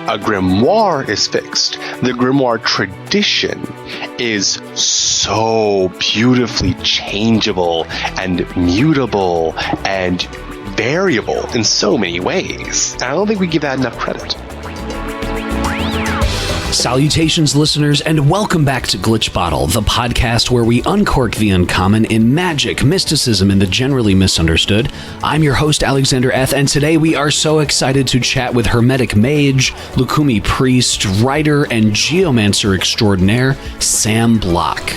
A grimoire is fixed. The grimoire tradition is so beautifully changeable and mutable and variable in so many ways. I don't think we give that enough credit. Salutations, listeners, and welcome back to Glitch Bottle, the podcast where we uncork the uncommon in magic, mysticism, and the generally misunderstood. I'm your host, Alexander Eth, and today we are so excited to chat with Hermetic mage, Lukumi priest, writer, and geomancer extraordinaire, Sam Block.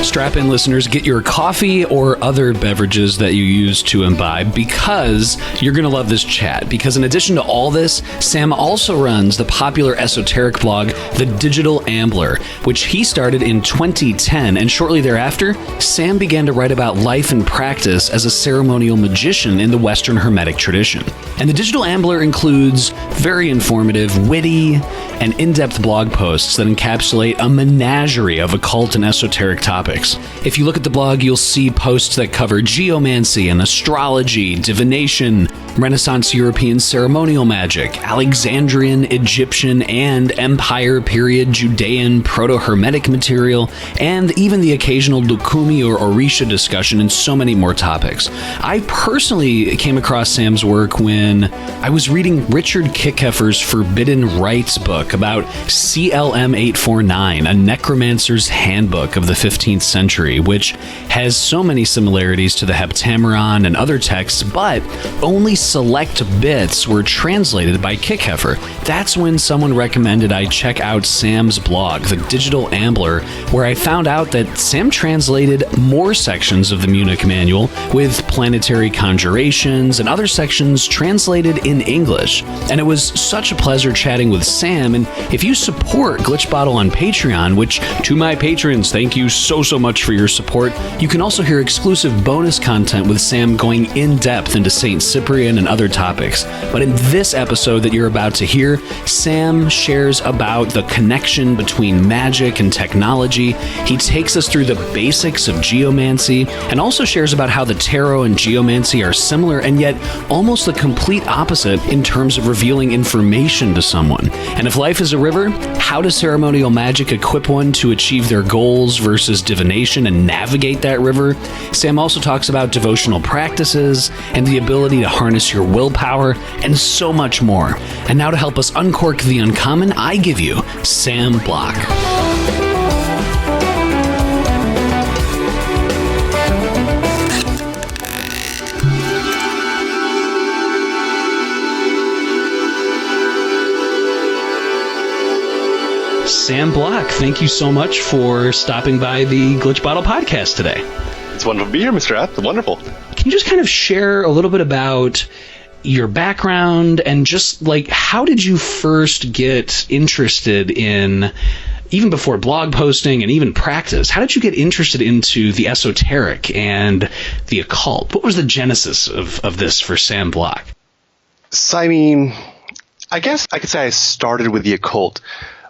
Strap in, listeners, get your coffee or other beverages that you use to imbibe because you're going to love this chat. Because in addition to all this, Sam also runs the popular esoteric blog, The Digital Ambler, which he started in 2010. And shortly thereafter, Sam began to write about life and practice as a ceremonial magician in the Western Hermetic tradition. And The Digital Ambler includes very informative, witty, and in-depth blog posts that encapsulate a menagerie of occult and esoteric topics. If you look at the blog, you'll see posts that cover geomancy and astrology, divination, Renaissance European ceremonial magic, Alexandrian, Egyptian, and Empire period Judean proto-Hermetic material, and even the occasional Lukumi or Orisha discussion, and so many more topics. I personally came across Sam's work when I was reading Richard Kickheffer's Forbidden Rites book about CLM 849, a necromancer's handbook of the 15th century, which has so many similarities to the Heptameron and other texts, but only select bits were translated by Kickheffer. That's when someone recommended I check out Sam's blog, The Digital Ambler, where I found out that Sam translated more sections of the Munich manual with planetary conjurations and other sections translated in English. And it was such a pleasure chatting with Sam. And if you support Glitch Bottle on Patreon, which to my patrons, thank you so much for your support, you can also hear exclusive bonus content with Sam going in depth into St. Cyprian and other topics. But in this episode that you're about to hear, Sam shares about the connection between magic and technology. He takes us through the basics of geomancy and also shares about how the tarot and geomancy are similar and yet almost the complete opposite in terms of revealing information to someone. And if life is a river, how does ceremonial magic equip one to achieve their goals versus divination and navigate that river? Sam also talks about devotional practices and the ability to harness your willpower and so much more. And now to help us uncork the uncommon, I give you Sam Block. Sam Block, thank you so much for stopping by the Glitch Bottle podcast today. It's wonderful to be here, Mr. F. Wonderful. Can you just kind of share a little bit about your background and just like how did you first get interested in, even before blog posting and even practice, how did you get interested into the esoteric and the occult? What was the genesis of this for Sam Block? So, I guess I could say I started with the occult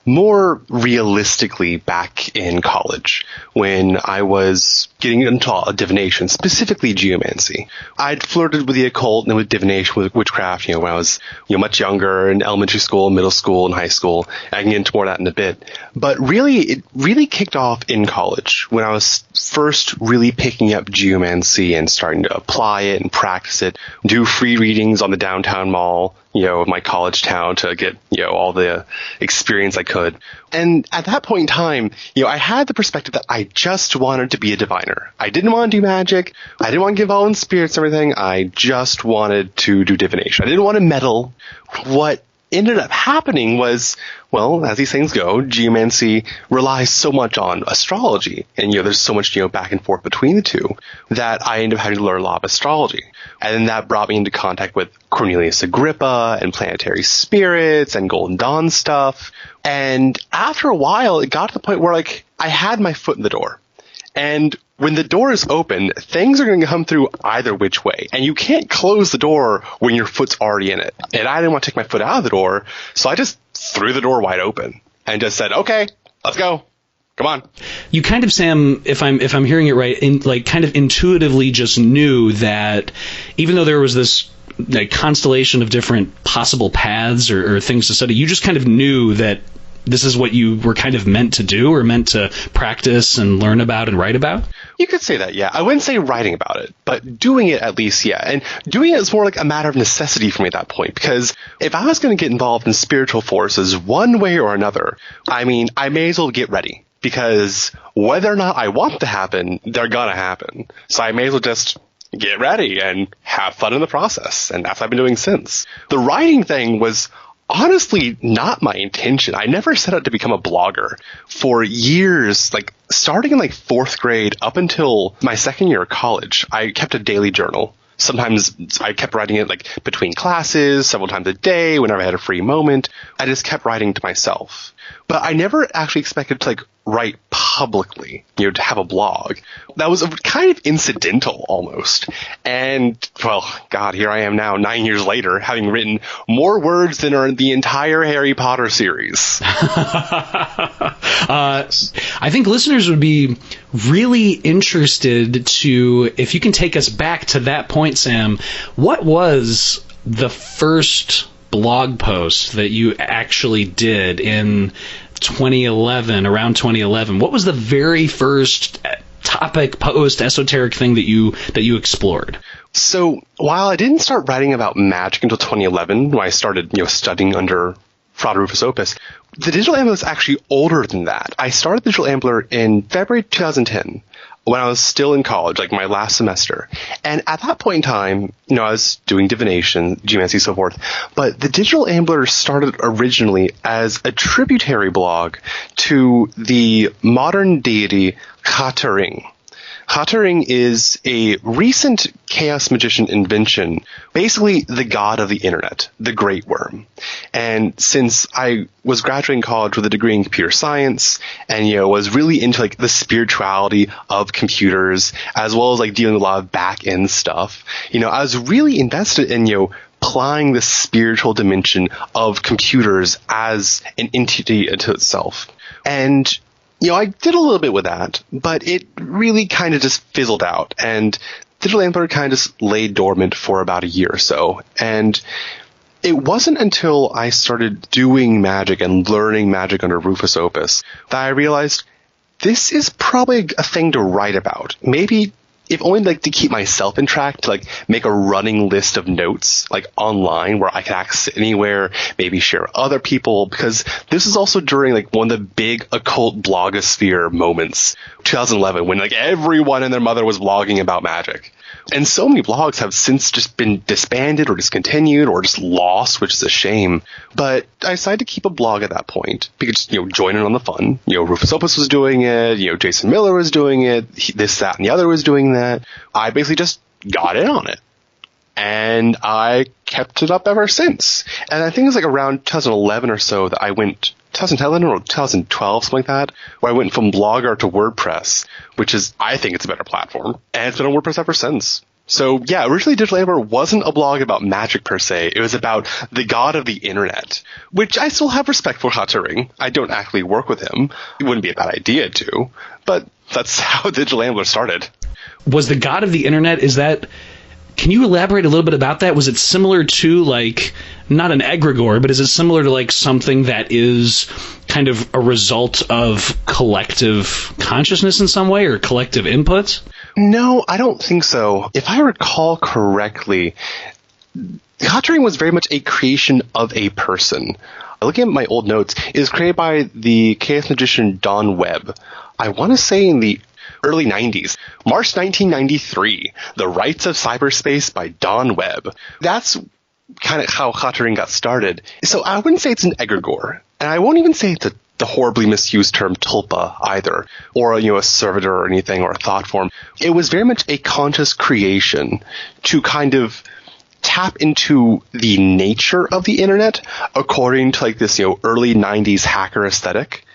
more realistically back in college when I was getting into divination, specifically geomancy. I'd flirted with the occult and with divination, with witchcraft, when I was much younger in elementary school, middle school, and high school. I can get into more of that in a bit. But really, it really kicked off in college when I was first really picking up geomancy and starting to apply it and practice it, do free readings on the downtown mall, my college town to get, all the experience I could. And at that point in time, I had the perspective that I just wanted to be a diviner. I didn't want to do magic. I didn't want to give all in spirits and everything. I just wanted to do divination. I didn't want to meddle. What ended up happening was, well, as these things go, geomancy relies so much on astrology. And, there's so much, back and forth between the two that I ended up having to learn a lot of astrology. And then that brought me into contact with Cornelius Agrippa and planetary spirits and Golden Dawn stuff. And after a while, it got to the point where, I had my foot in the door. And when the door is open, things are going to come through either which way. And you can't close the door when your foot's already in it. And I didn't want to take my foot out of the door, so I just threw the door wide open and just said, okay, let's go. come on. You kind of, Sam, if I'm hearing it right, kind of intuitively just knew that even though there was this constellation of different possible paths or things to study, you just kind of knew that this is what you were kind of meant to do or meant to practice and learn about and write about? You could say that, yeah. I wouldn't say writing about it, but doing it at least, yeah. And doing it is more like a matter of necessity for me at that point, because if I was going to get involved in spiritual forces one way or another, I mean, I may as well get ready, because whether or not I want to happen, they're going to happen. So I may as well just get ready and have fun in the process. And that's what I've been doing since. The writing thing was honestly not my intention. I never set out to become a blogger. For years, like starting in like 4th grade up until my 2nd year of college, I kept a daily journal. Sometimes I kept writing it like between classes, several times a day, whenever I had a free moment. I just kept writing to myself. But I never actually expected to like write publicly, to have a blog. That was kind of incidental almost. And, well, God, here I am now 9 years later, having written more words than are the entire Harry Potter series. I think listeners would be really interested to, if you can take us back to that point, Sam, what was the first blog post that you actually did in 2011, around 2011? What was the very first topic, post, esoteric thing that you explored? So while I didn't start writing about magic until 2011, when I started, studying under Frater Rufus Opus, the Digital Ambler is actually older than that. I started the Digital Ambler in February 2010. When I was still in college, like my last semester. And at that point in time, I was doing divination, geomancy, so forth. But the Digital Ambler started originally as a tributary blog to the modern deity Hataring. Hataring is a recent chaos magician invention, basically the god of the internet, the Great Worm. And since I was graduating college with a degree in computer science and, was really into like the spirituality of computers, as well as like dealing with a lot of back end stuff, I was really invested in, applying the spiritual dimension of computers as an entity into itself. And I did a little bit with that, but it really kind of just fizzled out, and Digital Ambler kind of just lay dormant for about a year or so. And it wasn't until I started doing magic and learning magic under Rufus Opus that I realized this is probably a thing to write about. Maybe if only like to keep myself in track, to like make a running list of notes like online where I can access anywhere, maybe share with other people, because this is also during like one of the big occult blogosphere moments, 2011, when like everyone and their mother was blogging about magic. And so many blogs have since just been disbanded or discontinued or just lost, which is a shame. But I decided to keep a blog at that point because, join in on the fun. Rufus Opus was doing it. Jason Miller was doing it. This, that, and the other was doing that. I basically just got in on it. And I kept it up ever since. And I think it was like around 2011 or so that I went, 2011 or 2012, something like that, where I went from Blogger to WordPress, which is, I think it's a better platform. And it's been on WordPress ever since. So yeah, originally Digital Ambler wasn't a blog about magic per se. It was about the god of the internet, which I still have respect for Hataring. I don't actually work with him. It wouldn't be a bad idea to, but that's how Digital Ambler started. Was the god of the internet, can you elaborate a little bit about that? Was it similar to like, not an egregore, but is it similar to like something that is kind of a result of collective consciousness in some way or collective inputs? No, I don't think so. If I recall correctly, Hataring was very much a creation of a person. Looking at my old notes, it was created by the chaos magician Don Webb. I want to say in the early 90s. March 1993, The Rights of Cyberspace by Don Webb. That's kind of how Hataring got started. So I wouldn't say it's an egregore, and I won't even say it's the horribly misused term tulpa either, or a servitor or anything, or a thought form. It was very much a conscious creation to kind of tap into the nature of the internet according to like this early 90s hacker aesthetic,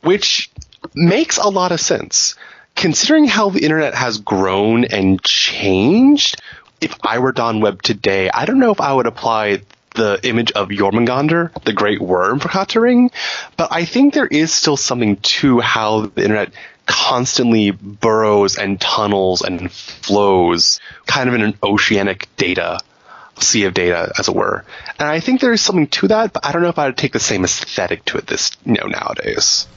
which makes a lot of sense. Considering how the internet has grown and changed, if I were Don Webb today, I don't know if I would apply the image of Jormungandr, the great worm for Kataring, but I think there is still something to how the internet constantly burrows and tunnels and flows kind of in an oceanic sea of data, as it were. And I think there is something to that, but I don't know if I would take the same aesthetic to it nowadays.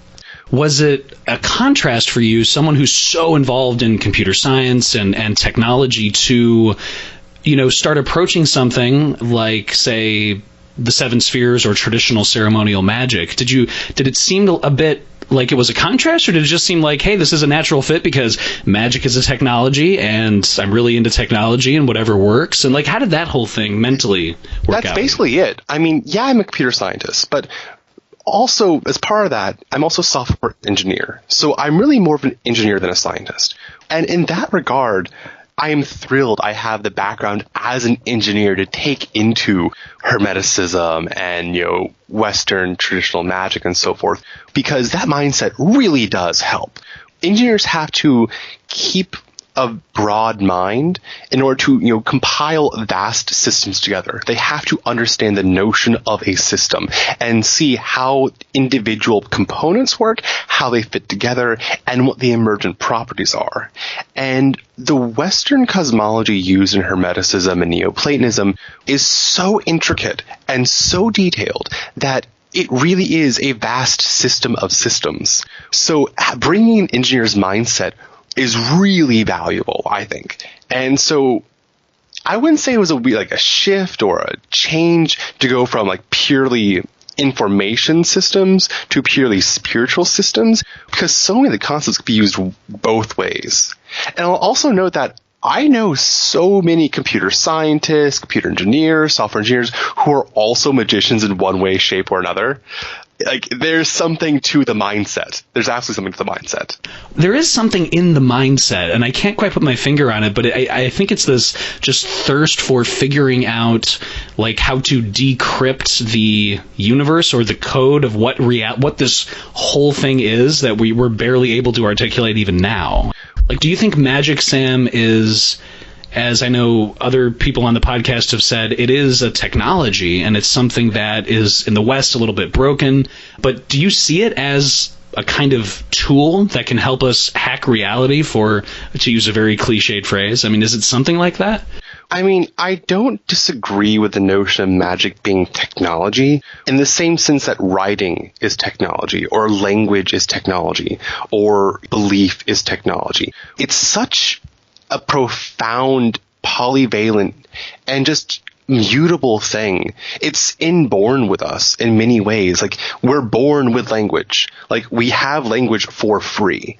Was it a contrast for you, someone who's so involved in computer science and technology, to, start approaching something like, say, the Seven Spheres or traditional ceremonial magic? Did it seem a bit like it was a contrast, or did it just seem like, hey, this is a natural fit because magic is a technology and I'm really into technology and whatever works? And how did that whole thing mentally work out? That's basically it. I mean, yeah, I'm a computer scientist, but also, as part of that, I'm also a software engineer. So I'm really more of an engineer than a scientist. And in that regard, I am thrilled I have the background as an engineer to take into Hermeticism and, Western traditional magic and so forth, because that mindset really does help. Engineers have to keep a broad mind in order to, compile vast systems together. They have to understand the notion of a system and see how individual components work, how they fit together, and what the emergent properties are. And the Western cosmology used in Hermeticism and Neoplatonism is so intricate and so detailed that it really is a vast system of systems. So bringing an engineer's mindset is really valuable, I think. And so I wouldn't say it was a shift or a change to go from purely information systems to purely spiritual systems, because so many of the concepts could be used both ways. And I'll also note that I know so many computer scientists, computer engineers, software engineers who are also magicians in one way, shape, or another. There's something to the mindset. There's absolutely something to the mindset. There is something in the mindset, and I can't quite put my finger on it, but I think it's this just thirst for figuring out how to decrypt the universe or the code of what this whole thing is that we were barely able to articulate even now. Do you think magic, Sam, is, as I know other people on the podcast have said, it is a technology and it's something that is in the West a little bit broken, but do you see it as a kind of tool that can help us hack reality, to use a very cliched phrase? I mean, is it something like that? I mean, I don't disagree with the notion of magic being technology in the same sense that writing is technology, or language is technology, or belief is technology. It's such a profound, polyvalent, and just mutable thing. It's inborn with us in many ways. We're born with language. We have language for free.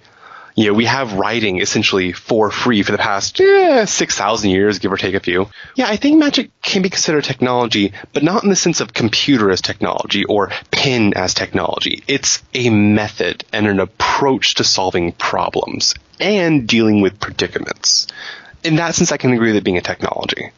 We have writing essentially for free for the past 6,000 years, give or take a few. Yeah, I think magic can be considered technology, but not in the sense of computer as technology or pen as technology. It's a method and an approach to solving problems and dealing with predicaments. In that sense, I can agree with it being a technology.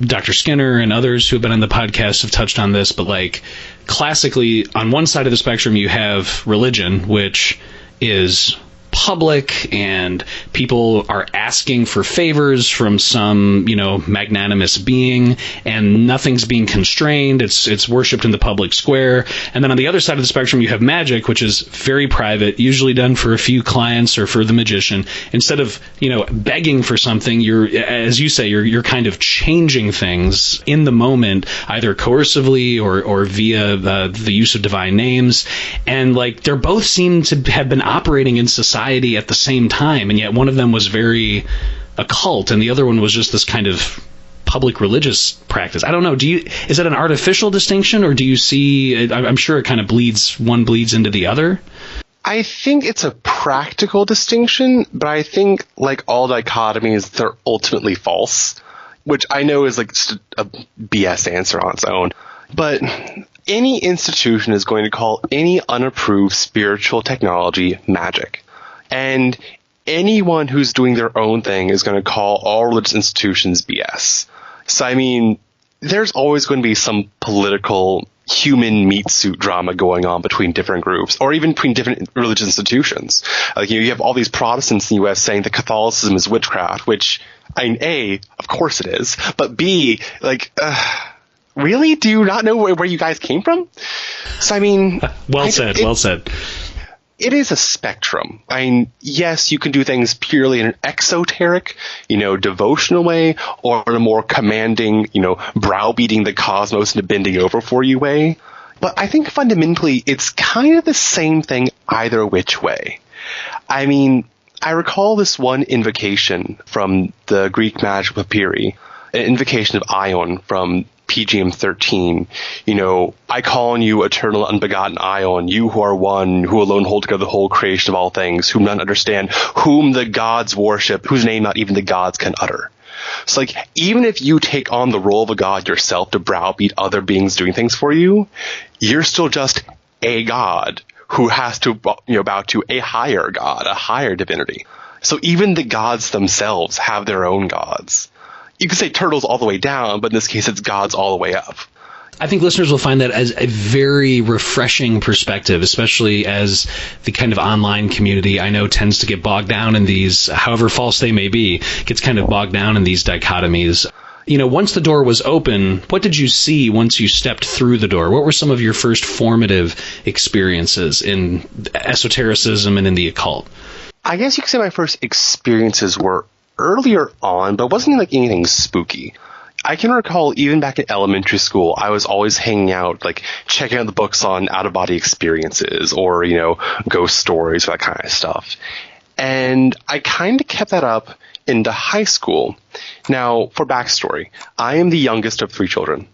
Dr. Skinner and others who have been on the podcast have touched on this, but classically, on one side of the spectrum, you have religion, which is public, and people are asking for favors from some, magnanimous being, and nothing's being constrained. It's worshipped in the public square. And then on the other side of the spectrum, you have magic, which is very private, usually done for a few clients or for the magician. Instead of, begging for something, you're, as you say, you're kind of changing things in the moment, either coercively or via the use of divine names. And they both seem to have been operating in society at the same time, and yet one of them was very occult and the other one was just this kind of public religious practice. I don't know, is it an artificial distinction, or do you see, I'm sure it kind of one bleeds into the other? I think it's a practical distinction, but I think all dichotomies, they're ultimately false, which I know is just a BS answer on its own. But any institution is going to call any unapproved spiritual technology magic. And anyone who's doing their own thing is going to call all religious institutions BS. So, I mean, there's always going to be some political human meat suit drama going on between different groups, or even between different religious institutions. You have all these Protestants in the U.S. saying that Catholicism is witchcraft, which, I mean, A, of course it is, but B, really? Do you not know where you guys came from? So, I mean... Well said. It is a spectrum. I mean, yes, you can do things purely in an exoteric, devotional way, or in a more commanding, browbeating the cosmos and bending over for you way. But I think fundamentally it's kind of the same thing either which way. I mean, I recall this one invocation from the Greek magic papyri, an invocation of Ion from PGM 13, I call on you, eternal unbegotten Ion, you who are one, who alone hold together the whole creation of all things, whom none understand, whom the gods worship, whose name not even the gods can utter. So, even if you take on the role of a god yourself to browbeat other beings doing things for you, you're still just a god who has to, bow to a higher god, a higher divinity. So even the gods themselves have their own gods. You could say turtles all the way down, but in this case, it's gods all the way up. I think listeners will find that as a very refreshing perspective, especially as the kind of online community I know tends to get bogged down in these, however false they may be, gets kind of bogged down in these dichotomies. Once the door was open, what did you see once you stepped through the door? What were some of your first formative experiences in esotericism and in the occult? I guess you could say my first experiences were earlier on, but it wasn't anything spooky. I can recall even back in elementary school, I was always hanging out, checking out the books on out-of-body experiences or, ghost stories, that kind of stuff. And I kind of kept that up into high school. Now, for backstory, I am the youngest of 3 children.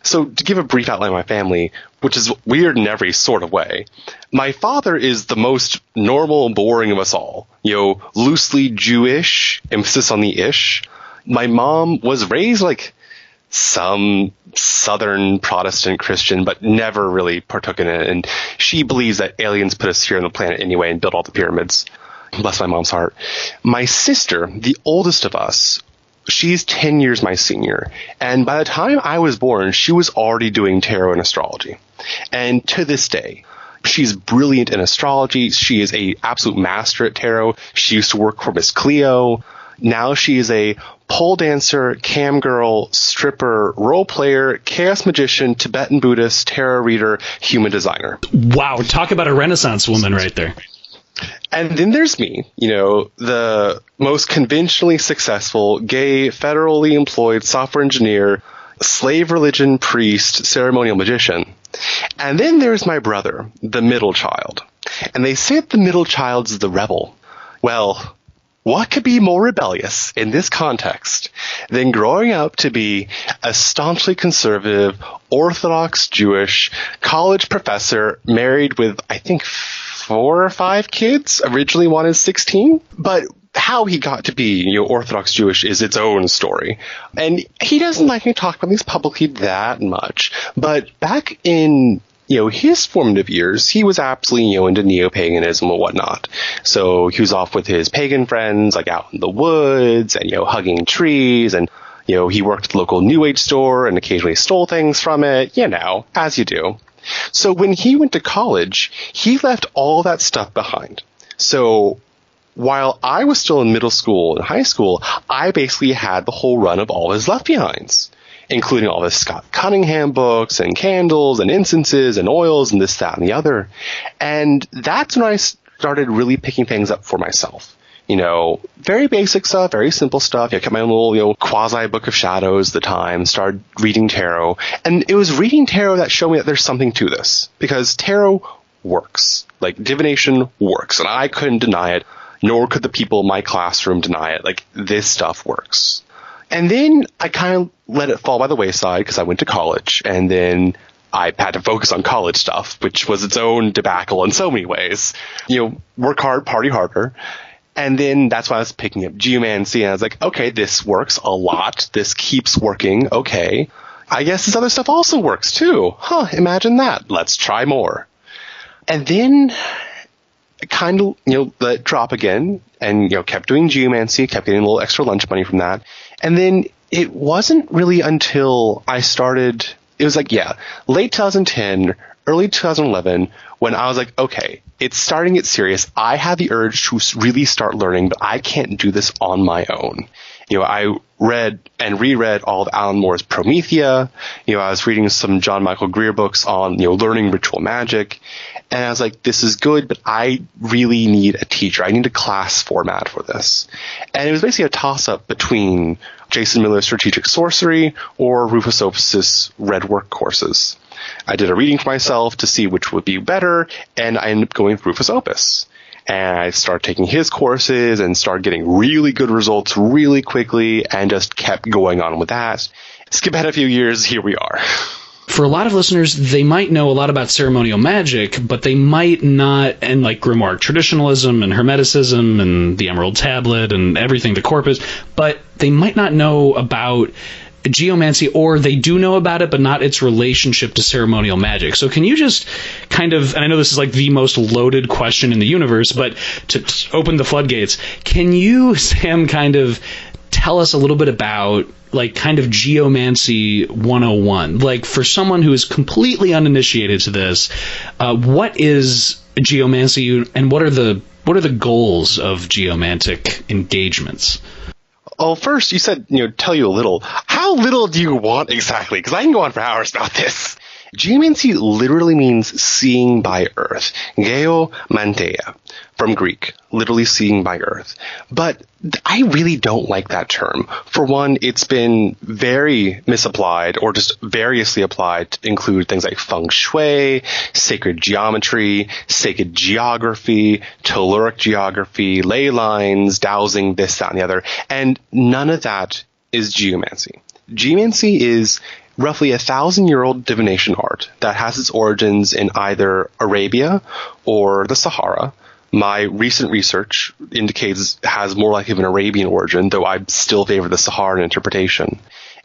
So to give a brief outline of my family, which is weird in every sort of way, my father is the most normal and boring of us all. Loosely Jewish, emphasis on the ish. My mom was raised like some Southern Protestant Christian, but never really partook in it. And she believes that aliens put us here on the planet anyway and built all the pyramids. Bless my mom's heart. My sister, the oldest of us, she's 10 years my senior, and by the time I was born, she was already doing tarot and astrology. And to this day, she's brilliant in astrology. She is a absolute master at tarot. She used to work for Miss Cleo. Now she is a pole dancer, cam girl, stripper, role player, chaos magician, Tibetan Buddhist, tarot reader, human designer. Wow, talk about a Renaissance woman right there. And then there's me, the most conventionally successful, gay, federally employed software engineer, slave religion priest, ceremonial magician. And then there's my brother, the middle child. And they say that the middle child's the rebel. Well, what could be more rebellious in this context than growing up to be a staunchly conservative, Orthodox Jewish college professor married with, I think, 4 or 5 kids, originally wanted 16, but how he got to be, Orthodox Jewish is its own story. And he doesn't like me to talk about these publicly that much, but back in, his formative years, he was absolutely, into neo-paganism and whatnot. So he was off with his pagan friends, out in the woods and, hugging trees, and, he worked at the local New Age store and occasionally stole things from it, as you do. So when he went to college, he left all that stuff behind. So while I was still in middle school and high school, I basically had the whole run of all his left behinds, including all his Scott Cunningham books and candles and incenses and oils and this, that, and the other. And that's when I started really picking things up for myself. Very basic stuff, very simple stuff. I kept my own little, quasi book of shadows at the time, started reading tarot. And it was reading tarot that showed me that there's something to this. Because tarot works. Divination works. And I couldn't deny it, nor could the people in my classroom deny it. This stuff works. And then I kind of let it fall by the wayside because I went to college. And then I had to focus on college stuff, which was its own debacle in so many ways. Work hard, party harder. And then that's why I was picking up Geomancy, and I was like, okay, this works a lot. This keeps working. Okay. I guess this other stuff also works too. Imagine that. Let's try more. And then kind of, let it drop again and, kept doing Geomancy, kept getting a little extra lunch money from that. And then it wasn't really until I started, it was late 2010, early 2011, when I was like, okay, it's starting to get serious. I have the urge to really start learning, but I can't do this on my own. I read and reread all of Alan Moore's Promethea. I was reading some John Michael Greer books on, learning ritual magic. And I was like, this is good, but I really need a teacher. I need a class format for this. And it was basically a toss-up between Jason Miller's Strategic Sorcery or Rufus Opus's Red Work courses. I did a reading for myself to see which would be better, and I ended up going with Rufus Opus. And I started taking his courses and started getting really good results really quickly and just kept going on with that. Skip ahead a few years, here we are. For a lot of listeners, they might know a lot about ceremonial magic, but they might not, and like Grimoire traditionalism and Hermeticism and the Emerald Tablet and everything, the corpus, but they might not know about Geomancy, or they do know about it, but not its relationship to ceremonial magic. So can you just kind of, and I know this is like the most loaded question in the universe, but to open the floodgates, can you, Sam, kind of tell us a little bit about like kind of Geomancy 101? Like for someone who is completely uninitiated to this, what is Geomancy and what are the goals of geomantic engagements? Well, first you said, tell you a little. How little do you want exactly? Because I can go on for hours about this. Geomancy literally means seeing by earth. Geomanteia, from Greek, literally seeing by earth. But I really don't like that term. For one, it's been very misapplied or just variously applied to include things like feng shui, sacred geometry, sacred geography, telluric geography, ley lines, dowsing, this, that, and the other. And none of that is geomancy. Geomancy is roughly 1,000-year-old divination art that has its origins in either Arabia or the Sahara. My recent research indicates it has more likely of an Arabian origin, though I still favor the Saharan interpretation.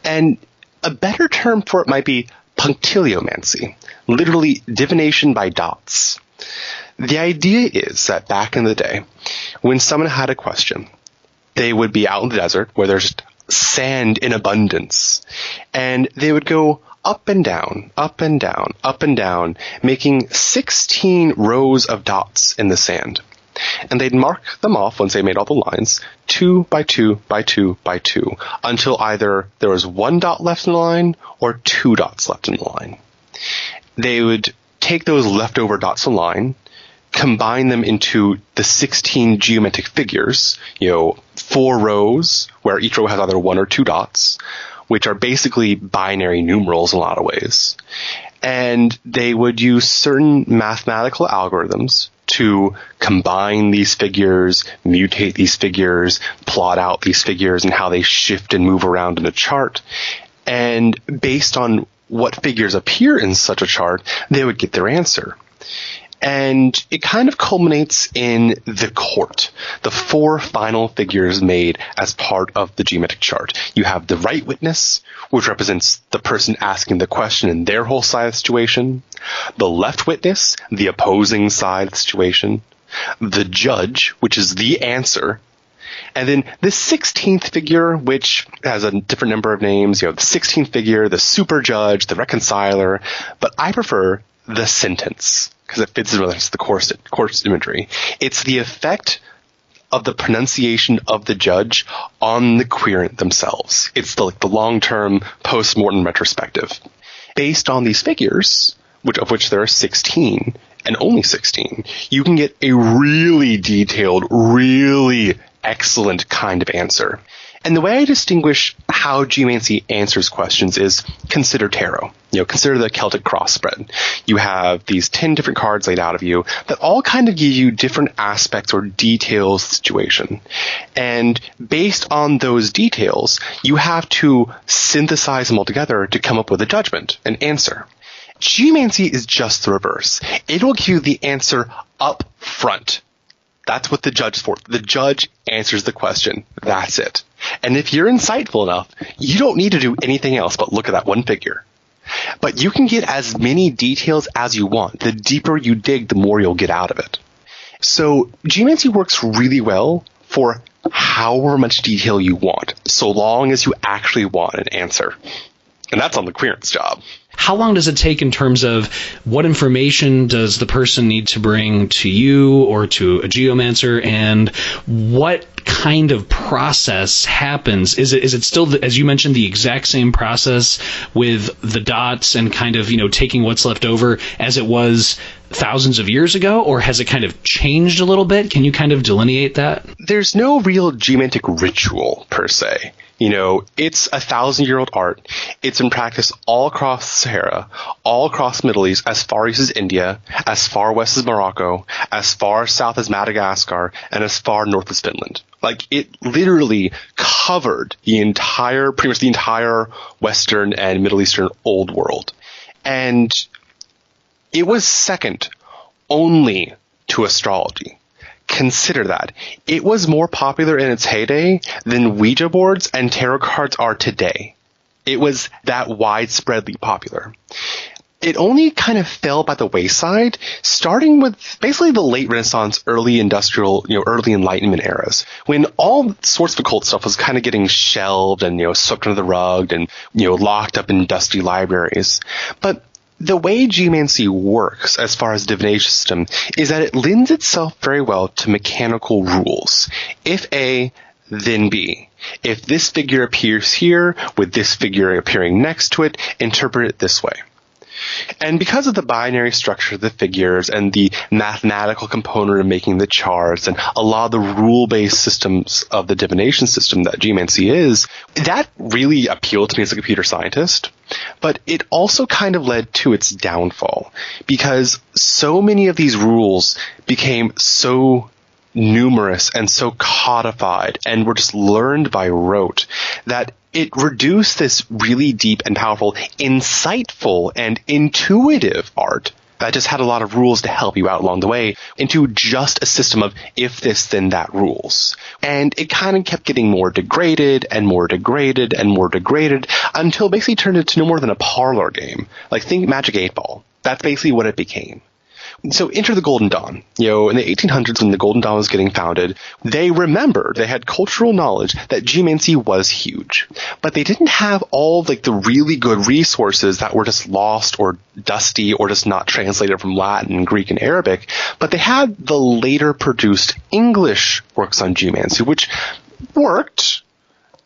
And a better term for it might be punctiliomancy, literally divination by dots. The idea is that back in the day, when someone had a question, they would be out in the desert where there's sand in abundance, and they would go up and down, up and down, up and down, making 16 rows of dots in the sand. And they'd mark them off once they made all the lines, 2 by 2 by 2 by 2, until either there was 1 dot left in the line or 2 dots left in the line. They would take those leftover dots in the line, combine them into the 16 geometric figures, 4 rows, where each row has either 1 or 2 dots, which are basically binary numerals in a lot of ways. And they would use certain mathematical algorithms to combine these figures, mutate these figures, plot out these figures and how they shift and move around in a chart. And based on what figures appear in such a chart, they would get their answer. And it kind of culminates in the court, the 4 final figures made as part of the geometric chart. You have the right witness, which represents the person asking the question in their whole side of the situation. The left witness, the opposing side of the situation. The judge, which is the answer. And then the 16th figure, which has a different number of names. The 16th figure, the super judge, the reconciler. But I prefer the sentence, because it fits in with the court's imagery. It's the effect of the pronunciation of the judge on the querent themselves. It's the long-term post-mortem retrospective. Based on these figures, of which there are 16, and only 16, you can get a really detailed, really excellent kind of answer. And the way I distinguish how geomancy answers questions is consider tarot. Consider the Celtic cross spread. You have these 10 different cards laid out of you that all kind of give you different aspects or details of the situation. And based on those details, you have to synthesize them all together to come up with a judgment, an answer. Geomancy is just the reverse. It will give you the answer up front. That's what the judge is for. The judge answers the question. That's it. And if you're insightful enough, you don't need to do anything else but look at that one figure. But you can get as many details as you want. The deeper you dig, the more you'll get out of it. So Geomancy works really well for however much detail you want, so long as you actually want an answer. And that's on the querent's job. How long does it take in terms of what information does the person need to bring to you or to a geomancer, and what kind of process happens? Is it still, as you mentioned, the exact same process with the dots and kind of, taking what's left over as it was thousands of years ago, or has it kind of changed a little bit? Can you kind of delineate that? There's no real geomantic ritual per se. It's 1,000-year-old art. It's in practice all across the Sahara, all across the Middle East, as far east as India, as far west as Morocco, as far south as Madagascar, and as far north as Finland. Like, it literally covered pretty much the entire Western and Middle Eastern Old World. And it was second only to astrology. Consider that. It was more popular in its heyday than Ouija boards and tarot cards are today. It was that widespreadly popular. It only kind of fell by the wayside, starting with basically the late Renaissance, early industrial, early Enlightenment eras, when all sorts of occult stuff was kind of getting shelved and, swept under the rug and, locked up in dusty libraries. But the way geomancy works as far as divination system is that it lends itself very well to mechanical rules. If A, then B. If this figure appears here, with this figure appearing next to it, interpret it this way. And because of the binary structure of the figures and the mathematical component of making the charts and a lot of the rule-based systems of the divination system that geomancy is, that really appealed to me as a computer scientist. But it also kind of led to its downfall because so many of these rules became so numerous and so codified and were just learned by rote that it reduced this really deep and powerful, insightful and intuitive art that just had a lot of rules to help you out along the way into just a system of if this, then that rules. And it kind of kept getting more degraded and more degraded and more degraded until it basically turned into no more than a parlor game. Like, think Magic 8-Ball. That's basically what it became. So enter the Golden Dawn. In the 1800s when the Golden Dawn was getting founded, they had cultural knowledge that geomancy was huge. But they didn't have all the really good resources that were just lost or dusty or just not translated from Latin, Greek, and Arabic. But they had the later produced English works on geomancy, which worked.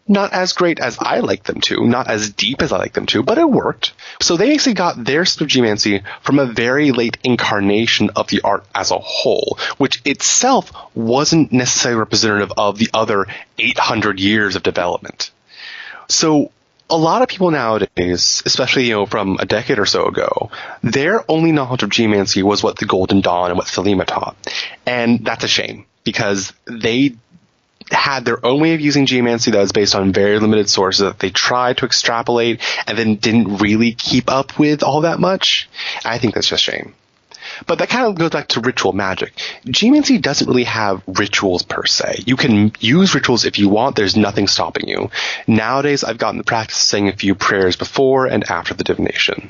Not as great as I like them to, not as deep as I like them to, but it worked. So they actually got their sort of geomancy from a very late incarnation of the art as a whole, which itself wasn't necessarily representative of the other 800 years of development. So a lot of people nowadays, especially, from a decade or so ago, their only knowledge of geomancy was what the Golden Dawn and what Thelema taught. And that's a shame because they had their own way of using geomancy that was based on very limited sources that they tried to extrapolate and then didn't really keep up with all that much. I think that's just a shame. But that kind of goes back to ritual magic. Geomancy doesn't really have rituals per se. You can use rituals if you want. There's nothing stopping you. Nowadays, I've gotten the practice of saying a few prayers before and after the divination.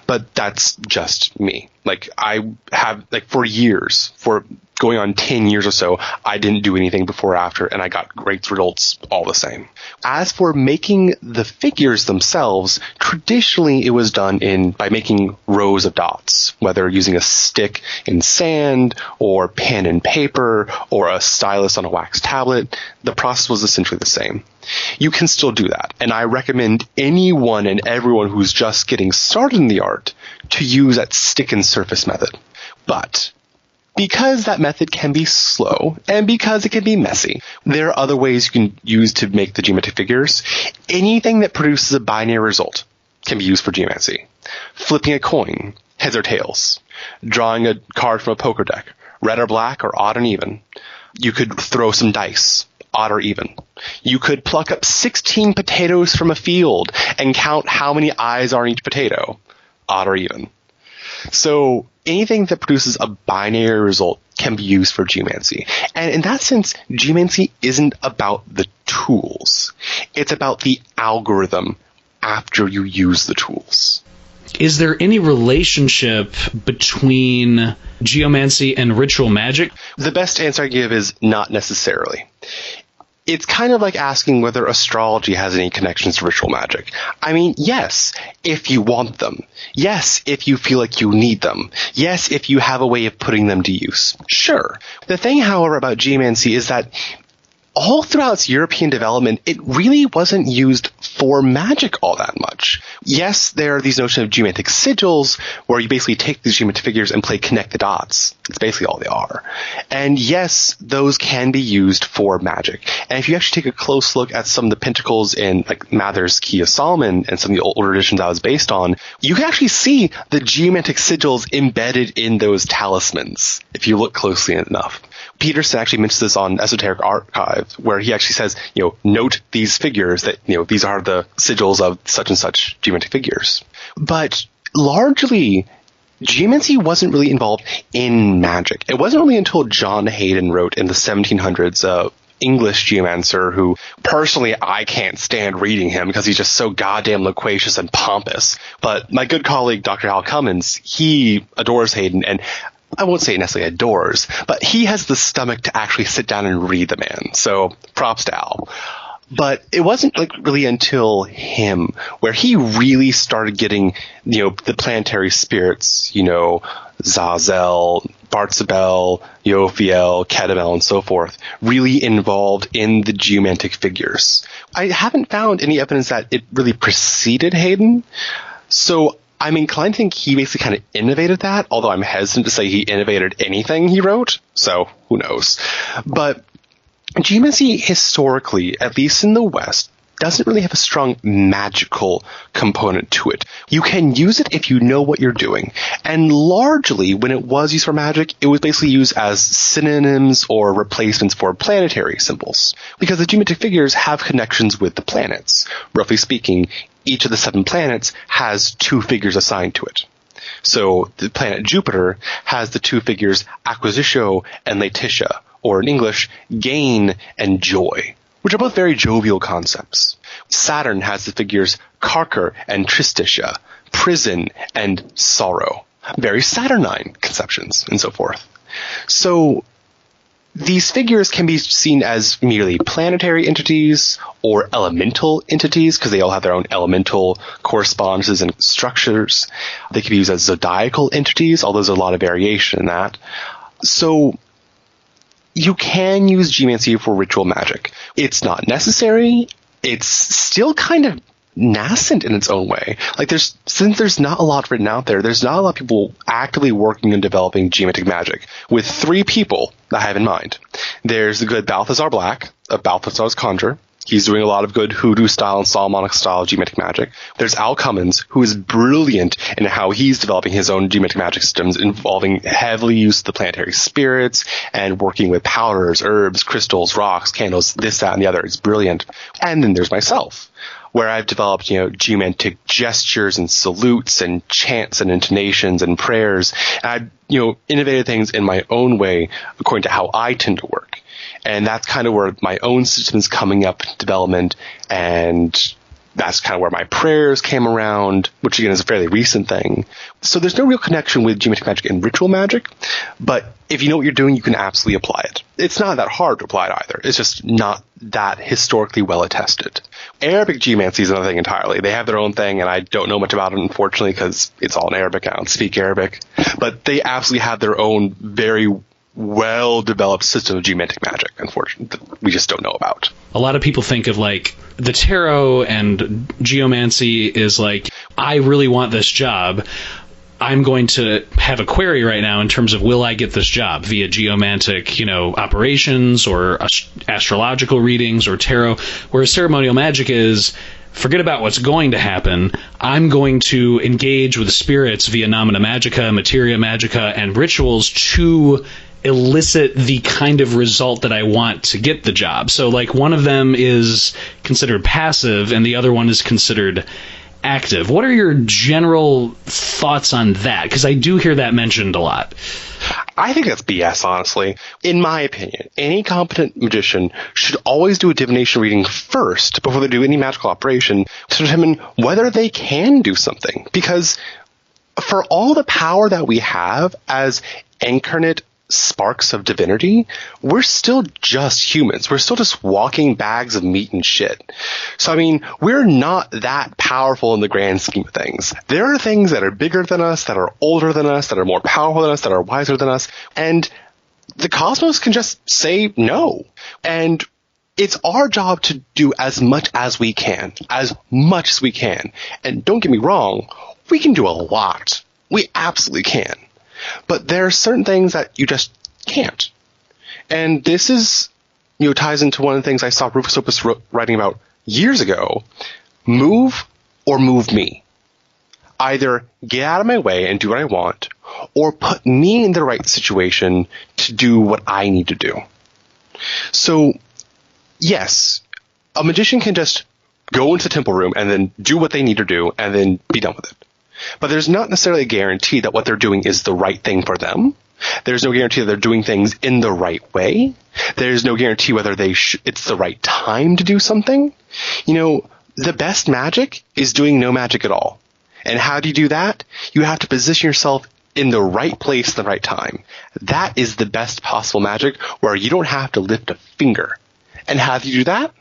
But that's just me. I have, for years, for going on 10 years or so, I didn't do anything before or after, and I got great results all the same. As for making the figures themselves, traditionally it was done by making rows of dots, whether using a stick in sand or pen and paper or a stylus on a wax tablet. The process was essentially the same. You can still do that, and I recommend anyone and everyone who's just getting started in the art to use that stick and surface method. But because that method can be slow and because it can be messy, there are other ways you can use to make the geometric figures. Anything that produces a binary result can be used for geomancy. Flipping a coin, heads or tails. Drawing a card from a poker deck, red or black or odd and even. You could throw some dice, odd or even. You could pluck up 16 potatoes from a field and count how many eyes are in each potato, odd or even. So anything that produces a binary result can be used for geomancy. And in that sense, geomancy isn't about the tools. It's about the algorithm after you use the tools. Is there any relationship between geomancy and ritual magic? The best answer I give is not necessarily. It's kind of like asking whether astrology has any connections to ritual magic. I mean, yes, if you want them. Yes, if you feel like you need them. Yes, if you have a way of putting them to use. Sure. The thing, however, about geomancy is that all throughout its European development, it really wasn't used for magic all that much. Yes, there are these notions of geomantic sigils, where you basically take these geomantic figures and play connect the dots. That's basically all they are. And yes, those can be used for magic. And if you actually take a close look at some of the pentacles in like Mather's Key of Solomon and some of the older editions I was based on, you can actually see the geomantic sigils embedded in those talismans, if you look closely enough. Peterson actually mentions this on Esoteric Archive, where he actually says, note these figures that, these are the sigils of such and such geomantic figures. But largely, geomancy wasn't really involved in magic. It wasn't really until John Hayden wrote in the 1700s, English geomancer who, personally, I can't stand reading him because he's just so goddamn loquacious and pompous. But my good colleague, Dr. Hal Cummins, he adores Hayden, and I won't say necessarily adores, but he has the stomach to actually sit down and read the man. So props to Al. But it wasn't really until him where he really started getting, the planetary spirits, Zazel, Bartzabel, Yophiel, Ketamel, and so forth, really involved in the geomantic figures. I haven't found any evidence that it really preceded Hayden. So I'm inclined to think he basically kind of innovated that, although I'm hesitant to say he innovated anything he wrote, so who knows. But geomancy historically, at least in the West, doesn't really have a strong magical component to it. You can use it if you know what you're doing. And largely, when it was used for magic, it was basically used as synonyms or replacements for planetary symbols. Because the geometric figures have connections with the planets. Roughly speaking, each of the 7 planets has 2 figures assigned to it. So the planet Jupiter has the 2 figures Acquisitio and Laetitia, or in English, gain and joy, which are both very jovial concepts. Saturn has the figures Carker and Tristitia, prison and sorrow, very Saturnine conceptions, and so forth. So these figures can be seen as merely planetary entities or elemental entities, because they all have their own elemental correspondences and structures. They can be used as zodiacal entities, although there's a lot of variation in that. So you can use geomancy for ritual magic. It's not necessary. It's still kind of nascent in its own way. Since there's not a lot written out there, there's not a lot of people actively working on developing geomantic magic, with 3 people that I have in mind. There's the good Balthazar Black, of Balthazar's Conjure. He's doing a lot of good hoodoo-style and Solomonic style geomantic magic. There's Al Cummins, who is brilliant in how he's developing his own geomantic magic systems, involving heavily use of the planetary spirits and working with powders, herbs, crystals, rocks, candles, this, that, and the other. It's brilliant. And then there's myself, where I've developed, geomantic gestures and salutes and chants and intonations and prayers. And I've, innovated things in my own way according to how I tend to work. And that's kind of where my own system is coming up in development, and that's kind of where my prayers came around, which again is a fairly recent thing. So there's no real connection with geomantic magic and ritual magic, but if you know what you're doing, you can absolutely apply it. It's not that hard to apply it either. It's just not that historically well attested. Arabic geomancy is another thing entirely. They have their own thing, and I don't know much about it, unfortunately, because it's all in Arabic. I don't speak Arabic. But they absolutely have their own very well-developed system of geomantic magic, unfortunately, that we just don't know about. A lot of people think of the tarot and geomancy is I really want this job. I'm going to have a query right now in terms of will I get this job via geomantic, operations or astrological readings or tarot, whereas ceremonial magic is forget about what's going to happen. I'm going to engage with the spirits via nomina magica, materia magica, and rituals to elicit the kind of result that I want to get the job. So one of them is considered passive and the other one is considered active. What are your general thoughts on that? Because I do hear that mentioned a lot. I think that's BS, honestly. In my opinion, any competent magician should always do a divination reading first before they do any magical operation to determine whether they can do something. Because for all the power that we have as incarnate sparks of divinity, we're still just humans. We're still just walking bags of meat and shit. So, I mean, we're not that powerful in the grand scheme of things. There are things that are bigger than us, that are older than us, that are more powerful than us, that are wiser than us. And the cosmos can just say no. And it's our job to do as much as we can. And don't get me wrong, we can do a lot. We absolutely can. But there are certain things that you just can't. And this is, ties into one of the things I saw Rufus Opus writing about years ago. Move or move me. Either get out of my way and do what I want, or put me in the right situation to do what I need to do. So, yes, a magician can just go into the temple room and then do what they need to do and then be done with it. But there's not necessarily a guarantee that what they're doing is the right thing for them. There's no guarantee that they're doing things in the right way. There's no guarantee whether it's the right time to do something. The best magic is doing no magic at all. And how do you do that? You have to position yourself in the right place at the right time. That is the best possible magic, where you don't have to lift a finger. And how do you do that?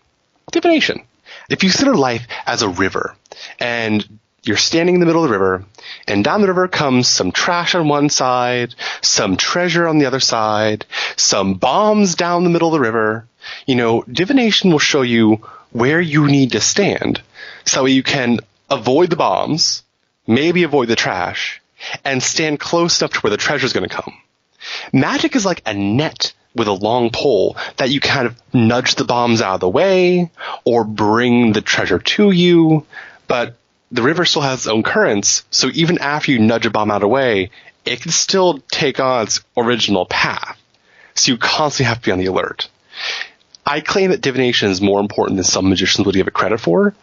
Divination. If you consider life as a river, and you're standing in the middle of the river, and down the river comes some trash on one side, some treasure on the other side, some bombs down the middle of the river, divination will show you where you need to stand so you can avoid the bombs, maybe avoid the trash, and stand close enough to where the treasure is going to come. Magic is like a net with a long pole that you kind of nudge the bombs out of the way or bring the treasure to you, but the river still has its own currents, so even after you nudge a bomb out of the way, it can still take on its original path. So you constantly have to be on the alert. I claim that divination is more important than some magicians would give it credit for,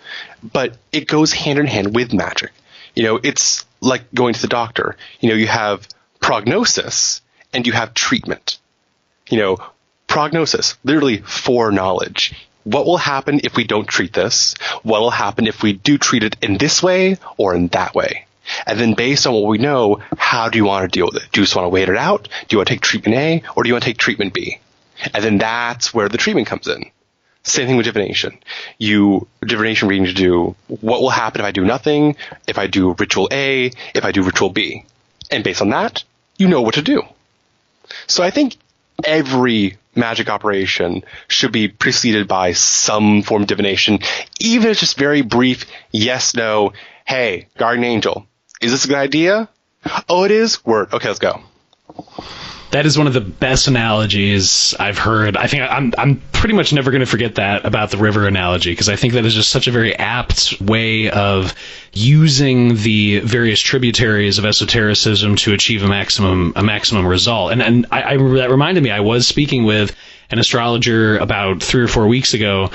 but it goes hand in hand with magic. It's like going to the doctor. You have prognosis and you have treatment. Prognosis, literally foreknowledge. What will happen if we don't treat this? What will happen if we do treat it in this way or in that way? And then based on what we know, how do you want to deal with it? Do you just want to wait it out? Do you want to take treatment A or do you want to take treatment B? And then that's where the treatment comes in. Same thing with divination. Divination reading to do what will happen if I do nothing, if I do ritual A, if I do ritual B. And based on that, you know what to do. So I think every magic operation should be preceded by some form of divination, even if it's just very brief, yes, no, hey, guardian angel, is this a good idea? Oh, it is? Word. Okay, let's go. That is one of the best analogies I've heard. I think I'm pretty much never going to forget that about the river analogy, because I think that is just such a very apt way of using the various tributaries of esotericism to achieve a maximum result. And that reminded me, I was speaking with an astrologer about 3 or 4 weeks ago,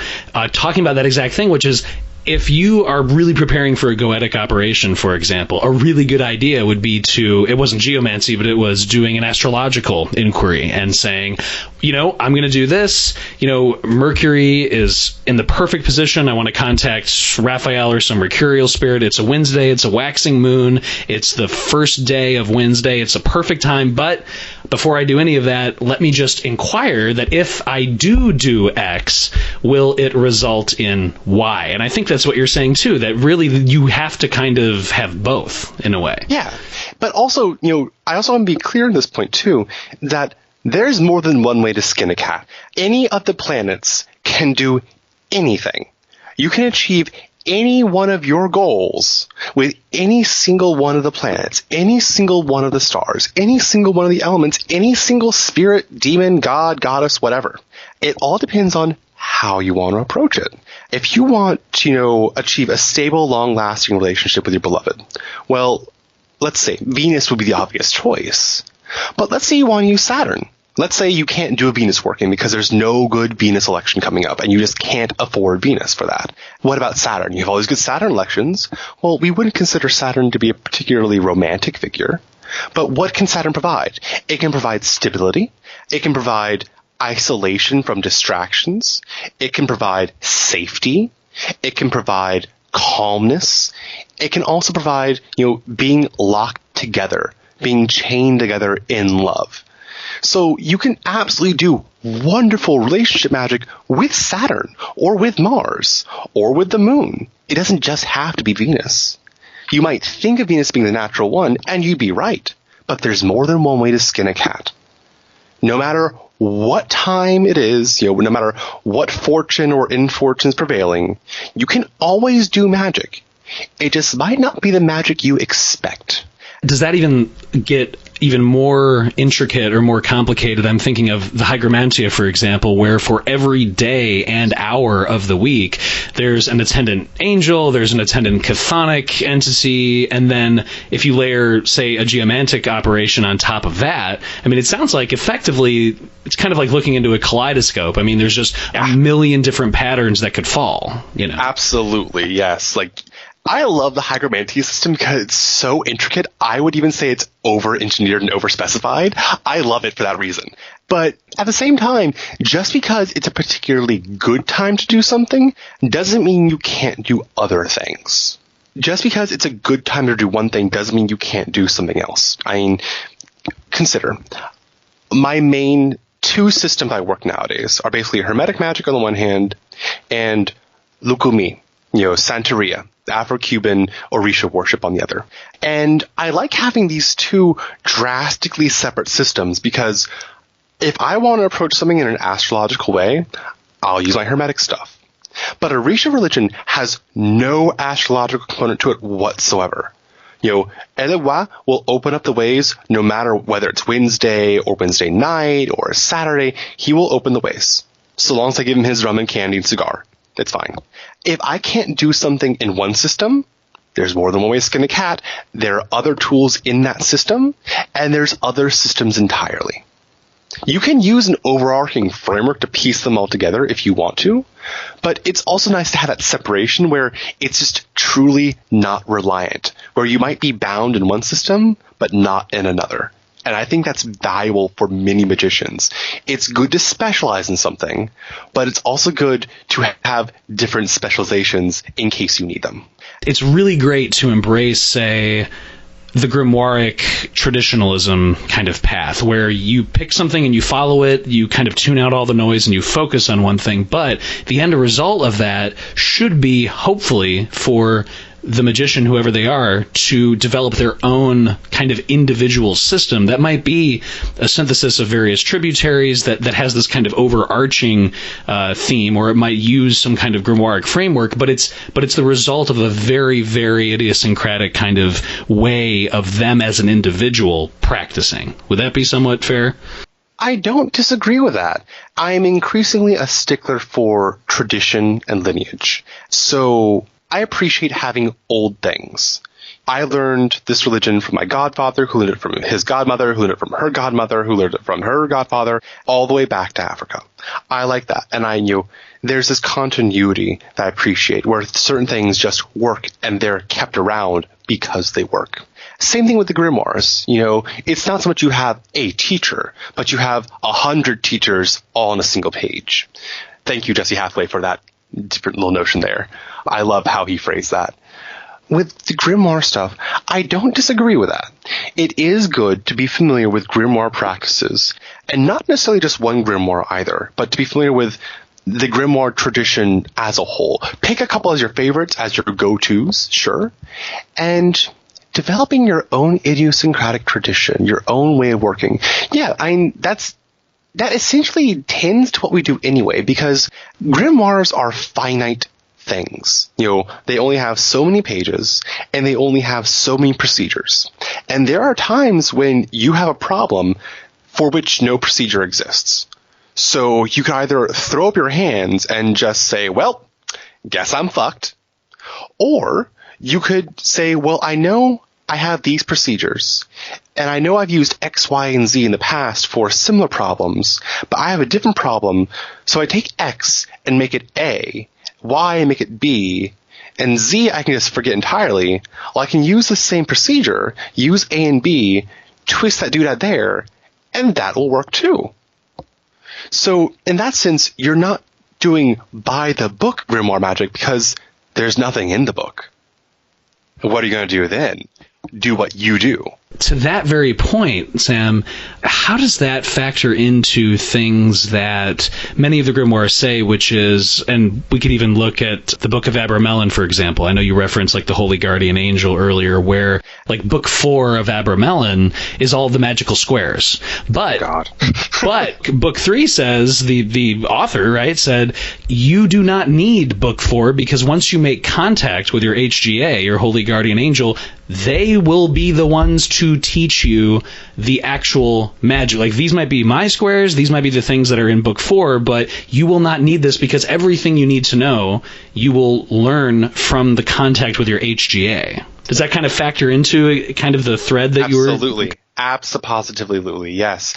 talking about that exact thing, which is, if you are really preparing for a goetic operation, for example, a really good idea would be it wasn't geomancy, but it was doing an astrological inquiry and saying, I'm going to do this. Mercury is in the perfect position. I want to contact Raphael or some mercurial spirit. It's a Wednesday. It's a waxing moon. It's the first day of Wednesday. It's a perfect time. But before I do any of that, let me just inquire that if I do X, will it result in Y? And I think that's what you're saying too, that really you have to kind of have both in a way. Yeah. But also, I also want to be clear on this point too, that there's more than one way to skin a cat. Any of the planets can do anything. You can achieve any one of your goals with any single one of the planets, any single one of the stars, any single one of the elements, any single spirit, demon, god, goddess, whatever. It all depends on how you want to approach it. If you want to, achieve a stable, long-lasting relationship with your beloved, well, let's say Venus would be the obvious choice. But let's say you want to use Saturn. Let's say you can't do a Venus working because there's no good Venus election coming up and you just can't afford Venus for that. What about Saturn? You have all these good Saturn elections. Well, we wouldn't consider Saturn to be a particularly romantic figure. But what can Saturn provide? It can provide stability. It can provide isolation from distractions. It can provide safety. It can provide calmness. It can also provide, being locked together, being chained together in love. So you can absolutely do wonderful relationship magic with Saturn, or with Mars, or with the moon. It doesn't just have to be Venus. You might think of Venus being the natural one, and you'd be right. But there's more than one way to skin a cat. No matter what time it is, no matter what fortune or infortune is prevailing, you can always do magic. It just might not be the magic you expect. Does that even get even more intricate or more complicated? I'm thinking of the hygromantia, for example, where for every day and hour of the week, there's an attendant angel, there's an attendant chthonic entity, and then if you layer, say, a geomantic operation on top of that, I mean, it sounds like effectively it's kind of like looking into a kaleidoscope. I mean, there's just a million different patterns that could fall, Absolutely, yes. I love the hygromantia system because it's so intricate. I would even say it's over-engineered and over-specified. I love it for that reason. But at the same time, just because it's a particularly good time to do something doesn't mean you can't do other things. Just because it's a good time to do one thing doesn't mean you can't do something else. I mean, consider, my main two systems I work nowadays are basically Hermetic magic on the one hand and Lukumi, Santeria, Afro-Cuban Orisha worship on the other. And I like having these two drastically separate systems because if I want to approach something in an astrological way, I'll use my Hermetic stuff. But Orisha religion has no astrological component to it whatsoever. Elewa will open up the ways no matter whether it's Wednesday or Wednesday night or Saturday, he will open the ways. So long as I give him his rum and candy and cigar, it's fine. If I can't do something in one system, there's more than one way to skin a cat. There are other tools in that system, and there's other systems entirely. You can use an overarching framework to piece them all together if you want to, but it's also nice to have that separation where it's just truly not reliant, where you might be bound in one system, but not in another. And I think that's valuable for many magicians. It's good to specialize in something, but it's also good to have different specializations in case you need them. It's really great to embrace, say, the grimoiric traditionalism kind of path, where you pick something and you follow it, you kind of tune out all the noise and you focus on one thing, but the end result of that should be, hopefully, for the magician, whoever they are, to develop their own kind of individual system that might be a synthesis of various tributaries that has this kind of overarching theme, or it might use some kind of grimoire framework, but it's the result of a very, very idiosyncratic kind of way of them as an individual practicing. Would that be somewhat fair? I don't disagree with that. I'm increasingly a stickler for tradition and lineage. So I appreciate having old things. I learned this religion from my godfather, who learned it from his godmother, who learned it from her godmother, who learned it from her godfather, all the way back to Africa. I like that. And I knew there's this continuity that I appreciate, where certain things just work and they're kept around because they work. Same thing with the grimoires. It's not so much you have a teacher, but you have 100 teachers all on a single page. Thank you, Jesse Hathaway, for that different little notion there. I love how he phrased that. With the grimoire stuff, I don't disagree with that. It is good to be familiar with grimoire practices, and not necessarily just one grimoire either, but to be familiar with the grimoire tradition as a whole. Pick a couple as your favorites, as your go-tos, sure, and developing your own idiosyncratic tradition, your own way of working. Yeah, that essentially tends to what we do anyway, because grimoires are finite things. They only have so many pages, and they only have so many procedures. And there are times when you have a problem for which no procedure exists. So you can either throw up your hands and just say, well, guess I'm fucked. Or you could say, well, I know I have these procedures, and I know I've used X, Y, and Z in the past for similar problems, but I have a different problem, so I take X and make it A, Y and make it B, and Z I can just forget entirely. Well, I can use the same procedure, use A and B, twist that dude out there, and that will work too. So in that sense, you're not doing by-the-book grimoire magic because there's nothing in the book. What are you going to do then? do what you do. To that very point, Sam, how does that factor into things that many of the Grimoires say, which is, and we could even look at the Book of Abramelin, for example. I know you referenced like the Holy Guardian Angel earlier, where like Book 4 of Abramelin is all the magical squares. But, but Book 3 says, the author, right, said, you do not need Book 4 because once you make contact with your HGA, your Holy Guardian Angel, they will be the ones to teach you the actual magic. Like, these might be my squares, these might be the things that are in Book 4, but you will not need this because everything you need to know, you will learn from the contact with your HGA. Does that kind of factor into kind of the thread that you were... Absolutely. Absolutely, yes.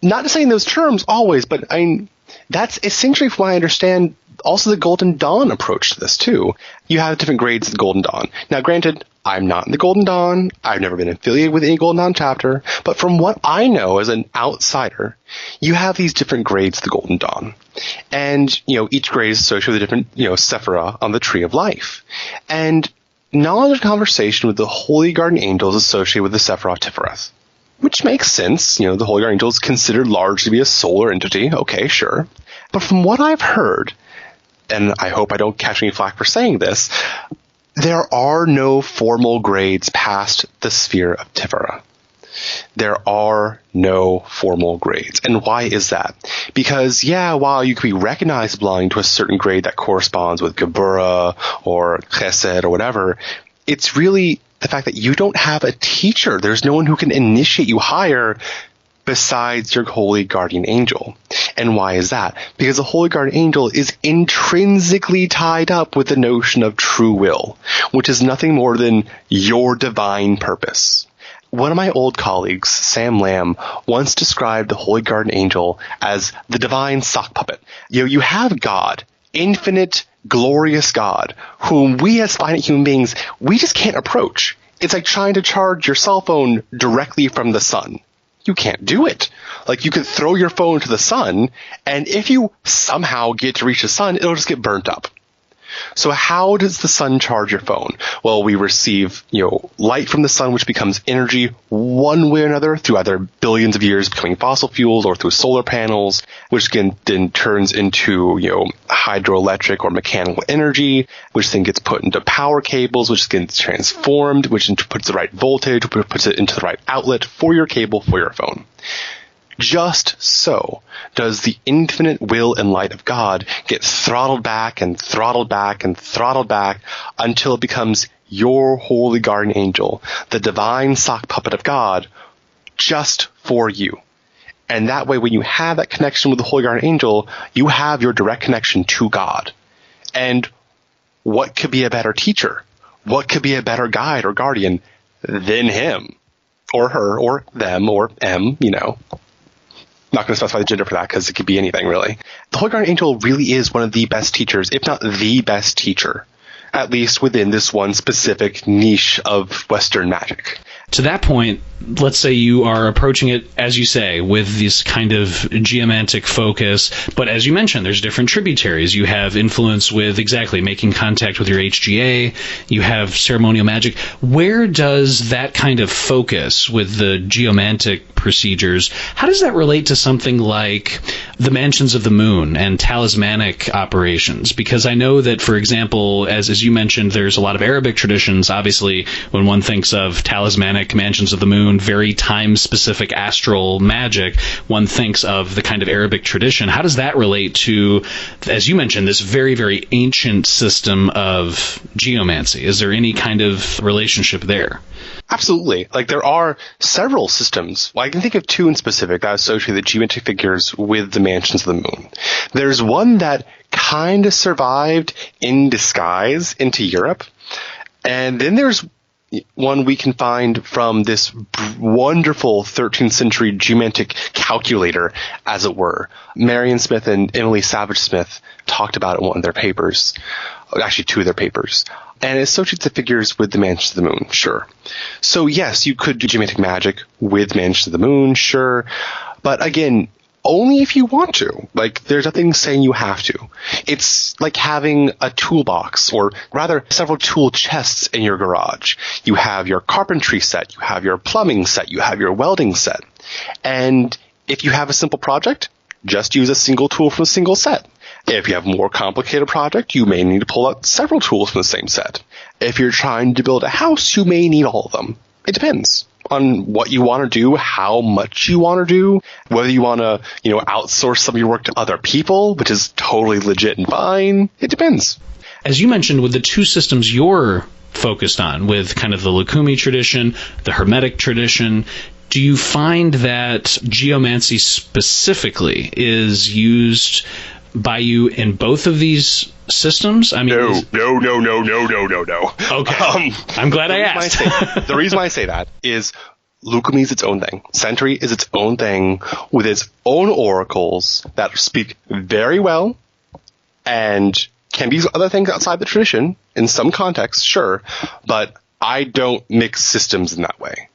Not to say in those terms always, but that's essentially from what I understand also the Golden Dawn approach to this too. You have different grades of the Golden Dawn. Now granted, I'm not in the Golden Dawn. I've never been affiliated with any Golden Dawn chapter. But from what I know as an outsider, you have these different grades of the Golden Dawn. And, each grade is associated with a different, Sephira on the Tree of Life. And knowledge and conversation with the Holy Guardian Angel is associated with the Sephira Tifereth. Which makes sense. The Holy Guardian Angel is considered largely to be a solar entity. Okay, sure. But from what I've heard, and I hope I don't catch any flack for saying this, there are no formal grades past the sphere of Tifera. There are no formal grades. And why is that? Because, while you could be recognized as belonging to a certain grade that corresponds with Gebura or Chesed or whatever, it's really the fact that you don't have a teacher. There's no one who can initiate you higher besides your Holy Guardian Angel. And why is that? Because the Holy Guardian Angel is intrinsically tied up with the notion of true will, which is nothing more than your divine purpose. One of my old colleagues, Sam Lamb, once described the Holy Guardian Angel as the divine sock puppet. You have God, infinite, glorious God, whom we as finite human beings, we just can't approach. It's like trying to charge your cell phone directly from the sun. You can't do it. Like, you could throw your phone to the sun, and if you somehow get to reach the sun, it'll just get burnt up. So how does the sun charge your phone? Well, we receive, light from the sun, which becomes energy one way or another through either billions of years becoming fossil fuels or through solar panels, which then turns into, hydroelectric or mechanical energy, which then gets put into power cables, which gets transformed, which puts the right voltage, puts it into the right outlet for your cable for your phone. Just so does the infinite will and light of God get throttled back and throttled back and throttled back until it becomes your Holy Guardian Angel, the divine sock puppet of God, just for you. And that way, when you have that connection with the Holy Guardian Angel, you have your direct connection to God. And what could be a better teacher? What could be a better guide or guardian than him or her or them or M, Not going to specify the gender for that because it could be anything, really. The Holy Guardian Angel really is one of the best teachers, if not the best teacher, at least within this one specific niche of Western magic. To that point, let's say you are approaching it, as you say, with this kind of geomantic focus, but as you mentioned, there's different tributaries. You have influence with exactly making contact with your HGA, you have ceremonial magic. Where does that kind of focus with the geomantic procedures, how does that relate to something like the Mansions of the Moon and talismanic operations? Because I know that, for example, as you mentioned, there's a lot of Arabic traditions. Obviously, when one thinks of talismanic Mansions of the Moon, very time-specific astral magic, one thinks of the kind of Arabic tradition. How does that relate to, as you mentioned, this very, very ancient system of geomancy? Is there any kind of relationship there? Absolutely. Like, there are several systems. Well, I can think of two in specific that associate the geometric figures with the Mansions of the Moon. There's one that kind of survived in disguise into Europe. And then there's one we can find from this wonderful 13th century geomantic calculator, as it were. Marion Smith and Emily Savage Smith talked about it in one of their papers. Actually, two of their papers. And it associates the figures with the Mansions of the Moon, sure. So yes, you could do geomantic magic with Mansions of the Moon, sure. But again, only if you want to. Like, there's nothing saying you have to. It's like having a toolbox, or rather several tool chests in your garage. You have your carpentry set, you have your plumbing set, you have your welding set. And if you have a simple project, just use a single tool from a single set. If you have a more complicated project, you may need to pull out several tools from the same set. If you're trying to build a house, you may need all of them. It depends on what you want to do, how much you want to do, whether you want to, outsource some of your work to other people, which is totally legit and fine. It depends. As you mentioned, with the two systems you're focused on, with kind of the Lukumi tradition, the Hermetic tradition, do you find that geomancy specifically is used by you in both of these systems? I mean, no. Okay. I'm glad I asked. The reason why I say that is Lukumi is its own thing. Centauri is its own thing with its own oracles that speak very well and can be other things outside the tradition in some contexts, sure, but I don't mix systems in that way.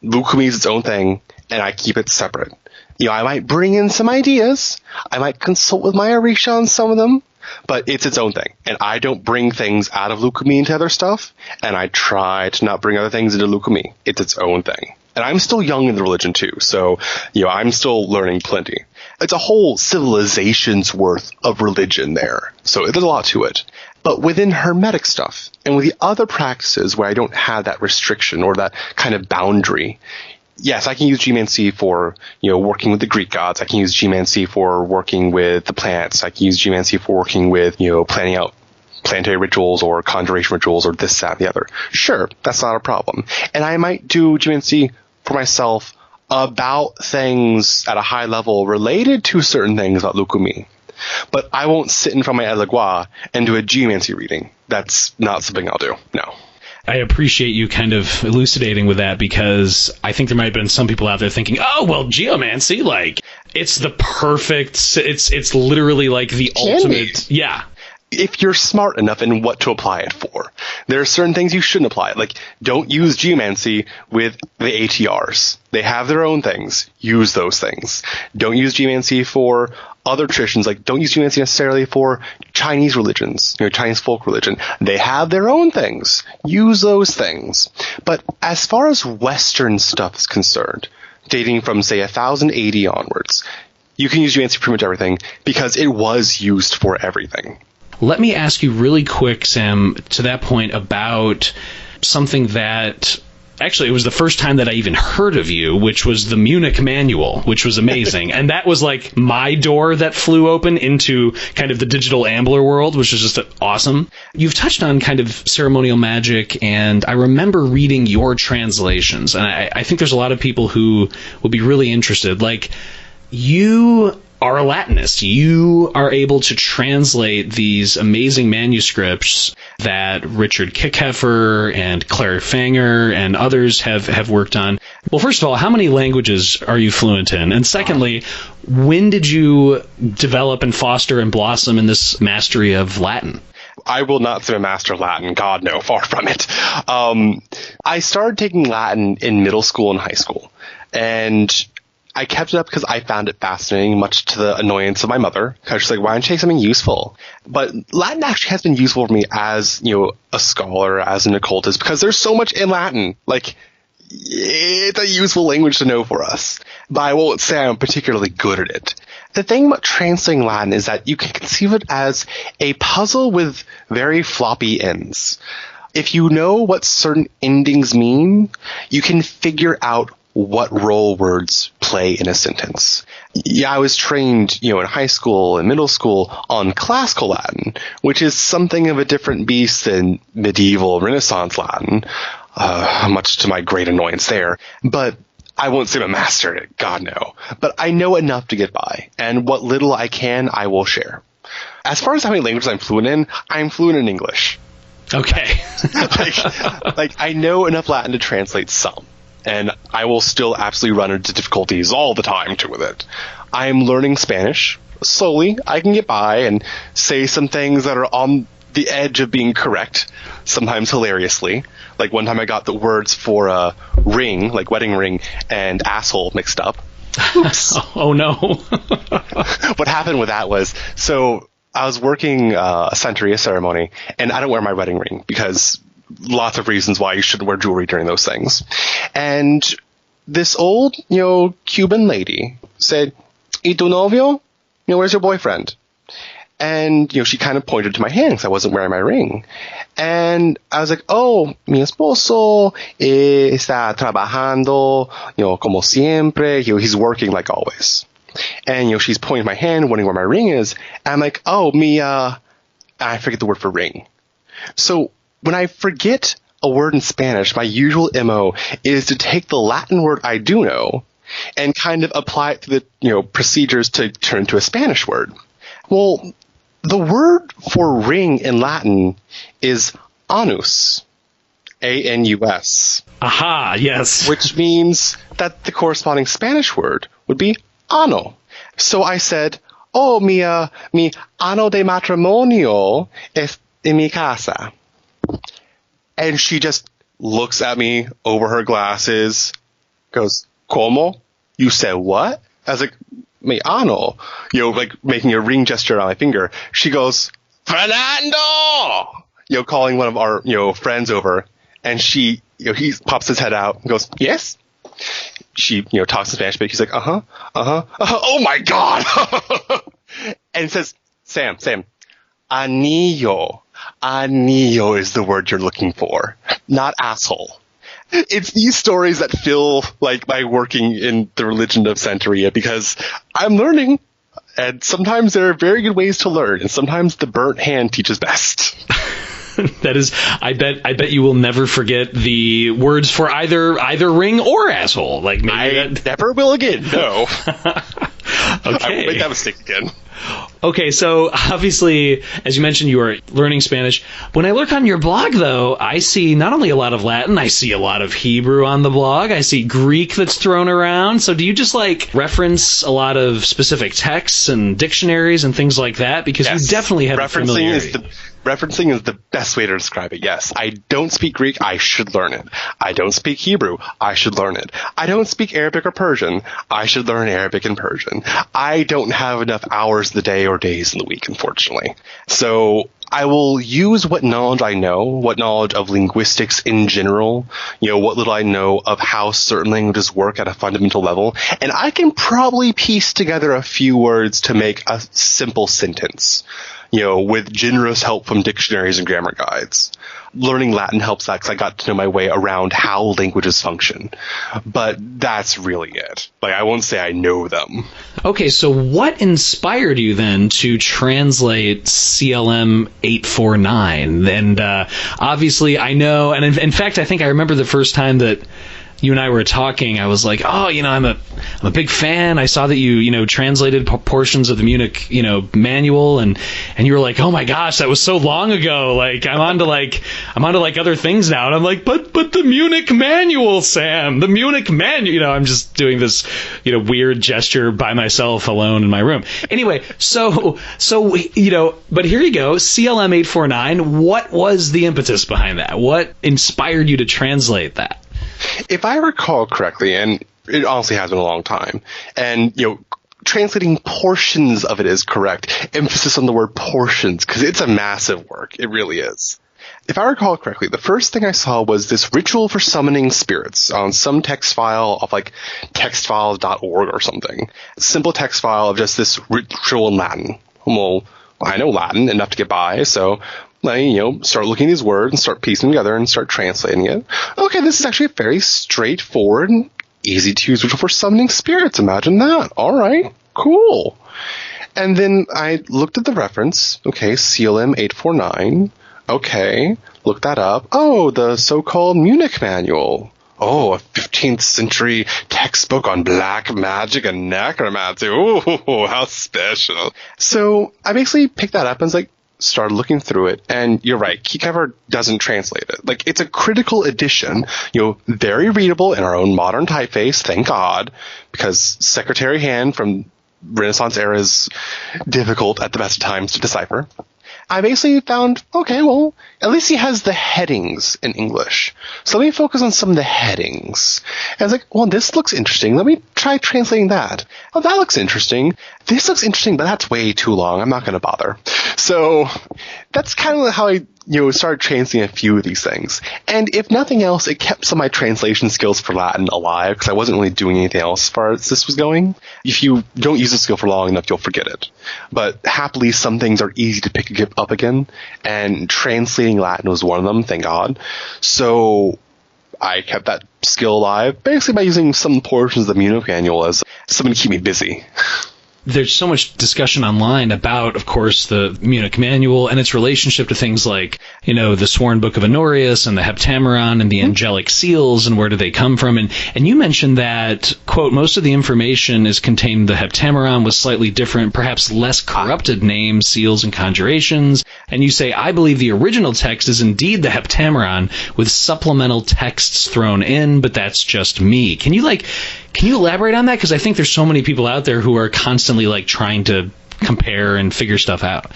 Lukumi is its own thing, and I keep it separate. I might bring in some ideas. I might consult with my Orisha on some of them, but it's its own thing. And I don't bring things out of Lukumi into other stuff, and I try to not bring other things into Lukumi. It's its own thing. And I'm still young in the religion too, so, I'm still learning plenty. It's a whole civilization's worth of religion there, so there's a lot to it. But within Hermetic stuff, and with the other practices where I don't have that restriction or that kind of boundary, yes, I can use Geomancy for, working with the Greek gods. I can use Geomancy for working with the planets. I can use Geomancy for working with, planning out planetary rituals or conjuration rituals or this, that, and the other. Sure, that's not a problem. And I might do Geomancy for myself about things at a high level related to certain things about Lukumi. But I won't sit in front of my Elegua and do a Geomancy reading. That's not something I'll do. No. I appreciate you kind of elucidating with that, because I think there might have been some people out there thinking, oh, well, Geomancy, like, it's the perfect, it's literally like the ultimate. Yeah. If you're smart enough in what to apply it for. There are certain things you shouldn't apply. Like, don't use Geomancy with the ATRs. They have their own things. Use those things. Don't use Geomancy for other traditions. Like, don't use Geomancy necessarily for Chinese religions, Chinese folk religion. They have their own things. Use those things. But as far as Western stuff is concerned, dating from, say, 1000 AD onwards, you can use Geomancy for pretty much everything because it was used for everything. Let me ask you really quick, Sam, to that point about something that actually it was the first time that I even heard of you, which was the Munich manual, which was amazing. And that was like my door that flew open into kind of the digital Ambler world, which was just awesome. You've touched on kind of ceremonial magic, and I remember reading your translations. And I think there's a lot of people who will be really interested. Like, you are a Latinist. You are able to translate these amazing manuscripts that Richard Kickheffer and Claire Fanger and others have worked on. Well, first of all, how many languages are you fluent in? And secondly, when did you develop and foster and blossom in this mastery of Latin? I will not say a master of Latin. God, no, far from it. I started taking Latin in middle school and high school. And I kept it up because I found it fascinating, much to the annoyance of my mother. Because she's like, why don't you take something useful? But Latin actually has been useful for me as, a scholar, as an occultist, because there's so much in Latin. Like, it's a useful language to know for us. But I won't say I'm particularly good at it. The thing about translating Latin is that you can conceive it as a puzzle with very floppy ends. If you know what certain endings mean, you can figure out what role words play in a sentence. Yeah, I was trained, in high school and middle school on classical Latin, which is something of a different beast than medieval Renaissance Latin, much to my great annoyance there. But I won't say I'm a master at it, God no. But I know enough to get by, and what little I can, I will share. As far as how many languages I'm fluent in English. Okay. like I know enough Latin to translate some. And I will still absolutely run into difficulties all the time with it. I am learning Spanish. Slowly, I can get by and say some things that are on the edge of being correct, sometimes hilariously. Like one time I got the words for ring, like wedding ring, and asshole mixed up. Oops. Oh, no. What happened with that was, so I was working a Santeria ceremony, and I don't wear my wedding ring because lots of reasons why you shouldn't wear jewelry during those things. And this old, Cuban lady said, "¿Y tu novio? Where's your boyfriend?" And, she kind of pointed to my hand because I wasn't wearing my ring. And I was like, "Oh, mi esposo está trabajando, como siempre." He's working like always. And, she's pointing my hand, wondering where my ring is. And I'm like, "Oh, I forget the word for ring." So when I forget a word in Spanish, my usual MO is to take the Latin word I do know and kind of apply it to the, procedures to turn into a Spanish word. Well, the word for ring in Latin is anus, A-N-U-S. Aha, yes. Which means that the corresponding Spanish word would be ano. So I said, "Oh, mi ano de matrimonio es en mi casa." And she just looks at me over her glasses, goes, "Como? You said what?" I was like, "Mi ano," like making a ring gesture on my finger. She goes, "Fernando!" Calling one of our, friends over. And he pops his head out and goes, "Yes?" She, talks in Spanish, but he's like, "Oh my God." And says, Sam, anillo. Anillo is the word you're looking for, not asshole. It's these stories that feel like my working in the religion of Santeria, because I'm learning, and sometimes there are very good ways to learn, and sometimes the burnt hand teaches best. That is, I bet you will never forget the words for either ring or asshole. Like maybe I never will again. No. Okay. I won't make that mistake again. Okay, so obviously, as you mentioned, you are learning Spanish. When I look on your blog, though, I see not only a lot of Latin, I see a lot of Hebrew on the blog. I see Greek that's thrown around. So do you just reference a lot of specific texts and dictionaries and things like that? Because yes, you definitely have a familiarity. Referencing is the best way to describe it, yes. I don't speak Greek, I should learn it. I don't speak Hebrew, I should learn it. I don't speak Arabic or Persian, I should learn Arabic and Persian. I don't have enough hours in the day or days in the week, unfortunately. So I will use what knowledge I know, what knowledge of linguistics in general, what little I know of how certain languages work at a fundamental level, and I can probably piece together a few words to make a simple sentence. With generous help from dictionaries and grammar guides. Learning Latin helps that because I got to know my way around how languages function. But that's really it. I won't say I know them. Okay, so what inspired you then to translate CLM 849? And obviously I know, and in fact I think I remember the first time that you and I were talking, I was like, "Oh, I'm a big fan. I saw that you translated portions of the Munich, manual, and you were like, "Oh my gosh, that was so long ago. I'm on to other things now." And I'm like, "But the Munich manual, Sam, the Munich manual." I'm just doing this, weird gesture by myself alone in my room. Anyway, so but here you go, CLM 849. What was the impetus behind that? What inspired you to translate that? If I recall correctly, and it honestly has been a long time, and, translating portions of it is correct. Emphasis on the word portions, because it's a massive work. It really is. If I recall correctly, the first thing I saw was this ritual for summoning spirits on some text file of textfiles.org or something. Simple text file of just this ritual in Latin. Well, I know Latin enough to get by, so start looking at these words and start piecing together and start translating it. Okay, this is actually a very straightforward and easy to use ritual for summoning spirits. Imagine that. All right, cool. And then I looked at the reference. Okay, CLM 849. Okay, look that up. Oh, the so-called Munich manual. Oh, a 15th century textbook on black magic and necromancy. Ooh, how special. So I basically picked that up and was like, started looking through it, and you're right, Keycover doesn't translate it. It's a critical edition, very readable in our own modern typeface, thank God, because secretary hand from Renaissance era is difficult at the best of times to decipher. I basically found, okay, well, at least he has the headings in English. So let me focus on some of the headings. And I was like, well, this looks interesting. Let me try translating that. Oh, that looks interesting. This looks interesting, but that's way too long. I'm not going to bother. So that's kind of how I started translating a few of these things. And if nothing else, it kept some of my translation skills for Latin alive because I wasn't really doing anything else as far as this was going. If you don't use a skill for long enough, you'll forget it. But happily, some things are easy to pick up again, and translating Latin was one of them, thank God. So I kept that skill alive, basically by using some portions of the Munich manual as something to keep me busy. There's so much discussion online about, of course, the Munich Manual and its relationship to things like, the Sworn Book of Honorius and the Heptameron and the angelic seals and where do they come from. And you mentioned that, quote, most of the information is contained in the Heptameron with slightly different, perhaps less corrupted names, seals, and conjurations. And you say, I believe the original text is indeed the Heptameron with supplemental texts thrown in, but that's just me. Can you elaborate on that? Because I think there's so many people out there who are constantly trying to compare and figure stuff out.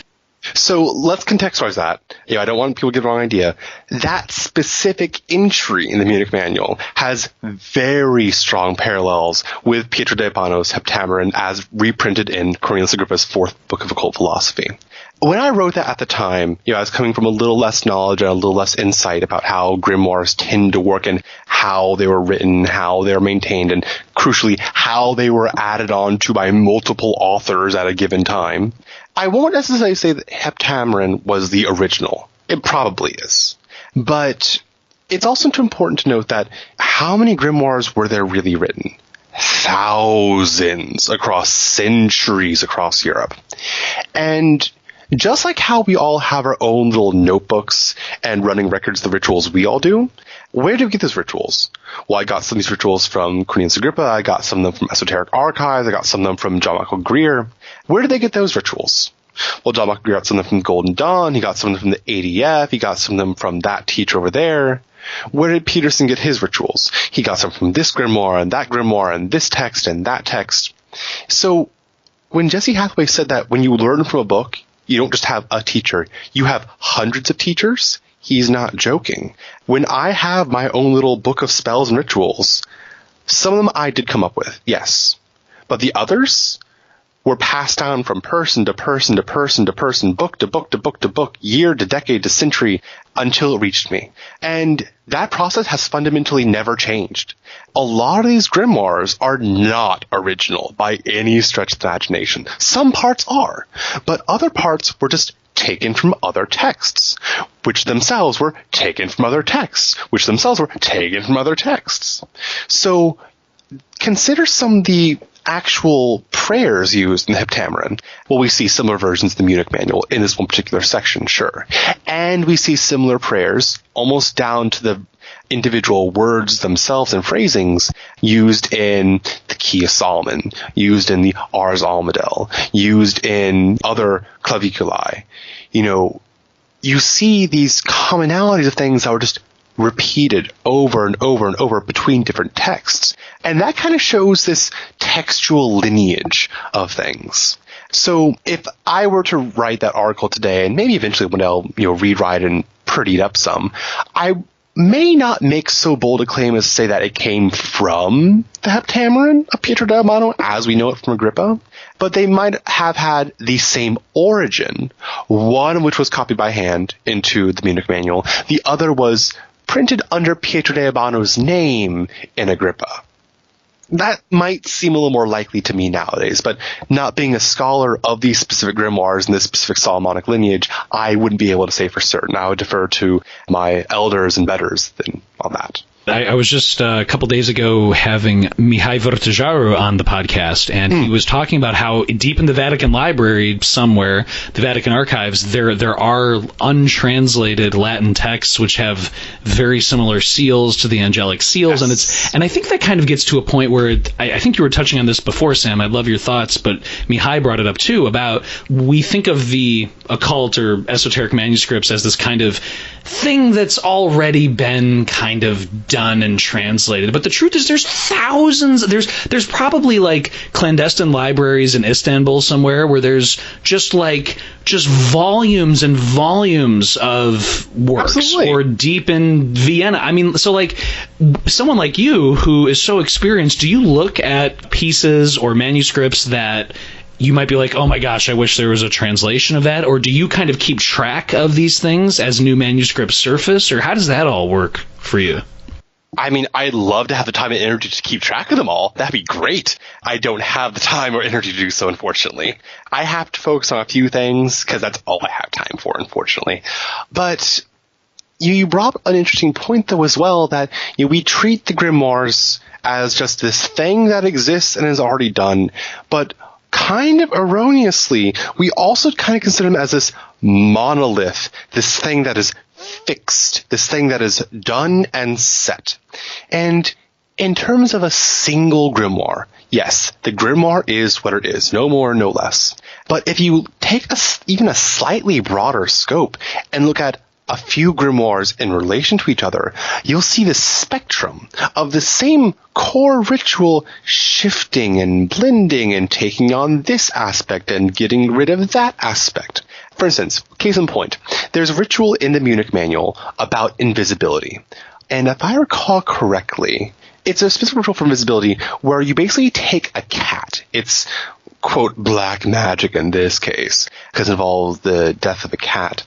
So let's contextualize that. I don't want people to get the wrong idea. That specific entry in the Munich Manual has very strong parallels with Pietro de Urbano's Heptameron as reprinted in Cornelius Agrippa's fourth book of occult philosophy. When I wrote that at the time, I was coming from a little less knowledge and a little less insight about how grimoires tend to work and how they were written, how they were maintained, and crucially, how they were added on to by multiple authors at a given time. I won't necessarily say that Heptameron was the original. It probably is. But it's also important to note that how many grimoires were there really written? Thousands across centuries across Europe. And just like how we all have our own little notebooks and running records of the rituals we all do, where do we get those rituals? Well, I got some of these rituals from Cornelius Agrippa. I got some of them from Esoteric Archives. I got some of them from John Michael Greer. Where did they get those rituals? Well, John Michael Greer got some of them from Golden Dawn. He got some of them from the ADF. He got some of them from that teacher over there. Where did Peterson get his rituals? He got some from this grimoire and this text and that text. So when Jesse Hathaway said that when you learn from a book, you don't just have a teacher, you have hundreds of teachers, he's not joking. When I have my own little book of spells and rituals, some of them I did come up with, yes. But the others were passed down from person to person to person to person, book to book to book to book, year to decade to century, until it reached me. And that process has fundamentally never changed. A lot of these grimoires are not original by any stretch of the imagination. Some parts are, but other parts were just taken from other texts, which themselves were taken from other texts, which themselves were taken from other texts. So consider some of the actual prayers used in the Heptameron. Well, we see similar versions of the Munich Manual in this one particular section, sure. And we see similar prayers, almost down to the individual words themselves and phrasings, used in the Key of Solomon, used in the Ars Almadel, used in other claviculae. You see these commonalities of things that were just repeated over and over and over between different texts. And that kind of shows this textual lineage of things. So if I were to write that article today, and maybe eventually when I'll rewrite and pretty it up some, I may not make so bold a claim as to say that it came from the Heptameron of Pietro da Urbano, as we know it from Agrippa, but they might have had the same origin, one of which was copied by hand into the Munich Manual, the other was printed under Pietro de Urbano's name in Agrippa. That might seem a little more likely to me nowadays, but not being a scholar of these specific grimoires and this specific Solomonic lineage, I wouldn't be able to say for certain. I would defer to my elders and betters on that. I was just a couple days ago having Mihai Vărtăjaru on the podcast, and he was talking about how deep in the Vatican Library somewhere, the Vatican Archives, there are untranslated Latin texts which have very similar seals to the angelic seals, yes. and I think that kind of gets to a point where I think you were touching on this before, Sam. I'd love your thoughts, but Mihai brought it up too about we think of the occult or esoteric manuscripts as this kind of thing that's already been kind of done and translated. But the truth is there's thousands. There's probably like clandestine libraries in Istanbul somewhere where there's just volumes and volumes of works. Absolutely. Or deep in Vienna. I mean, so like someone like you who is so experienced, do you look at pieces or manuscripts that you might be like, oh my gosh, I wish there was a translation of that? Or do you kind of keep track of these things as new manuscripts surface? Or how does that all work for you? I mean, I'd love to have the time and energy to keep track of them all. That'd be great. I don't have the time or energy to do so, unfortunately. I have to focus on a few things because that's all I have time for, unfortunately. But you brought up an interesting point, though, as well, that we treat the grimoires as just this thing that exists and is already done. But kind of erroneously, we also kind of consider them as this monolith, this thing that is fixed, this thing that is done and set. And in terms of a single grimoire, yes, the grimoire is what it is, no more, no less. But if you take even a slightly broader scope and look at a few grimoires in relation to each other, you'll see the spectrum of the same core ritual shifting and blending and taking on this aspect and getting rid of that aspect. For instance, case in point, there's a ritual in the Munich manual about invisibility. And if I recall correctly, it's a specific ritual for invisibility where you basically take a cat. It's, quote, black magic in this case, because it involves the death of a cat.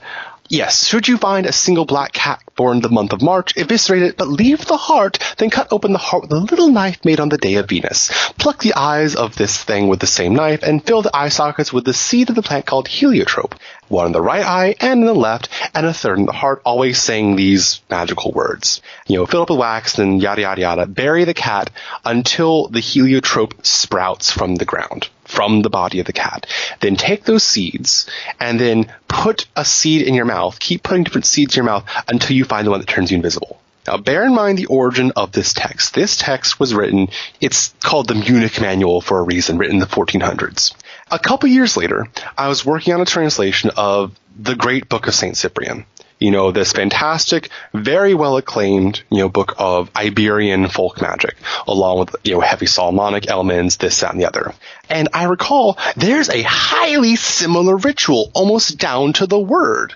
Yes, should you find a single black cat born the month of March, eviscerate it, but leave the heart, then cut open the heart with a little knife made on the day of Venus. Pluck the eyes of this thing with the same knife, and fill the eye sockets with the seed of the plant called heliotrope. One in the right eye, and in the left, and a third in the heart, always saying these magical words. Fill up with wax, and yada yada yada. Bury the cat until the heliotrope sprouts from the ground, from the body of the cat. Then take those seeds, and then put a seed in your mouth. Keep putting different seeds in your mouth until you find the one that turns you invisible. Now, bear in mind the origin of this text. This text was written, it's called the Munich Manual for a reason, written in the 1400s. A couple years later, I was working on a translation of the Great Book of St. Cyprian. This fantastic, very well acclaimed, book of Iberian folk magic, along with, heavy Solomonic elements, this, that, and the other. And I recall there's a highly similar ritual, almost down to the word,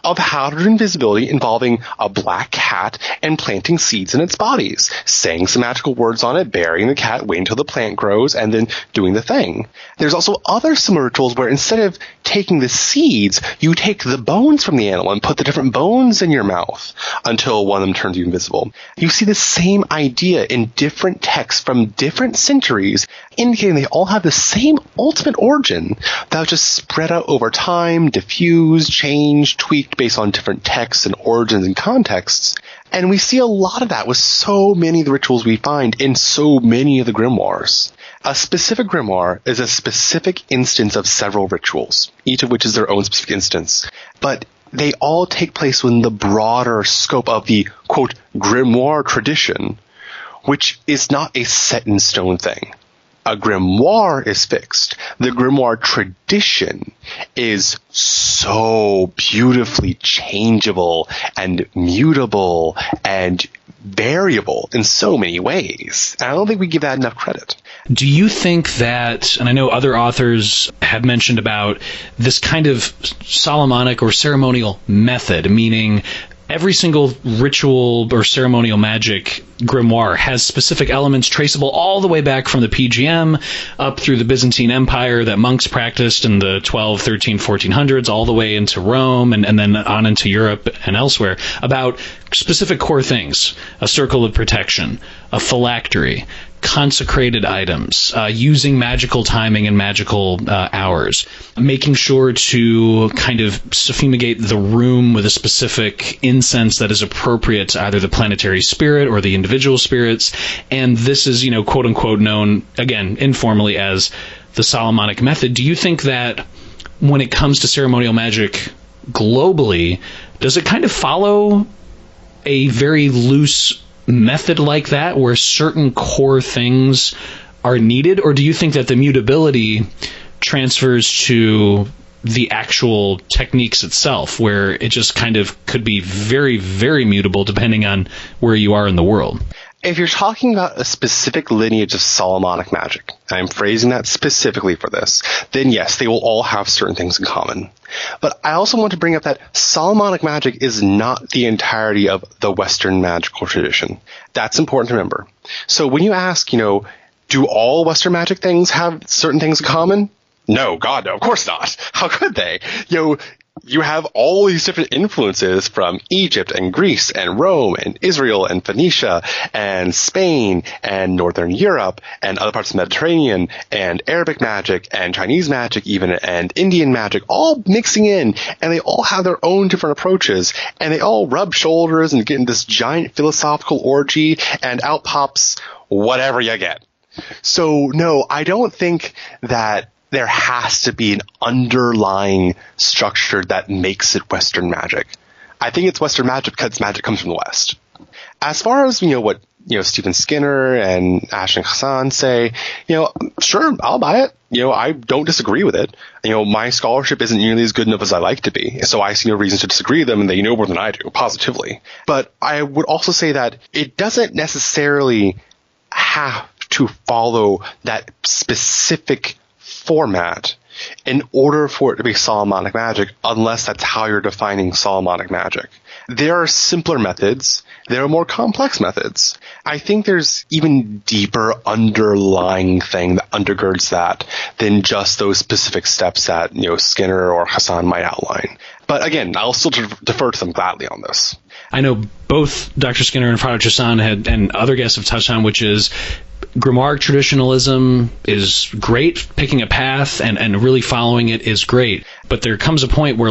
of how to do invisibility involving a black cat and planting seeds in its bodies, saying some magical words on it, burying the cat, waiting until the plant grows, and then doing the thing. There's also other similar rituals where instead of taking the seeds, you take the bones from the animal and put the different bones in your mouth until one of them turns you invisible. You see the same idea in different texts from different centuries, indicating they all have the same ultimate origin that was just spread out over time, diffused, changed, tweaked based on different texts and origins and contexts. And we see a lot of that with so many of the rituals we find in so many of the grimoires. A specific grimoire is a specific instance of several rituals, each of which is their own specific instance. But they all take place within the broader scope of the, quote, grimoire tradition, which is not a set-in-stone thing. A grimoire is fixed. The grimoire tradition is so beautifully changeable and mutable and variable in so many ways. And I don't think we give that enough credit. Do you think that, and I know other authors have mentioned about this kind of Solomonic or ceremonial method, meaning every single ritual or ceremonial magic grimoire has specific elements traceable all the way back from the PGM up through the Byzantine Empire that monks practiced in the 12, 13, 1400s, all the way into Rome and then on into Europe and elsewhere, about specific core things: a circle of protection, a phylactery, consecrated items, using magical timing and magical hours, making sure to kind of suffumigate the room with a specific incense that is appropriate to either the planetary spirit or the individual spirits. And this is, quote unquote, known, again, informally as the Solomonic method. Do you think that when it comes to ceremonial magic globally, does it kind of follow a very loose method like that where certain core things are needed? Or do you think that the mutability transfers to the actual techniques itself, where it just kind of could be very, very mutable depending on where you are in the world. If you're talking about a specific lineage of Solomonic magic, and I'm phrasing that specifically for this, then yes, they will all have certain things in common. But I also want to bring up that Solomonic magic is not the entirety of the Western magical tradition. That's important to remember. So when you ask, do all Western magic things have certain things in common? No, God, no, of course not. How could they? You have all these different influences from Egypt and Greece and Rome and Israel and Phoenicia and Spain and Northern Europe and other parts of the Mediterranean and Arabic magic and Chinese magic even and Indian magic all mixing in, and they all have their own different approaches, and they all rub shoulders and get in this giant philosophical orgy, and out pops whatever you get. So no, I don't think that there has to be an underlying structure that makes it Western magic. I think it's Western magic because magic comes from the West. As far as, what, Stephen Skinner and Ashton Hassan say, sure, I'll buy it. I don't disagree with it. My scholarship isn't nearly as good enough as I like to be, so I see no reason to disagree with them, and they know more than I do, positively. But I would also say that it doesn't necessarily have to follow that specific format in order for it to be Solomonic magic, unless that's how you're defining Solomonic magic. There are simpler methods. There are more complex methods. I think there's even deeper underlying thing that undergirds that than just those specific steps that, Skinner or Hassan might outline. But again, I'll still defer to them gladly on this. I know both Dr. Skinner and Father Hassan and other guests have touched on, which is Grimoire traditionalism is great, picking a path and really following it is great. But there comes a point where,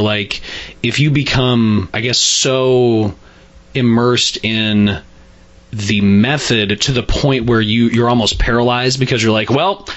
if you become, so immersed in the method to the point where you're almost paralyzed because you're like, well,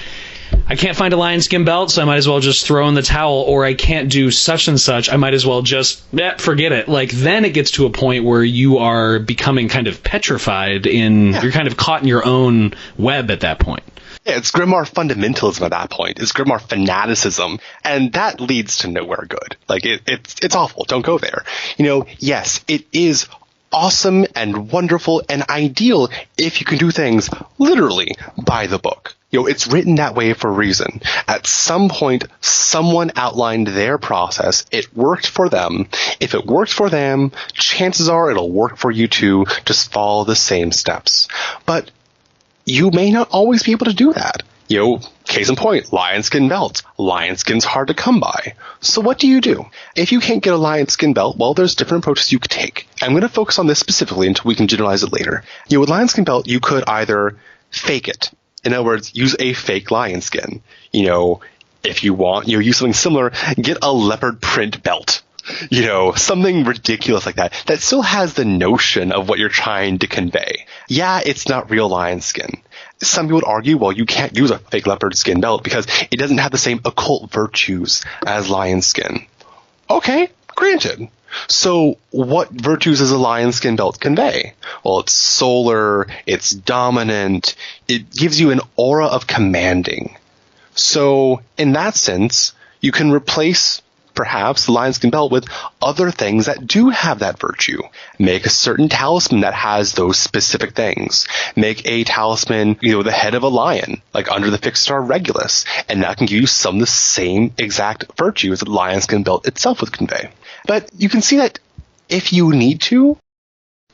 I can't find a lion skin belt, so I might as well just throw in the towel, or I can't do such and such, I might as well just forget it. Then it gets to a point where you are becoming kind of petrified you're kind of caught in your own web at that point. Yeah, it's Grimoire fundamentalism at that point. It's Grimoire fanaticism, and that leads to nowhere good. It's awful. Don't go there. Yes, it is awesome and wonderful and ideal if you can do things literally by the book. It's written that way for a reason. At some point, someone outlined their process. It worked for them. If it worked for them, chances are it'll work for you too. Just follow the same steps. But you may not always be able to do that. Case in point, lion skin belts. Lion skin's hard to come by. So what do you do? If you can't get a lion skin belt, well, there's different approaches you could take. I'm going to focus on this specifically until we can generalize it later. With lion skin belt, you could either fake it. In other words, use a fake lion skin. If you want, use something similar, get a leopard print belt. Something ridiculous like that still has the notion of what you're trying to convey. Yeah, it's not real lion skin. Some people would argue, well, you can't use a fake leopard skin belt because it doesn't have the same occult virtues as lion skin. Okay, granted. So what virtues does a lion skin belt convey? Well, it's solar, it's dominant, it gives you an aura of commanding. So in that sense, you can replace perhaps the lion skin belt with other things that do have that virtue. Make a certain talisman that has those specific things. Make a talisman, the head of a lion, like under the fixed star Regulus, and that can give you some of the same exact virtues that the lion skin belt itself would convey. But you can see that if you need to,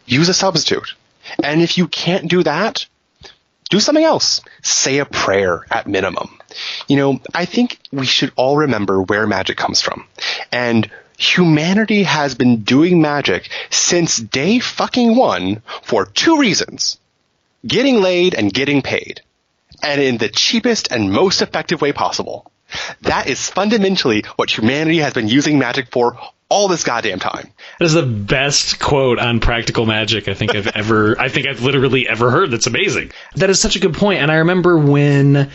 use a substitute. And if you can't do that, do something else. Say a prayer at minimum. I think we should all remember where magic comes from. And humanity has been doing magic since day fucking one for two reasons. Getting laid and getting paid. And in the cheapest and most effective way possible. That is fundamentally what humanity has been using magic for all this goddamn time. That is the best quote on practical magic I think I've literally ever heard. That's amazing. That is such a good point. And I remember when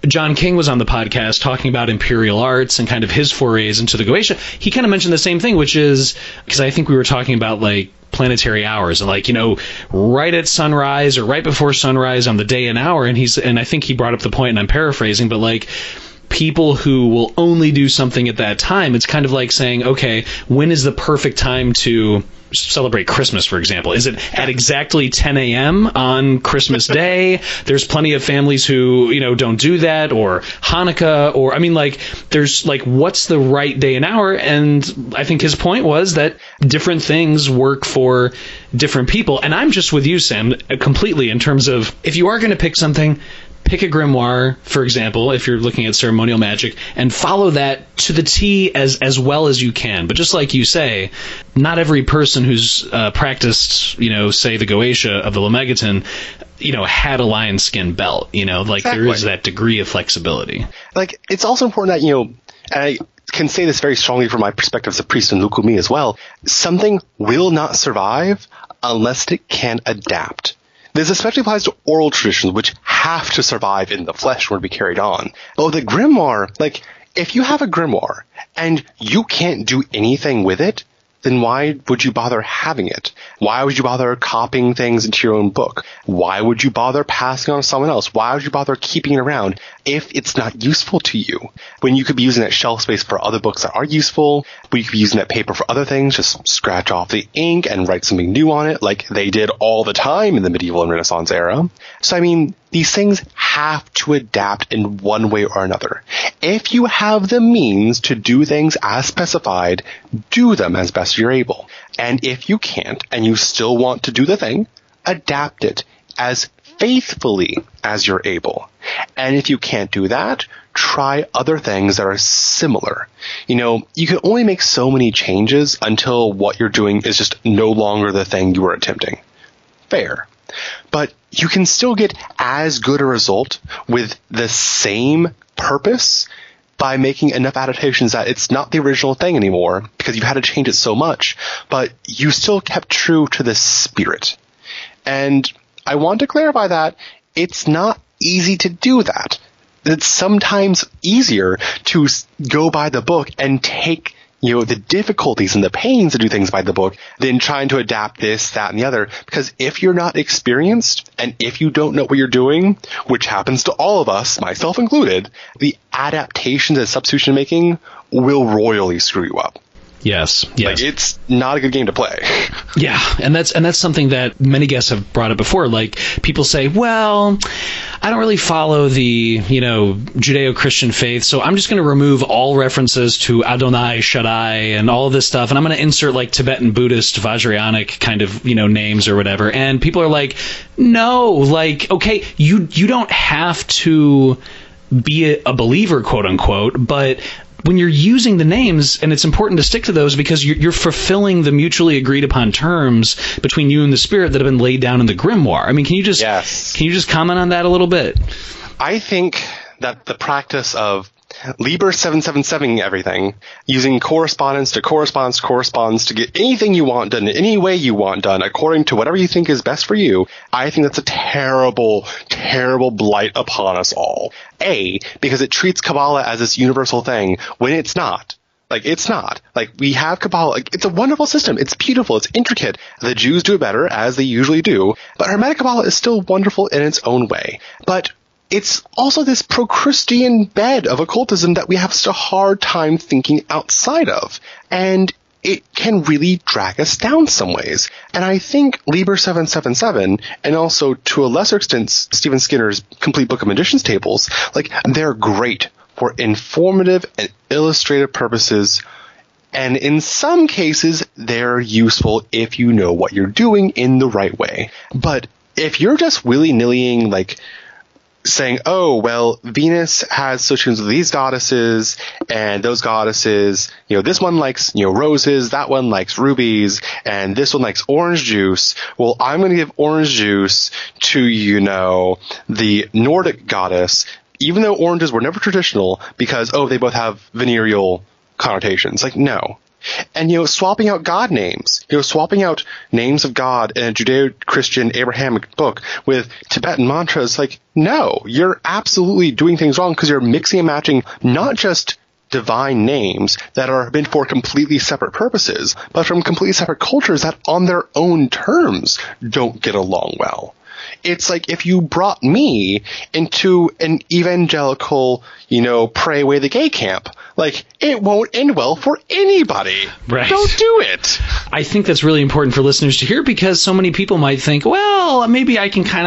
John King was on the podcast talking about imperial arts and kind of his forays into the Goetia, he kind of mentioned the same thing, which is, because I think we were talking about planetary hours and right at sunrise or right before sunrise on the day and hour, and I think he brought up the point, and I'm paraphrasing, but people who will only do something at that time. It's kind of like saying, okay, when is the perfect time to celebrate Christmas, for example? Is it at exactly 10 a.m. on Christmas Day? There's plenty of families who, don't do that, or Hanukkah, or, there's what's the right day and hour? And I think his point was that different things work for different people. And I'm just with you, Sam, completely, in terms of, if you are going to pick something, pick a grimoire, for example, if you're looking at ceremonial magic, and follow that to the T as well as you can. But just like you say, not every person who's practiced, say, the Goetia of the Lemegeton, had a lion skin belt. Exactly. There is that degree of flexibility. It's also important that, and I can say this very strongly from my perspective as a priest in Lukumi as well, something will not survive unless it can adapt. This especially applies to oral traditions, which have to survive in the flesh or be carried on. But the grimoire, if you have a grimoire and you can't do anything with it, then why would you bother having it? Why would you bother copying things into your own book? Why would you bother passing on to someone else? Why would you bother keeping it around if it's not useful to you? When you could be using that shelf space for other books that are useful, when you could be using that paper for other things, just scratch off the ink and write something new on it like they did all the time in the medieval and Renaissance era. So, these things have to adapt in one way or another. If you have the means to do things as specified, do them as best you're able. And if you can't, and you still want to do the thing, adapt it as faithfully as you're able. And if you can't do that, try other things that are similar. You can only make so many changes until what you're doing is just no longer the thing you were attempting. Fair. But you can still get as good a result with the same purpose by making enough adaptations that it's not the original thing anymore because you've had to change it so much, but you still kept true to the spirit. And I want to clarify that it's not easy to do that. It's sometimes easier to go by the book and take the difficulties and the pains to do things by the book than trying to adapt this, that, and the other. Because if you're not experienced and if you don't know what you're doing, which happens to all of us, myself included, the adaptations and substitution making will royally screw you up. Yes. It's not a good game to play. Yeah, and that's something that many guests have brought up before. People say, well, I don't really follow the, Judeo-Christian faith, so I'm just going to remove all references to Adonai, Shaddai, and all of this stuff, and I'm going to insert Tibetan Buddhist Vajrayanic kind of, names or whatever. And people are like, no, okay, you don't have to be a believer, quote unquote, but when you're using the names, and it's important to stick to those because you're fulfilling the mutually agreed upon terms between you and the spirit that have been laid down in the grimoire. Can you just comment on that a little bit? I think that the practice of Liber 777 everything, using correspondence to correspondence to correspondence to get anything you want done in any way you want done according to whatever you think is best for you, I think that's a terrible, terrible blight upon us all. Because it treats Kabbalah as this universal thing when it's not. It's not. We have Kabbalah. It's a wonderful system. It's beautiful. It's intricate. The Jews do it better, as they usually do. But Hermetic Kabbalah is still wonderful in its own way. But it's also this pro-Christian bed of occultism that we have such a hard time thinking outside of. And it can really drag us down some ways. And I think Liber 777, and also to a lesser extent Stephen Skinner's Complete Book of Magician's Tables, they're great for informative and illustrative purposes. And in some cases, they're useful if you know what you're doing in the right way. But if you're just willy-nillying, saying, oh, well, Venus has associations with these goddesses, and those goddesses, this one likes, roses, that one likes rubies, and this one likes orange juice. Well, I'm going to give orange juice to, the Nordic goddess, even though oranges were never traditional, because, they both have venereal connotations. No. And, swapping out God names, swapping out names of God in a Judeo-Christian Abrahamic book with Tibetan mantras, no, you're absolutely doing things wrong because you're mixing and matching not just divine names that are meant for completely separate purposes, but from completely separate cultures that on their own terms don't get along well. It's like if you brought me into an evangelical, pray away the gay camp, like, it won't end well for anybody. Right. Don't do it. I think that's really important for listeners to hear, because so many people might think, well, maybe I can kind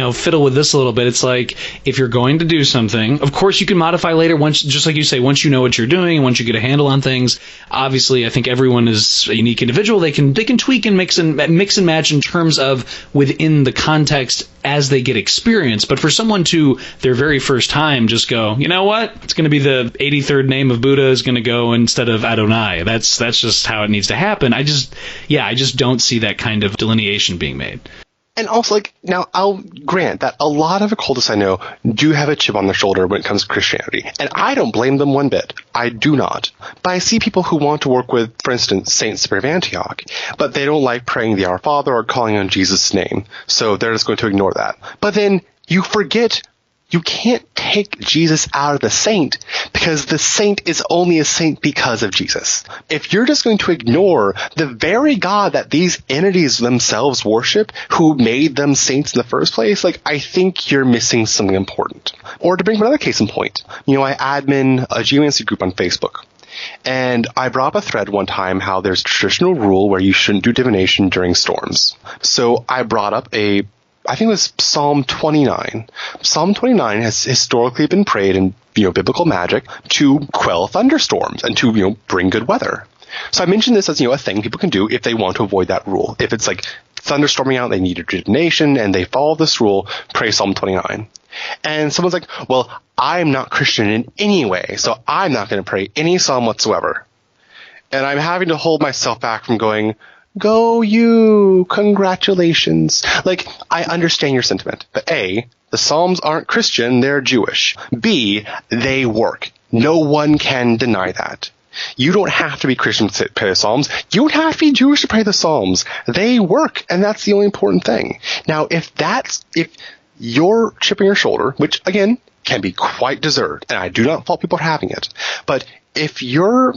of, fiddle with this a little bit. It's like, if you're going to do something, of course you can modify later, once, just like you say, once you know what you're doing and once you get a handle on things. Obviously, I think everyone is a unique individual. They can tweak and mix and match in terms of within the context as they get experience. But for someone to their very first time just go, you know what, it's going to be the 83rd name of Buddha is going to go instead of Adonai. That's just how it needs to happen. I just don't see that kind of delineation being made. And also, now I'll grant that a lot of occultists I know do have a chip on their shoulder when it comes to Christianity. And I don't blame them one bit. I do not. But I see people who want to work with, for instance, Saint Cyprian of Antioch, but they don't like praying the Our Father or calling on Jesus' name. So they're just going to ignore that. But then you forget you can't take Jesus out of the saint, because the saint is only a saint because of Jesus. If you're just going to ignore the very God that these entities themselves worship, who made them saints in the first place, I think you're missing something important. Or to bring up another case in point, I admin a Geomancy group on Facebook. And I brought up a thread one time how there's a traditional rule where you shouldn't do divination during storms. So I brought up I think it was Psalm 29. Psalm 29 has historically been prayed in, biblical magic to quell thunderstorms and to, bring good weather. So I mentioned this as, a thing people can do if they want to avoid that rule. If it's thunderstorming out, they need a divination, and they follow this rule, pray Psalm 29. And someone's like, well, I'm not Christian in any way, so I'm not going to pray any psalm whatsoever. And I'm having to hold myself back from going, go you, congratulations. I understand your sentiment, but A, the Psalms aren't Christian, they're Jewish. B, they work. No one can deny that. You don't have to be Christian to pray the Psalms. You don't have to be Jewish to pray the Psalms. They work, and that's the only important thing. Now, if you're chipping your shoulder, which, again, can be quite deserved, and I do not fault people for having it, but if you're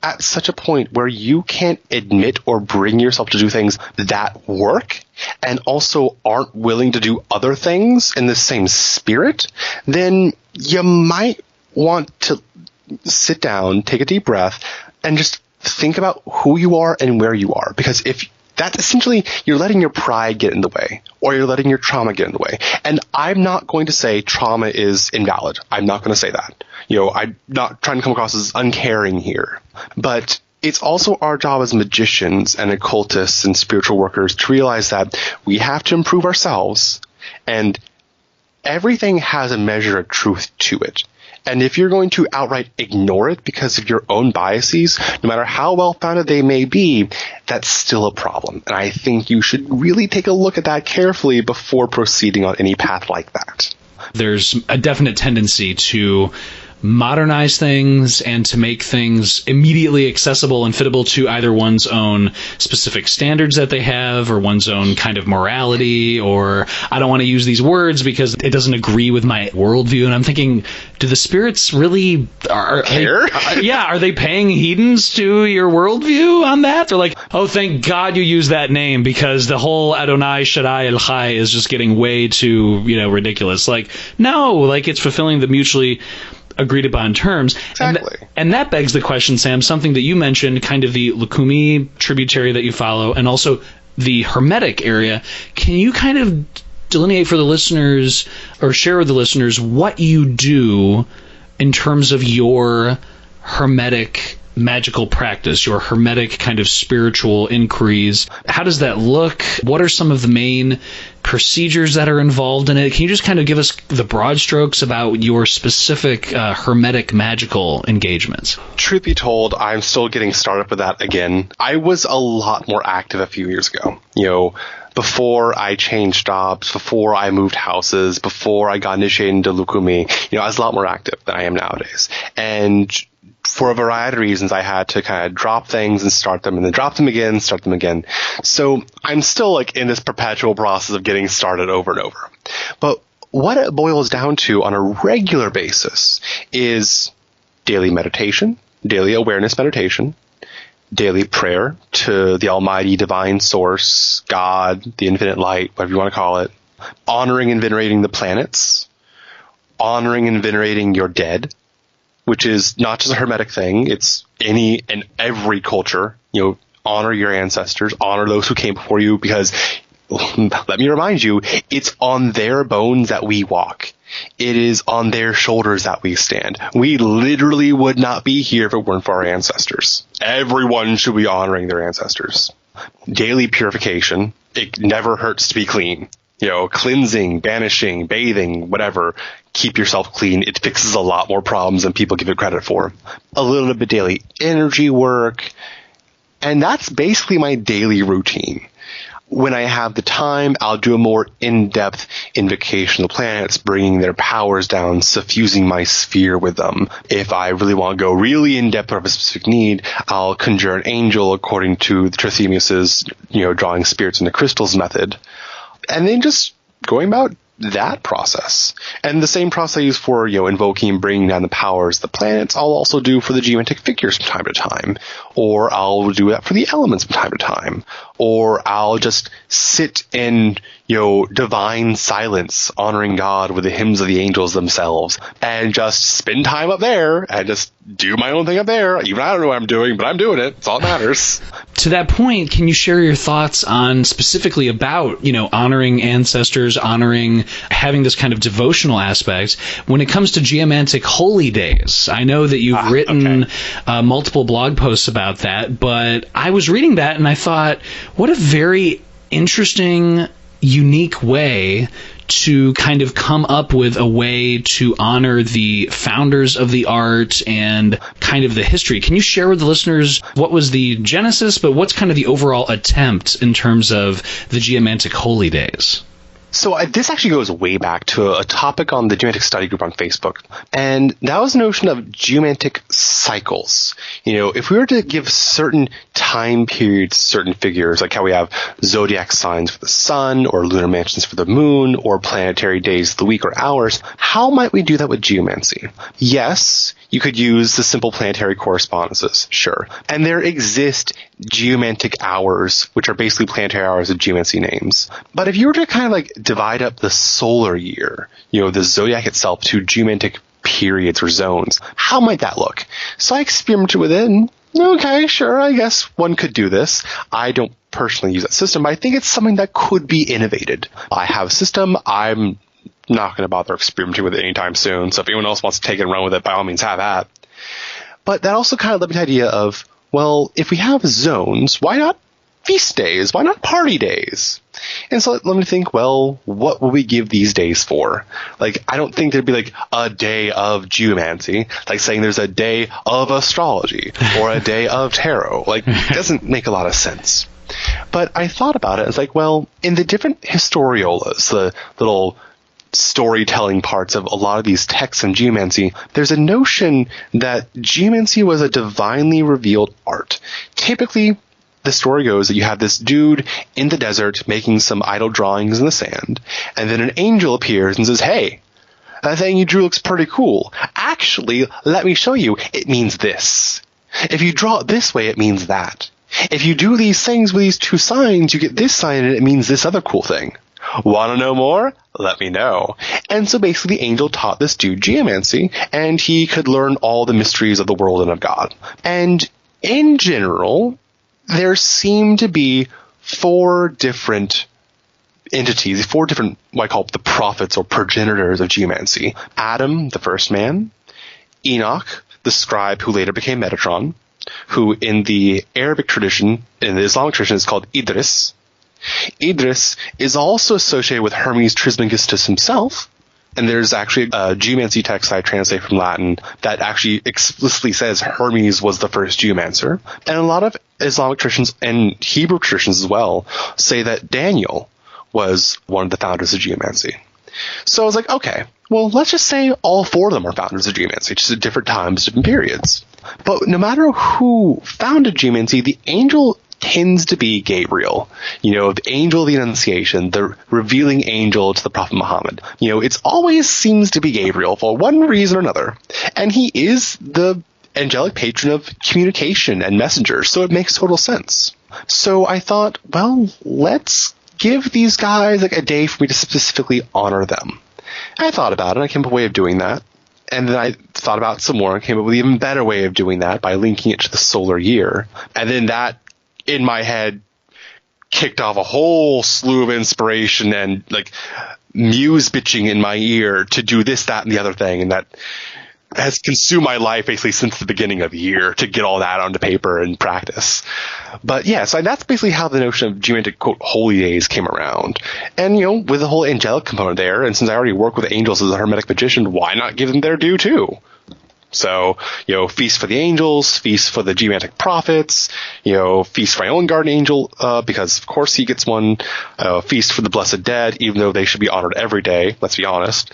at such a point where you can't admit or bring yourself to do things that work and also aren't willing to do other things in the same spirit, then you might want to sit down, take a deep breath, and just think about who you are and where you are. Because if that's essentially, you're letting your pride get in the way, or you're letting your trauma get in the way. And I'm not going to say trauma is invalid. I'm not going to say that. I'm not trying to come across as uncaring here. But it's also our job as magicians and occultists and spiritual workers to realize that we have to improve ourselves, and everything has a measure of truth to it. And if you're going to outright ignore it because of your own biases, no matter how well-founded they may be, that's still a problem. And I think you should really take a look at that carefully before proceeding on any path like that. There's a definite tendency to modernize things and to make things immediately accessible and fittable to either one's own specific standards that they have, or one's own kind of morality, or I don't want to use these words because it doesn't agree with my worldview. And I'm thinking, do the spirits really care? Are they paying heedens to your worldview on that? They're like, oh, thank God you used that name, because the whole Adonai Shaddai El Chai is just getting way too, ridiculous. No, it's fulfilling the mutually agreed upon terms. Exactly. And that begs the question, Sam, something that you mentioned, kind of the Lukumi tributary that you follow, and also the Hermetic area. Can you kind of delineate for the listeners, or share with the listeners, what you do in terms of your Hermetic magical practice, your Hermetic kind of spiritual inquiries? How does that look? What are some of the main procedures that are involved in it? Can you just kind of give us the broad strokes about your specific Hermetic magical engagements? Truth be told, I'm still getting started with that again. I was a lot more active a few years ago. Before I changed jobs, before I moved houses, before I got initiated into Lukumi, I was a lot more active than I am nowadays. And for a variety of reasons, I had to kind of drop things and start them, and then drop them again, start them again. So I'm still in this perpetual process of getting started over and over. But what it boils down to on a regular basis is daily meditation, daily awareness meditation, daily prayer to the almighty divine source, God, the infinite light, whatever you want to call it, honoring and venerating the planets, honoring and venerating your dead, which is not just a Hermetic thing. It's any and every culture, honor your ancestors, honor those who came before you, because let me remind you, it's on their bones that we walk. It is on their shoulders that we stand. We literally would not be here if it weren't for our ancestors. Everyone should be honoring their ancestors. Daily purification. It never hurts to be clean. Cleansing, banishing, bathing, whatever. Keep yourself clean. It fixes a lot more problems than people give it credit for. A little bit of daily energy work. And that's basically my daily routine. When I have the time, I'll do a more in-depth invocation of the planets, bringing their powers down, suffusing my sphere with them. If I really want to go really in-depth or have a specific need, I'll conjure an angel according to the Trithemius's, drawing spirits into crystals method. And then just going about that process. And the same process I use for, invoking and bringing down the powers of the planets, I'll also do for the geomantic figures from time to time. Or I'll do that for the elements from time to time. Or I'll just sit in, divine silence, honoring God with the hymns of the angels themselves, and just spend time up there and just do my own thing up there. Even I don't know what I'm doing, but I'm doing it. It's all that matters. To that point, can you share your thoughts on specifically about, honoring ancestors, having this kind of devotional aspect when it comes to geomantic holy days? I know that you've written multiple blog posts about that, but I was reading that and I thought, what a very interesting, unique way to kind of come up with a way to honor the founders of the art and kind of the history. Can you share with the listeners what was the genesis, but what's kind of the overall attempt in terms of the geomantic holy days? So this actually goes way back to a topic on the Geomantic Study Group on Facebook, and that was the notion of geomantic cycles. If we were to give certain time periods, certain figures, like how we have zodiac signs for the sun, or lunar mansions for the moon, or planetary days of the week or hours, how might we do that with geomancy? Yes, you could use the simple planetary correspondences, sure. And there exist geomantic hours, which are basically planetary hours with geomancy names. But if you were to kind of divide up the solar year, the zodiac itself, to geomantic periods or zones, how might that look? So I experimented with it, and okay, sure, I guess one could do this. I don't personally use that system, but I think it's something that could be innovated. I have a system. I'm not going to bother experimenting with it anytime soon, so if anyone else wants to take it and run with it, by all means have that. But that also kind of led me to the idea of, well, if we have zones, why not feast days? Why not party days? And so let me think, well, what would we give these days for? I don't think there'd be a day of geomancy, saying there's a day of astrology or a day of tarot. It doesn't make a lot of sense. But I thought about it. It's well, in the different historiolas, the little storytelling parts of a lot of these texts in geomancy, there's a notion that geomancy was a divinely revealed art. Typically, the story goes that you have this dude in the desert making some idle drawings in the sand, and then an angel appears and says, hey, that thing you drew looks pretty cool. Actually, let me show you. It means this. If you draw it this way, it means that. If you do these things with these two signs, you get this sign and it means this other cool thing. Want to know more? Let me know. And so basically the angel taught this dude geomancy, and he could learn all the mysteries of the world and of God. And in general, there seem to be 4 different entities, 4 different, what I call the prophets or progenitors of geomancy. Adam, the first man. Enoch, the scribe who later became Metatron, who in the Arabic tradition, in the Islamic tradition, is called Idris. Idris is also associated with Hermes Trismegistus himself, and there's actually a geomancy text I translate from Latin that actually explicitly says Hermes was the first geomancer. And a lot of Islamic traditions and Hebrew traditions as well say that Daniel was one of the founders of geomancy. So I was okay, well, let's just say all 4 of them are founders of geomancy, just at different times, different periods. But no matter who founded geomancy, the angel tends to be Gabriel, the angel of the Annunciation, the revealing angel to the Prophet Muhammad. It always seems to be Gabriel for one reason or another. And he is the angelic patron of communication and messengers, so it makes total sense. So I thought, well, let's give these guys like a day for me to specifically honor them. And I thought about it, and I came up with a way of doing that. And then I thought about some more and came up with an even better way of doing that by linking it to the solar year. And then that, in my head, kicked off a whole slew of inspiration and like muse bitching in my ear to do this, that, and the other thing. And that has consumed my life basically since the beginning of the year to get all that onto paper and practice. But yeah, so that's basically how the notion of geomantic, quote, holy days came around. And, with the whole angelic component there, and since I already work with angels as a Hermetic magician, why not give them their due too? So, feast for the angels, feast for the geomantic prophets, feast for my own guardian angel, because of course he gets one, feast for the blessed dead, even though they should be honored every day, let's be honest.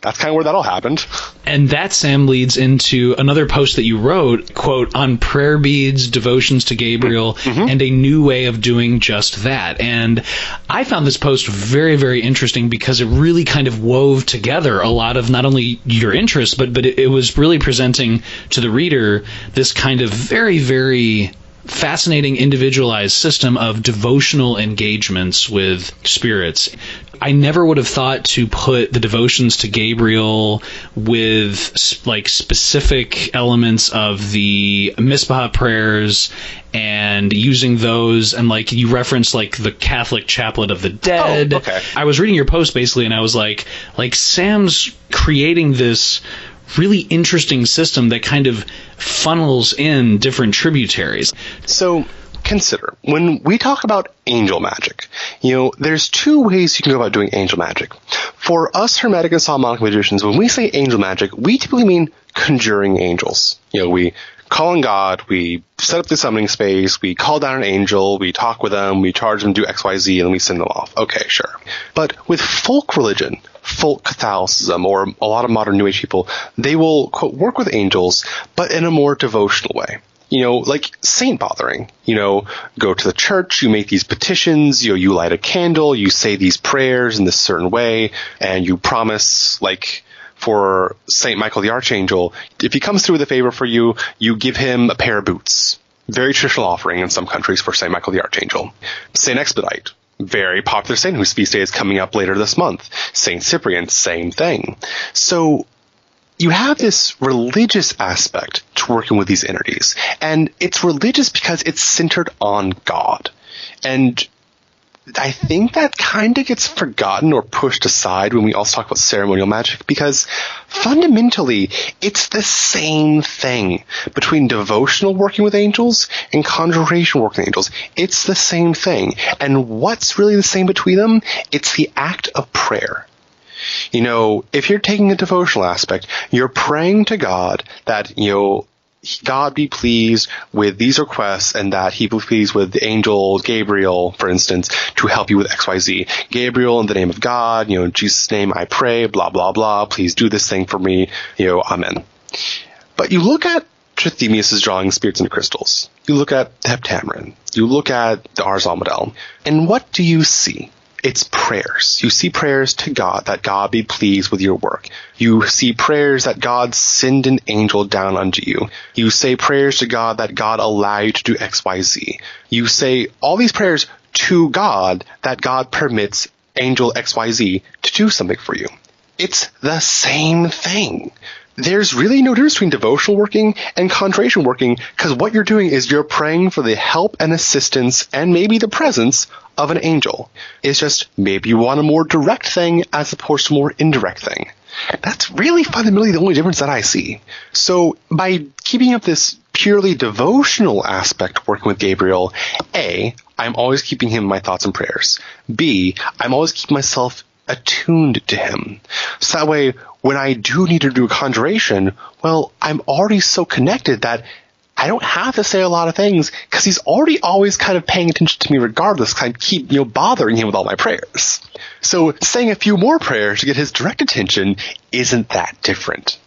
That's kind of where that all happened. And that, Sam, leads into another post that you wrote, quote, on prayer beads, devotions to Gabriel, and a new way of doing just that. And I found this post very, very interesting because it really kind of wove together a lot of not only your interests, but it was really presenting to the reader this kind of very, very fascinating individualized system of devotional engagements with spirits. I never would have thought to put the devotions to Gabriel with like specific elements of the Misbah prayers and using those, and like you referenced like the Catholic Chaplet of the Dead. Oh, okay. I was reading your post basically and I was like Sam's creating this really interesting system that kind of funnels in different tributaries. So consider, when we talk about angel magic, there's two ways you can go about doing angel magic. For us Hermetic and Solomonic magicians, when we say angel magic, we typically mean conjuring angels. We call on God, we set up the summoning space, we call down an angel, we talk with them, we charge them to do XYZ, and then we send them off. Okay, sure. But with folk religion, folk Catholicism, or a lot of modern New Age people, they will, quote, work with angels, but in a more devotional way. Like saint bothering. Go to the church, you make these petitions, you light a candle, you say these prayers in this certain way, and you promise, like, for Saint Michael the Archangel, if he comes through with a favor for you, you give him a pair of boots. Very traditional offering in some countries for Saint Michael the Archangel. Saint Expedite, very popular saint whose feast day is coming up later this month. Saint Cyprian, same thing. So you have this religious aspect to working with these entities. And it's religious because it's centered on God. And I think that kind of gets forgotten or pushed aside when we also talk about ceremonial magic, because fundamentally it's the same thing between devotional working with angels and conjuration working with angels. It's the same thing. And what's really the same between them? It's the act of prayer. If you're taking a devotional aspect, you're praying to God that, God be pleased with these requests and that he be pleased with the angel Gabriel, for instance, to help you with XYZ. Gabriel, in the name of God, in Jesus' name I pray, blah, blah, blah. Please do this thing for me, amen. But you look at Trithemius' drawing spirits into crystals. You look at the Heptameron. You look at the Ars Almodel. And what do you see? It's prayers. You see prayers to God that God be pleased with your work. You see prayers that God send an angel down unto you. You say prayers to God that God allow you to do XYZ. You say all these prayers to God that God permits angel XYZ to do something for you. It's the same thing. There's really no difference between devotional working and conjuration working, because what you're doing is you're praying for the help and assistance and maybe the presence of an angel. It's just maybe you want a more direct thing as opposed to a more indirect thing. That's really fundamentally the only difference that I see. So by keeping up this purely devotional aspect working with Gabriel, A, I'm always keeping him in my thoughts and prayers. B, I'm always keeping myself attuned to him. So that way, when I do need to do a conjuration, well, I'm already so connected that I don't have to say a lot of things because he's already always kind of paying attention to me regardless. I keep, bothering him with all my prayers. So saying a few more prayers to get his direct attention isn't that different,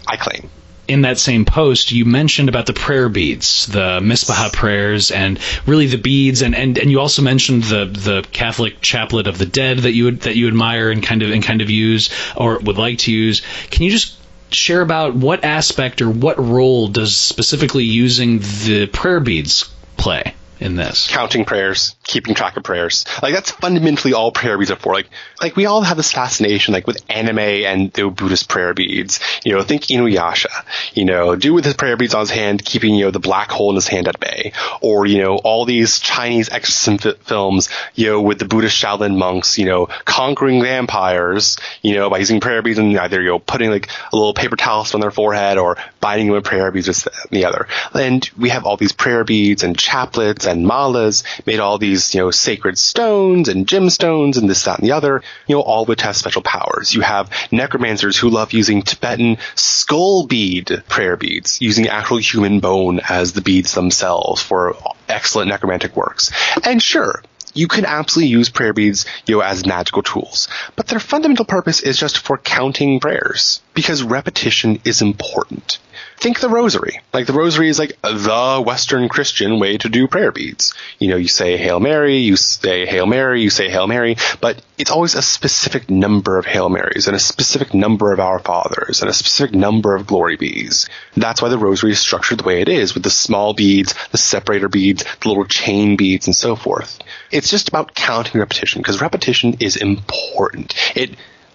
I claim. In that same post, you mentioned about the prayer beads, the Misbah prayers, and really the beads, and you also mentioned the Catholic Chaplet of the Dead that you admire and kind of use or would like to use. Can you just share about what aspect or what role does specifically using the prayer beads play in this? Counting prayers, keeping track of prayers. Like, that's fundamentally all prayer beads are for. Like we all have this fascination, like, with anime and the Buddhist prayer beads. Think Inuyasha. Do with his prayer beads on his hand, keeping, the black hole in his hand at bay. Or, all these Chinese exorcism films, with the Buddhist Shaolin monks, conquering vampires, by using prayer beads and either, putting, like, a little paper towel on their forehead or binding them with prayer beads, this, that, and the other. And we have all these prayer beads and chaplets and malas, made all these, sacred stones and gemstones and this, that, and the other, all which have special powers. You have necromancers who love using Tibetan skull bead prayer beads, using actual human bone as the beads themselves for excellent necromantic works. And sure, you can absolutely use prayer beads, as magical tools, but their fundamental purpose is just for counting prayers, because repetition is important. Think the rosary. Like, the rosary is like the Western Christian way to do prayer beads. You say Hail Mary, you say Hail Mary, you say Hail Mary, but it's always a specific number of Hail Marys and a specific number of Our Fathers and a specific number of Glory beads. That's why the rosary is structured the way it is, with the small beads, the separator beads, the little chain beads, and so forth. It's just about counting repetition, because repetition is important. It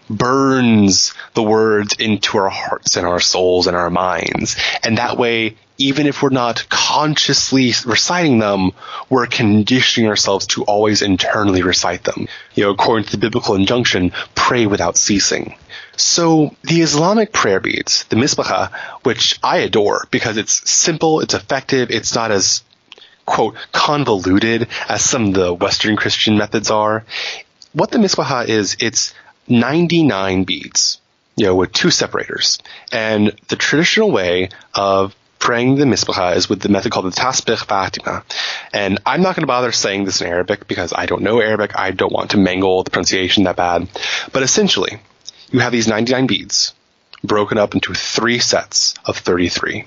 burns the words into our hearts and our souls and our minds. And that way, even if we're not consciously reciting them, we're conditioning ourselves to always internally recite them. According to the biblical injunction, pray without ceasing. So the Islamic prayer beads, the misbah, which I adore because it's simple, it's effective, it's not as, quote, convoluted as some of the Western Christian methods are. What the misbah is, it's 99 beads, with 2 separators. And the traditional way of praying the misbah is with the method called the tasbih fatima. And I'm not going to bother saying this in Arabic because I don't know Arabic. I don't want to mangle the pronunciation that bad. But essentially, you have these 99 beads broken up into 3 sets of 33.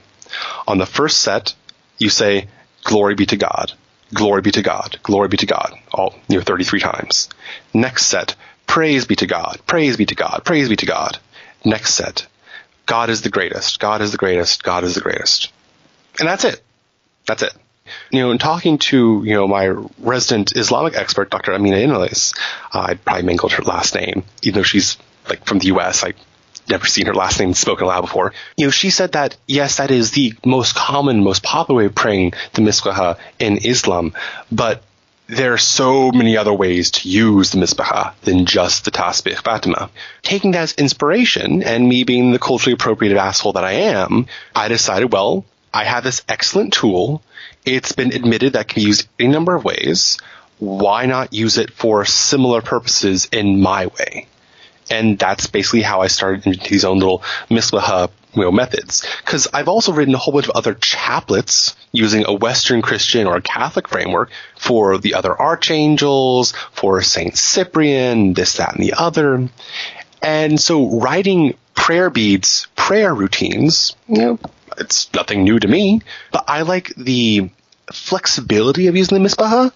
On the first set, you say, "Glory be to God, glory be to God, glory be to God," all 33 times. Next set, "Praise be to God, praise be to God, praise be to God." Next set, "God is the greatest, God is the greatest, God is the greatest." And that's it. That's it. In talking to, my resident Islamic expert, Dr. Amina Inales, I'd probably mangled her last name, even though she's, like, from the U.S., I've never seen her last name spoken aloud before. She said that, yes, that is the most common, most popular way of praying the misbah in Islam, but there are so many other ways to use the misbah than just the tasbih fatima. Taking that as inspiration, and me being the culturally appropriated asshole that I am, I decided, well, I have this excellent tool. It's been admitted that can be used any number of ways. Why not use it for similar purposes in my way? And that's basically how I started into these own little misbah methods. Because I've also written a whole bunch of other chaplets using a Western Christian or a Catholic framework for the other archangels, for Saint Cyprian, this, that, and the other. And so writing prayer beads, prayer routines, it's nothing new to me. But I like the flexibility of using the misbah.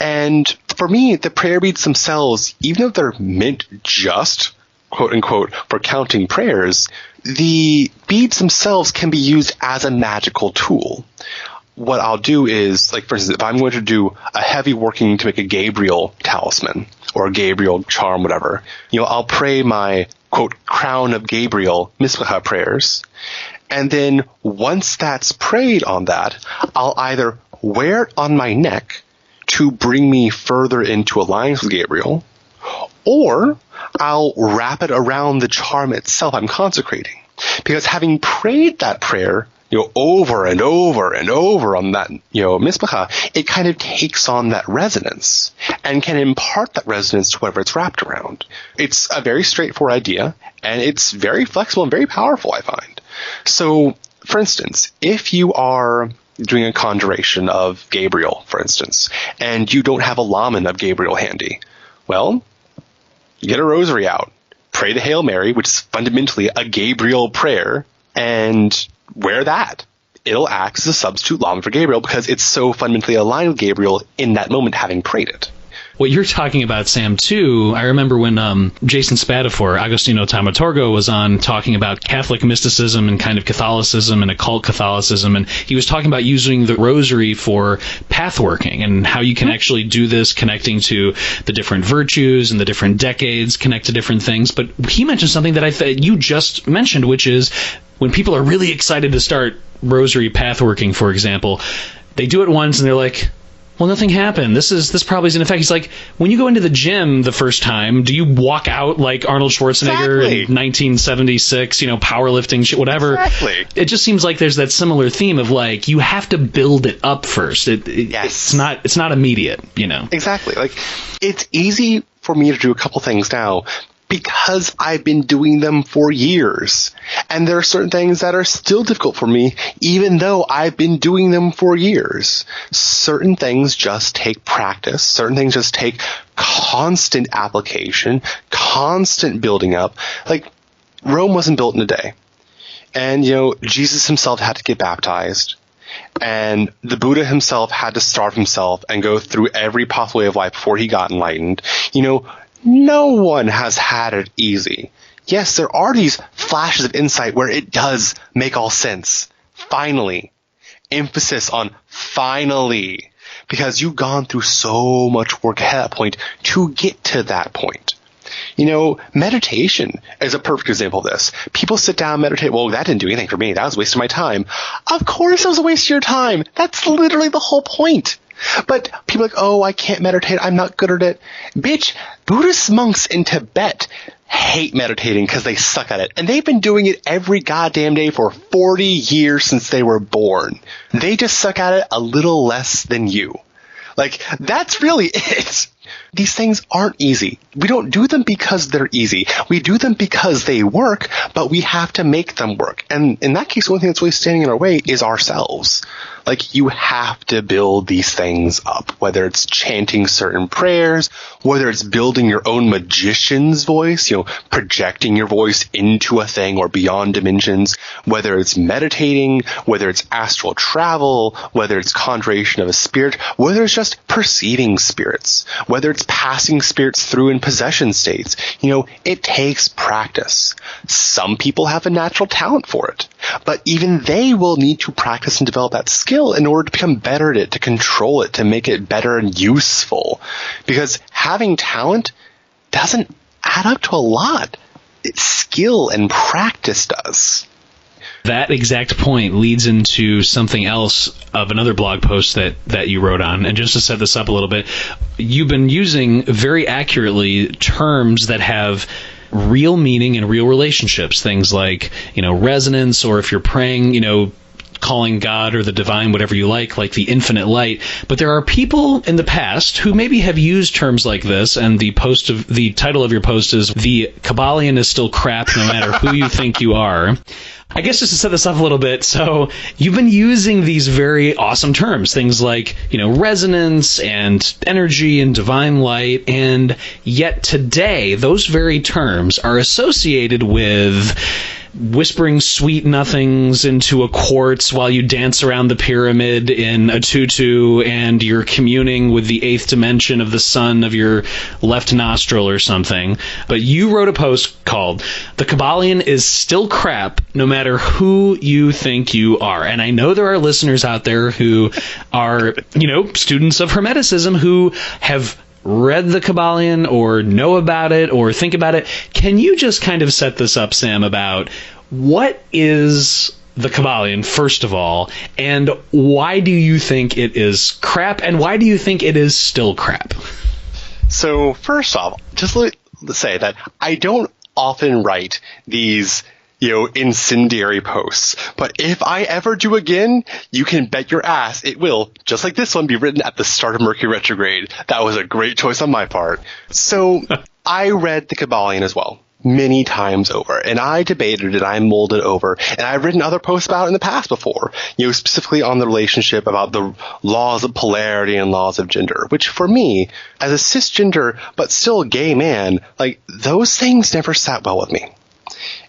And for me, the prayer beads themselves, even though they're meant just, quote unquote, for counting prayers, the beads themselves can be used as a magical tool. What I'll do is, like, for instance, if I'm going to do a heavy working to make a Gabriel talisman or a Gabriel charm, whatever, I'll pray my, quote, crown of Gabriel misbah prayers. And then once that's prayed on that, I'll either wear it on my neck to bring me further into alliance with Gabriel, or I'll wrap it around the charm itself I'm consecrating. Because having prayed that prayer, over and over and over on that, misbah, it kind of takes on that resonance and can impart that resonance to whatever it's wrapped around. It's a very straightforward idea, and it's very flexible and very powerful, I find. So, for instance, if you are doing a conjuration of Gabriel, for instance, and you don't have a lamen of Gabriel handy, well, get a rosary out, pray the Hail Mary, which is fundamentally a Gabriel prayer, and wear that. It'll act as a substitute lamen for Gabriel because it's so fundamentally aligned with Gabriel in that moment, having prayed it. what you're talking about, Sam, too, I remember when Jason Spadafor, Agostino Tamatorgo, was on talking about Catholic mysticism and kind of Catholicism and occult Catholicism, and he was talking about using the rosary for pathworking and how you can actually do this, connecting to the different virtues and the different decades, connect to different things. But he mentioned something that you just mentioned, which is when people are really excited to start rosary pathworking, for example, they do it once and they're like, well, nothing happened. This probably isn't in effect. He's like, when you go into the gym the first time, do you walk out like Arnold Schwarzenegger in 1976, powerlifting shit, whatever? Exactly. It just seems like there's that similar theme of like, you have to build it up first. Yes. It's not immediate, Exactly. Like, it's easy for me to do a couple things now because I've been doing them for years. And there are certain things that are still difficult for me, even though I've been doing them for years. Certain things just take practice. Certain things just take constant application, constant building up. Like, Rome wasn't built in a day. And, Jesus himself had to get baptized. And the Buddha himself had to starve himself and go through every possible way of life before he got enlightened. No one has had it easy. Yes, there are these flashes of insight where it does make all sense. Finally. Emphasis on finally. Because you've gone through so much work at that point to get to that point. Meditation is a perfect example of this. People sit down and meditate. Well, that didn't do anything for me. That was a waste of my time. Of course it was a waste of your time. That's literally the whole point. But people are like, oh, I can't meditate. I'm not good at it. Bitch, Buddhist monks in Tibet hate meditating because they suck at it. And they've been doing it every goddamn day for 40 years since they were born. They just suck at it a little less than you. Like, that's really it. These things aren't easy. We don't do them because they're easy. We do them because they work, but we have to make them work. And in that case, the only thing that's really standing in our way is ourselves. Like, you have to build these things up, whether it's chanting certain prayers, whether it's building your own magician's voice, projecting your voice into a thing or beyond dimensions, whether it's meditating, whether it's astral travel, whether it's conjuration of a spirit, whether it's just perceiving spirits, whether it's passing spirits through in possession states. It takes practice. Some people have a natural talent for it, but even they will need to practice and develop that skill in order to become better at it, to control it, to make it better and useful. Because having talent doesn't add up to a lot. It's skill and practice does. That exact point leads into something else of another blog post that you wrote on. And just to set this up a little bit, you've been using very accurately terms that have real meaning and real relationships. Things like, resonance, or if you're praying, calling God or the divine, whatever you like the infinite light. But there are people in the past who maybe have used terms like this, and the title of your post is "The Kabbalion is still crap no matter who you think you are." I guess just to set this up a little bit, so you've been using these very awesome terms, things like, resonance and energy and divine light, and yet today those very terms are associated with whispering sweet nothings into a quartz while you dance around the pyramid in a tutu, and you're communing with the eighth dimension of the sun of your left nostril or something. But you wrote a post called "The Kabbalion is still crap no matter who you think you are." And I know there are listeners out there who are, students of Hermeticism who have read the Kabbalion or know about it or think about it. Can you just kind of set this up, Sam, about what is the Kabbalion, first of all, and why do you think it is crap, and why do you think it is still crap? So, first off, just let's say that I don't often write these incendiary posts. But if I ever do again, you can bet your ass it will, just like this one, be written at the start of Mercury retrograde. That was a great choice on my part. So I read the Kabbalion as well, many times over, and I debated it, I mulled it over, and I've written other posts about it in the past before, specifically on the relationship about the laws of polarity and laws of gender, which for me, as a cisgender but still gay man, those things never sat well with me.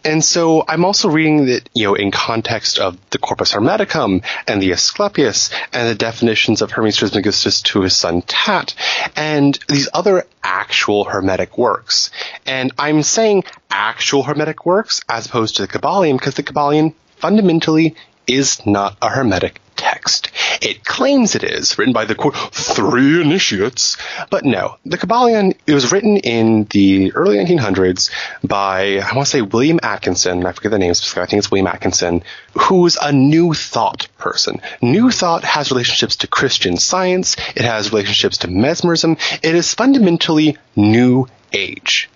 And so I'm also reading that, in context of the Corpus Hermeticum and the Asclepius and the definitions of Hermes Trismegistus to his son Tat and these other actual Hermetic works. And I'm saying actual Hermetic works as opposed to the Kybalion because the Kybalion fundamentally is not a Hermetic text. It claims it is, written by the, quote, 3 initiates. But no, the Kybalion, it was written in the early 1900s by, I want to say William Atkinson, I forget the name specifically, I think it's William Atkinson, who's a New Thought person. New Thought has relationships to Christian Science, it has relationships to mesmerism, it is fundamentally New Age.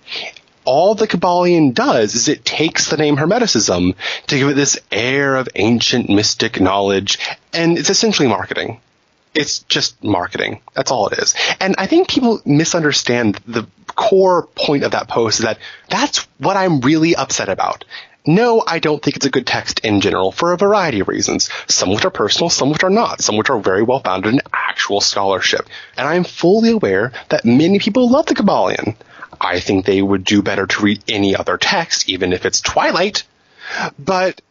All the Kybalion does is it takes the name Hermeticism to give it this air of ancient mystic knowledge, and it's essentially marketing. It's just marketing. That's all it is. And I think people misunderstand the core point of that post, is that that's what I'm really upset about. No, I don't think it's a good text in general for a variety of reasons. Some which are personal, some which are not, some which are very well founded in actual scholarship. And I'm fully aware that many people love the Kybalion. I think they would do better to read any other text, even if it's Twilight. But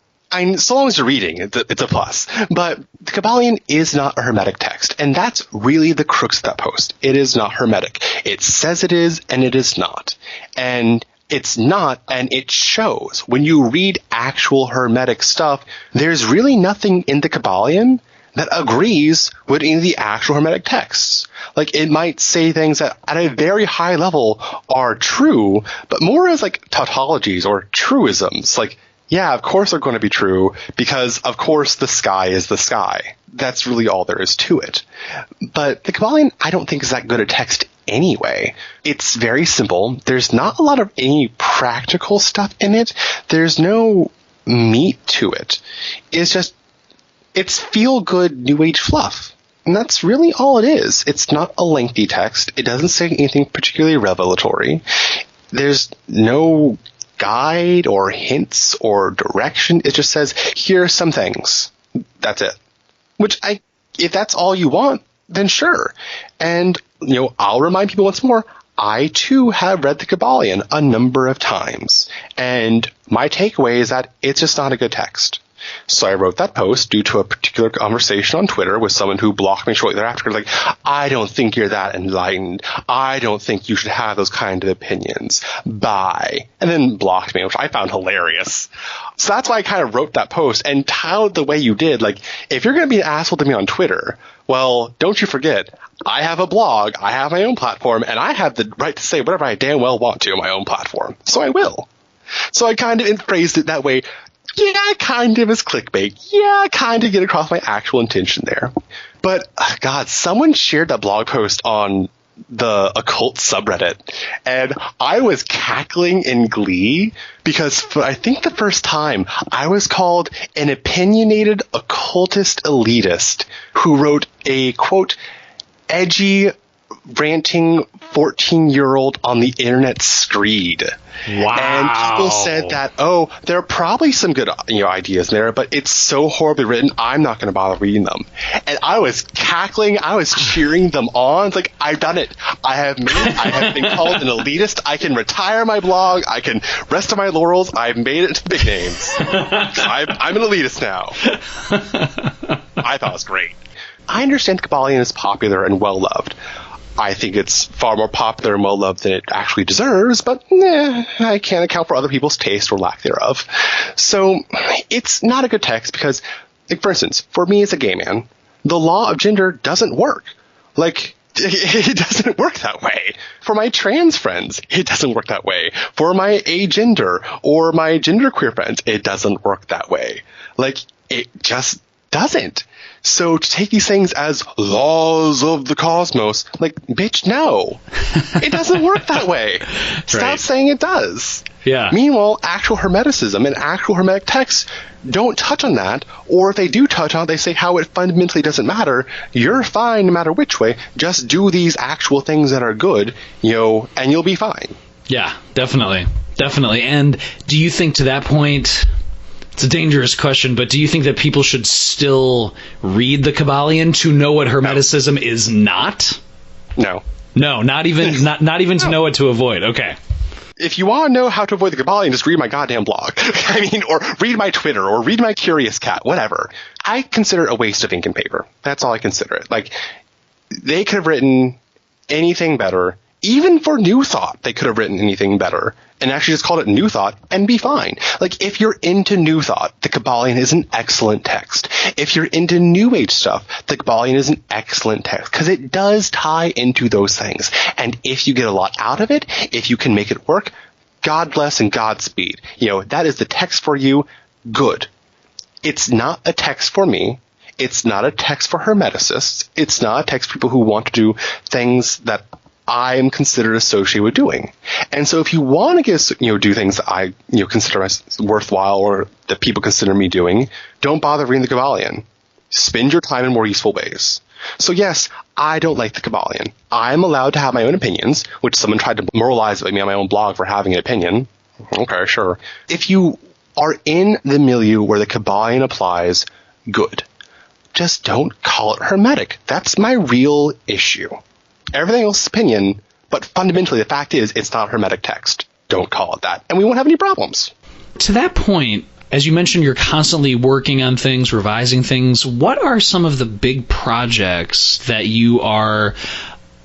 so long as you're reading, it's a plus. But the Kybalion is not a Hermetic text, and that's really the crux of that post. It is not Hermetic. It says it is, and it is not. And it's not, and it shows. When you read actual Hermetic stuff, there's really nothing in the Kybalion that agrees with any of the actual Hermetic texts. Like, it might say things that at a very high level are true, but more as like tautologies or truisms. Like, yeah, of course they're going to be true because, of course, the sky is the sky. That's really all there is to it. But the Kybalion, I don't think is that good a text anyway. It's very simple. There's not a lot of any practical stuff in it. There's no meat to it. It's feel-good New Age fluff. And that's really all it is. It's not a lengthy text. It doesn't say anything particularly revelatory. There's no guide or hints or direction. It just says, here are some things. That's it. Which, if that's all you want, then sure. And, I'll remind people once more, I too have read the Kybalion a number of times. And my takeaway is that it's just not a good text. So I wrote that post due to a particular conversation on Twitter with someone who blocked me shortly thereafter. Like, I don't think you're that enlightened. I don't think you should have those kind of opinions. Bye. And then blocked me, which I found hilarious. So that's why I kind of wrote that post and tiled the way you did. Like, if you're going to be an asshole to me on Twitter, well, don't you forget, I have a blog, I have my own platform, and I have the right to say whatever I damn well want to on my own platform. So I will. So I kind of phrased it that way. Yeah, kind of as clickbait. Yeah, kind of get across my actual intention there. But, God, someone shared that blog post on the occult subreddit, and I was cackling in glee because for, I think, the first time I was called an opinionated occultist elitist who wrote a, quote, edgy, ranting 14-year-old on the internet screed. Wow. And people said that, there are probably some good ideas in there, but it's so horribly written, I'm not going to bother reading them. And I was cackling. I was cheering them on. It's like, I've done it. I have been called an elitist. I can retire my blog. I can rest on my laurels. I've made it to the big names. I'm an elitist now. I thought it was great. I understand Kybalion is popular and well-loved. I think it's far more popular and well-loved than it actually deserves, but I can't account for other people's taste or lack thereof. So it's not a good text because, like, for instance, for me as a gay man, the law of gender doesn't work. Like, it doesn't work that way. For my trans friends, it doesn't work that way. For my agender or my genderqueer friends, it doesn't work that way. Like, it just doesn't. So to take these things as laws of the cosmos, like, bitch, no. It doesn't work that way. Stop saying it does. Yeah. Meanwhile, actual Hermeticism and actual Hermetic texts don't touch on that, or if they do touch on it, they say how it fundamentally doesn't matter. You're fine no matter which way. Just do these actual things that are good, and you'll be fine. Yeah, definitely. Definitely. And do you think to that point... It's a dangerous question, but do you think that people should still read the Kybalion to know what Hermeticism is not? No. No, not even to know what to avoid. Okay. If you want to know how to avoid the Kabbalion, just read my goddamn blog. Or read my Twitter, or read my Curious Cat, whatever. I consider it a waste of ink and paper. That's all I consider it. Like, they could have written anything better. Even for New Thought, they could have written anything better and actually just called it New Thought and be fine. Like, if you're into New Thought, the Kabbalion is an excellent text. If you're into New Age stuff, the Kabbalion is an excellent text because it does tie into those things. And if you get a lot out of it, if you can make it work, God bless and Godspeed. That is the text for you. Good. It's not a text for me. It's not a text for Hermeticists. It's not a text for people who want to do things that I am considered associated with doing. And so if you want to do things that I consider as worthwhile or that people consider me doing, don't bother reading the Kabbalion. Spend your time in more useful ways. So yes, I don't like the Kabbalion. I'm allowed to have my own opinions, which someone tried to moralize me on my own blog for having an opinion. Okay, sure. If you are in the milieu where the Kabbalion applies, good. Just don't call it Hermetic. That's my real issue. Everything else is opinion, but fundamentally the fact is it's not Hermetic text. Don't call it that, and we won't have any problems. To that point, as you mentioned, you're constantly working on things, revising things. What are some of the big projects that you are,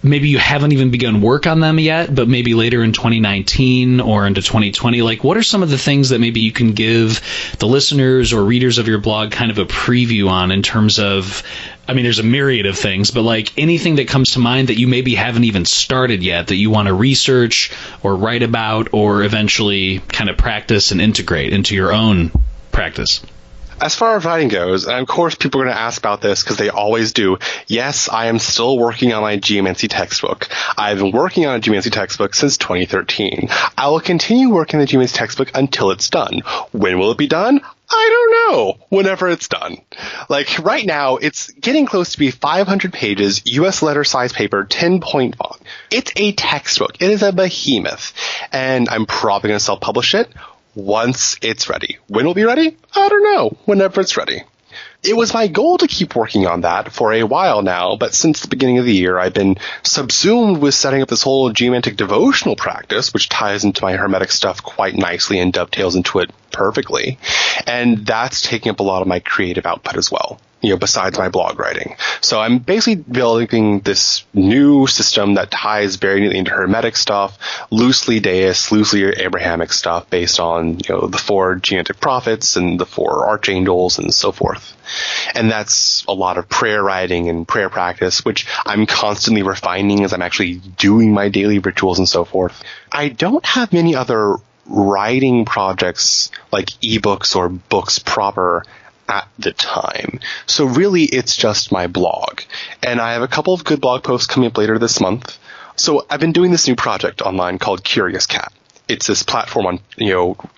maybe you haven't even begun work on them yet, but maybe later in 2019 or into 2020? Like, what are some of the things that maybe you can give the listeners or readers of your blog kind of a preview on in terms of, there's a myriad of things, but like anything that comes to mind that you maybe haven't even started yet that you want to research or write about or eventually kind of practice and integrate into your own practice? As far as writing goes, and of course people are going to ask about this because they always do, yes, I am still working on my Geomancy textbook. I've been working on a Geomancy textbook since 2013. I will continue working on the Geomancy textbook until it's done. When will it be done? I don't know. Whenever it's done. Like, right now, it's getting close to be 500 pages, US letter size paper, 10-point font. It's a textbook. It is a behemoth. And I'm probably going to self-publish it once it's ready. When will it be ready? I don't know. Whenever it's ready. It was my goal to keep working on that for a while now, but since the beginning of the year, I've been subsumed with setting up this whole geomantic devotional practice, which ties into my Hermetic stuff quite nicely and dovetails into it perfectly. And that's taking up a lot of my creative output as well, besides my blog writing. So I'm basically developing this new system that ties very neatly into Hermetic stuff, loosely deist, loosely Abrahamic stuff based on, the 4 geomantic prophets and the 4 archangels and so forth. And that's a lot of prayer writing and prayer practice, which I'm constantly refining as I'm actually doing my daily rituals and so forth. I don't have many other writing projects like ebooks or books proper at the time. So really it's just my blog. And I have a couple of good blog posts coming up later this month. So I've been doing this new project online called Curious Cat. It's this platform on,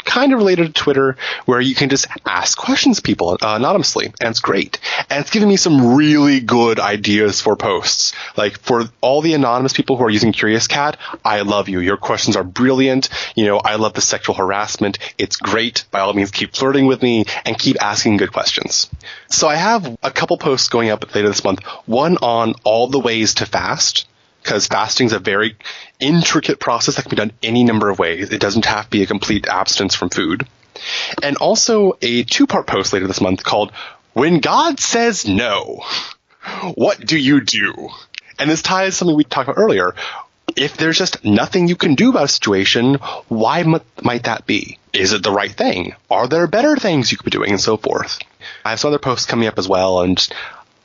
kind of related to Twitter where you can just ask questions to people anonymously. And it's great. And it's giving me some really good ideas for posts. Like, for all the anonymous people who are using Curious Cat, I love you. Your questions are brilliant. I love the sexual harassment. It's great. By all means, keep flirting with me and keep asking good questions. So I have a couple posts going up later this month. One on all the ways to fast, because fasting is a very intricate process that can be done any number of ways. It doesn't have to be a complete abstinence from food. And also a 2-part post later this month called When God Says No, What Do You Do? And this ties something we talked about earlier. If there's just nothing you can do about a situation, why might that be? Is it the right thing? Are there better things you could be doing, and so forth? I have some other posts coming up as well, and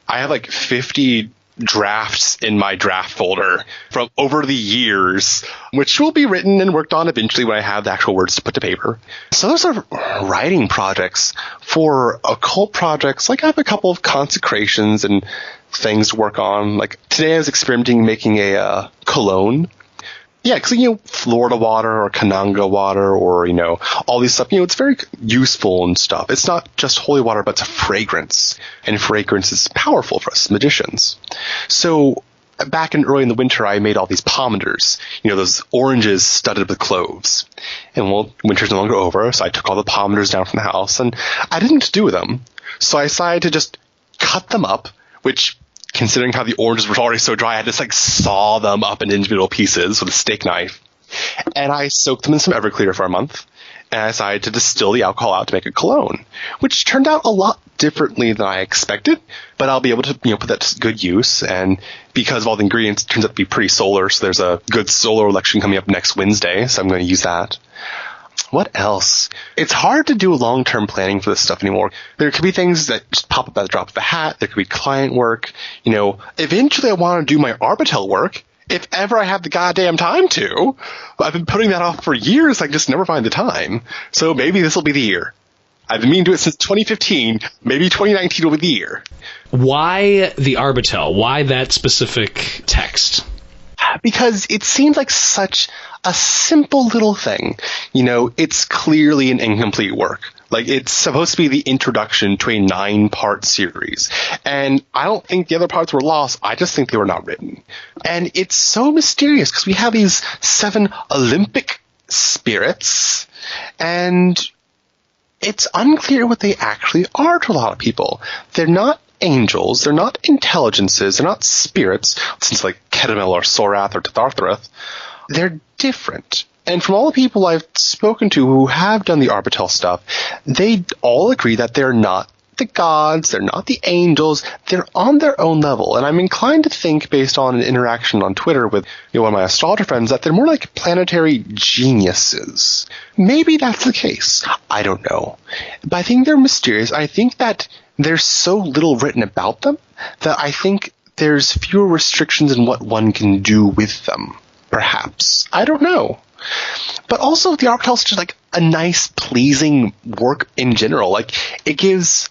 I have like 50 drafts in my draft folder from over the years, which will be written and worked on eventually when I have the actual words to put to paper. So those are writing projects. For occult projects, like I have a couple of consecrations and things to work on. Like today I was experimenting making a cologne. Yeah, because, Florida water or Kananga water or, all these stuff, it's very useful and stuff. It's not just holy water, but it's a fragrance. And fragrance is powerful for us magicians. So back early in the winter, I made all these pomanders, those oranges studded with cloves. And, winter's no longer over, so I took all the pomanders down from the house, and I didn't know what to do with them. So I decided to just cut them up, which, considering how the oranges were already so dry, I had to saw them up in individual pieces with a steak knife. And I soaked them in some Everclear for a month. And I decided to distill the alcohol out to make a cologne, which turned out a lot differently than I expected. But I'll be able to, put that to good use. And because of all the ingredients, it turns out to be pretty solar. So there's a good solar election coming up next Wednesday. So I'm going to use that. What else? It's hard to do long-term planning for this stuff anymore. There could be things that just pop up at the drop of a hat. There could be client work. Eventually I want to do my Arbitel work. If ever I have the goddamn time to. I've been putting that off for years. I just never find the time. So maybe this will be the year. I've been meaning to do it since 2015. Maybe 2019 will be the year. Why the Arbitel? Why that specific text? Because it seems like such a simple little thing. It's clearly an incomplete work. Like, it's supposed to be the introduction to a 9-part series. And I don't think the other parts were lost. I just think they were not written. And it's so mysterious because we have these 7 Olympic spirits, and it's unclear what they actually are to a lot of people. They're not angels. They're not intelligences. They're not spirits, since like Ketamel or Sorath or Tatharthareth. They're different. And from all the people I've spoken to who have done the Arbitel stuff, they all agree that they're not the gods, they're not the angels, they're on their own level. And I'm inclined to think, based on an interaction on Twitter with one of my astrologer friends, that they're more like planetary geniuses. Maybe that's the case. I don't know. But I think they're mysterious. I think that there's so little written about them that I think there's fewer restrictions in what one can do with them. Perhaps. I don't know. But also, the Arbitel is just like a nice, pleasing work in general. Like, it gives,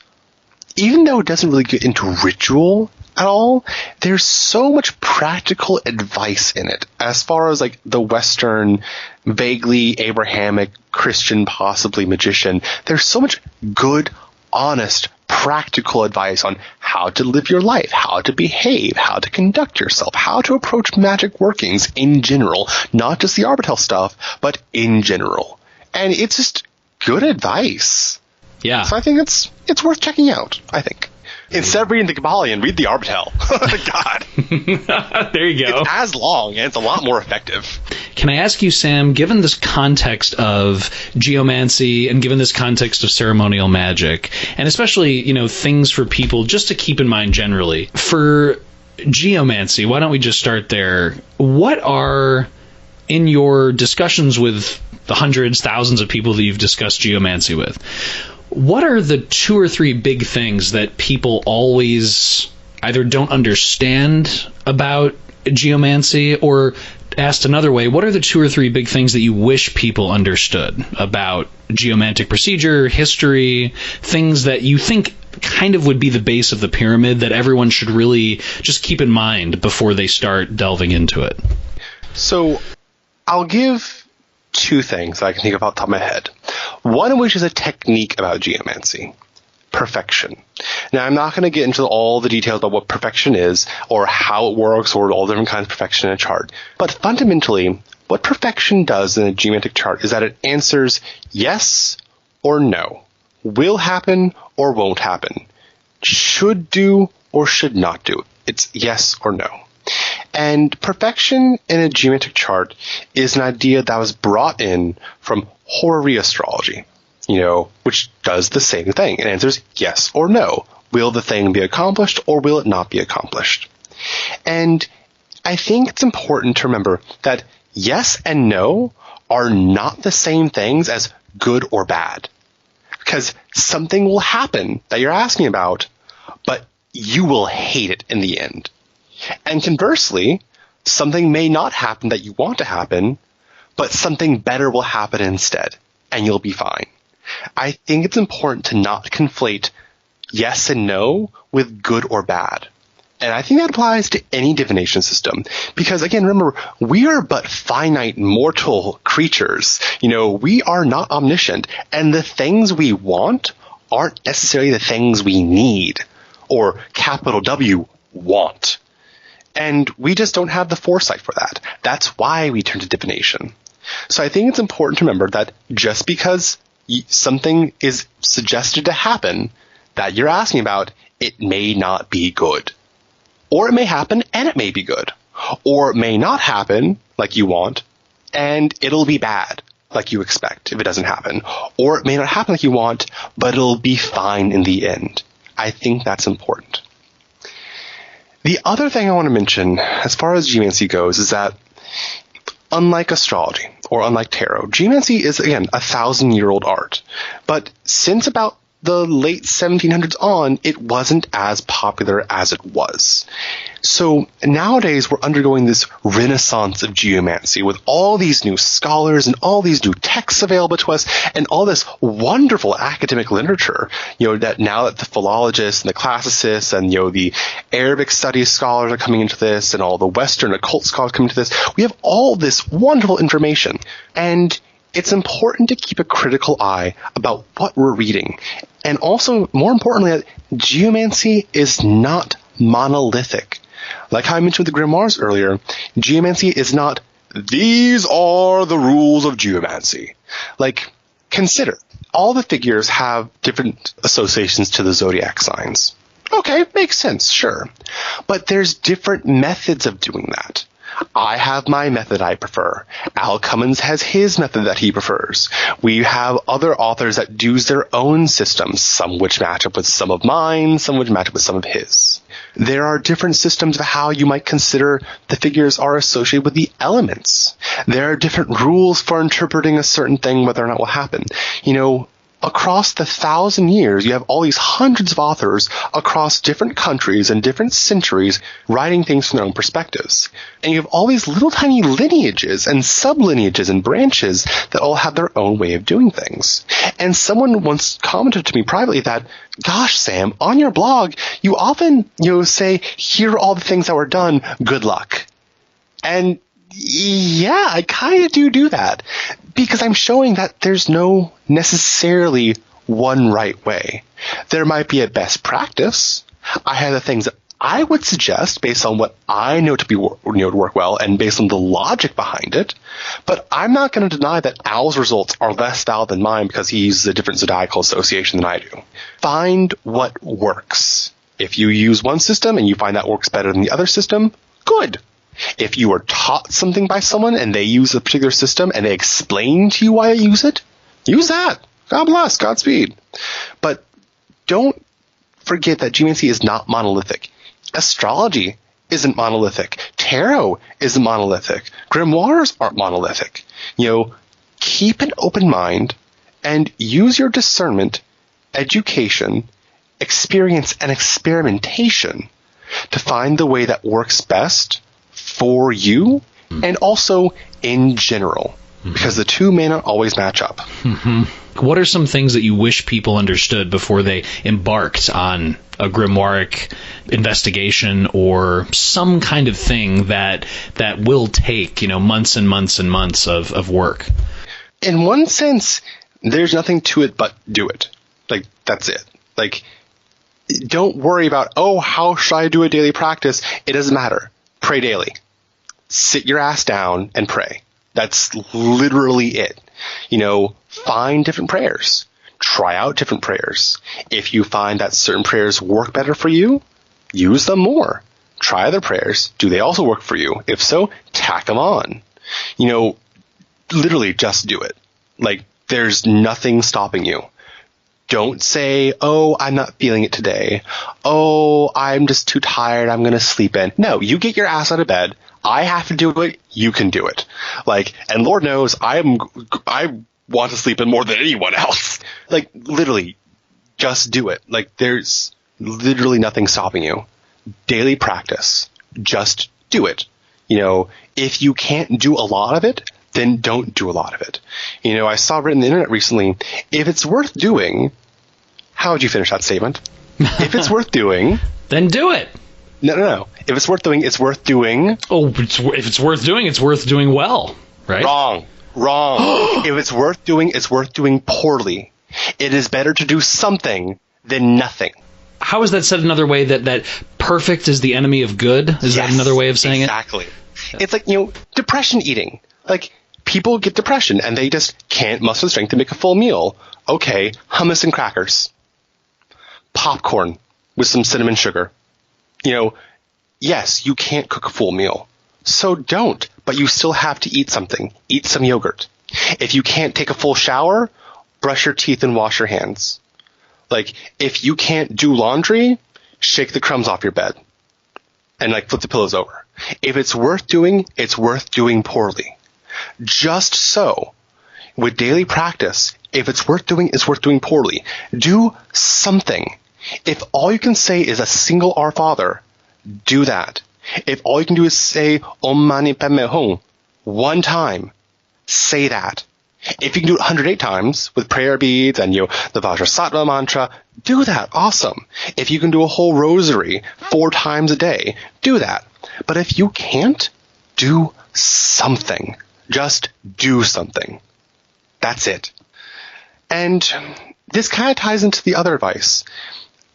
even though it doesn't really get into ritual at all, there's so much practical advice in it. As far as like the Western, vaguely Abrahamic, Christian, possibly magician, there's so much good, honest, practical advice on how to live your life, how to behave, how to conduct yourself, how to approach magic workings in general, not just the Arbitel stuff, but in general. And it's just good advice. Yeah. So I think it's worth checking out, I think. Instead of reading the Kabbalion, read the Arbitel. God. There you go. It's as long, and it's a lot more effective. Can I ask you, Sam, given this context of geomancy and given this context of ceremonial magic, and especially, things for people just to keep in mind generally, for geomancy, why don't we just start there? What are, in your discussions with the hundreds, thousands of people that you've discussed geomancy with, what are the 2 or 3 big things that people always either don't understand about geomancy, or asked another way, what are the 2 or 3 big things that you wish people understood about geomantic procedure, history, things that you think kind of would be the base of the pyramid that everyone should really just keep in mind before they start delving into it? So I'll give 2 things that I can think of off the top of my head. One of which is a technique about geomancy. Perfection. Now, I'm not going to get into all the details about what perfection is or how it works or all different kinds of perfection in a chart. But fundamentally, what perfection does in a geomantic chart is that it answers yes or no. Will happen or won't happen. Should do or should not do. It's yes or no. And perfection in a geomantic chart is an idea that was brought in from horary astrology, which does the same thing. It answers yes or no. Will the thing be accomplished or will it not be accomplished? And I think it's important to remember that yes and no are not the same things as good or bad. Because something will happen that you're asking about, but you will hate it in the end. And conversely, something may not happen that you want to happen, but something better will happen instead, and you'll be fine. I think it's important to not conflate yes and no with good or bad. And I think that applies to any divination system. Because, again, remember, we are but finite mortal creatures. We are not omniscient. And the things we want aren't necessarily the things we need. Or capital W, want. And we just don't have the foresight for that. That's why we turn to divination. So I think it's important to remember that just because something is suggested to happen that you're asking about, it may not be good. Or it may happen and it may be good. Or it may not happen like you want And it'll be bad, like you expect, if it doesn't happen. Or it may not happen like you want, but it'll be fine in the end. I think that's important. The other thing I want to mention, as far as geomancy goes, is that unlike astrology, or unlike tarot, geomancy is, again, 1,000-year-old art. But since about the late 1700s on, it wasn't as popular as it was. So nowadays we're undergoing this renaissance of geomancy with all these new scholars and all these new texts available to us and all this wonderful academic literature, that now that the philologists and the classicists and, the Arabic studies scholars are coming into this and all the Western occult scholars coming into this, we have all this wonderful information. And it's important to keep a critical eye about what we're reading. And also, more importantly, that geomancy is not monolithic. Like how I mentioned with the Grimoires earlier, geomancy is not, these are the rules of geomancy. Like, consider, all the figures have different associations to the zodiac signs. Okay, makes sense, sure. But there's different methods of doing that. I have my method I prefer. Al Cummins has his method that he prefers. We have other authors that do their own systems, some which match up with some of mine, some which match up with some of his. There are different systems of how you might consider the figures are associated with the elements. There are different rules for interpreting a certain thing, whether or not will happen. Across the 1,000 years, you have all these hundreds of authors across different countries and different centuries writing things from their own perspectives. And you have all these little tiny lineages and sublineages and branches that all have their own way of doing things. And someone once commented to me privately that, gosh, Sam, on your blog, you often, say, here are all the things that were done, good luck. And yeah, I kind of do that because I'm showing that there's no necessarily one right way. There might be a best practice. I have the things that I would suggest based on what I know to be to work well and based on the logic behind it. But I'm not going to deny that Al's results are less valid than mine because he uses a different zodiacal association than I do. Find what works. If you use one system and you find that works better than the other system, good. If you are taught something by someone and they use a particular system and they explain to you why they use it, use that. God bless, Godspeed. But don't forget that geomancy is not monolithic. Astrology isn't monolithic. Tarot isn't monolithic. Grimoires aren't monolithic. Keep an open mind and use your discernment, education, experience, and experimentation to find the way that works best for you and also in general, because the two may not always match up. What are some things that you wish people understood before they embarked on a grimoire investigation or some kind of thing that will take, months and months and months of work? In one sense, there's nothing to it but do it. Like, that's it. Like, don't worry about, how should I do a daily practice? It doesn't matter. Pray daily. Sit your ass down and pray. That's literally it. Find different prayers. Try out different prayers. If you find that certain prayers work better for you, use them more. Try other prayers. Do they also work for you? If so, tack them on. Literally just do it. Like, there's nothing stopping you. Don't say, I'm not feeling it today. I'm just too tired. I'm going to sleep in. No, you get your ass out of bed. I have to do it. You can do it. And Lord knows I want to sleep in more than anyone else. Literally, just do it. There's literally nothing stopping you. Daily practice. Just do it. If you can't do a lot of it, then don't do a lot of it. I saw written on the internet recently, if it's worth doing, how would you finish that statement? If it's worth doing, then do it. No. If it's worth doing, it's worth doing. If it's worth doing, it's worth doing well, right? Wrong. If it's worth doing, it's worth doing poorly. It is better to do something than nothing. How is that said another way that perfect is the enemy of good? Is that another way of saying exactly. It's like, depression eating. People get depression and they just can't muster strength to make a full meal. Okay, hummus and crackers. Popcorn with some cinnamon sugar. Yes, you can't cook a full meal. So don't. but you still have to eat something. Eat some yogurt. If you can't take a full shower, brush your teeth and wash your hands. Like, if you can't do laundry, shake the crumbs off your bed and like flip the pillows over. If it's worth doing poorly. Just so, with daily practice, if it's worth doing, it's worth doing poorly. Do something. If all you can say is a single Our Father, do that. If all you can do is say Om Mani Padme Hum one time, say that. If you can do it 108 times with prayer beads and the Vajrasattva mantra, do that. Awesome. If you can do a whole rosary 4 times a day, do that. But if you can't, do something. Just do something. That's it. And this kind of ties into the other advice.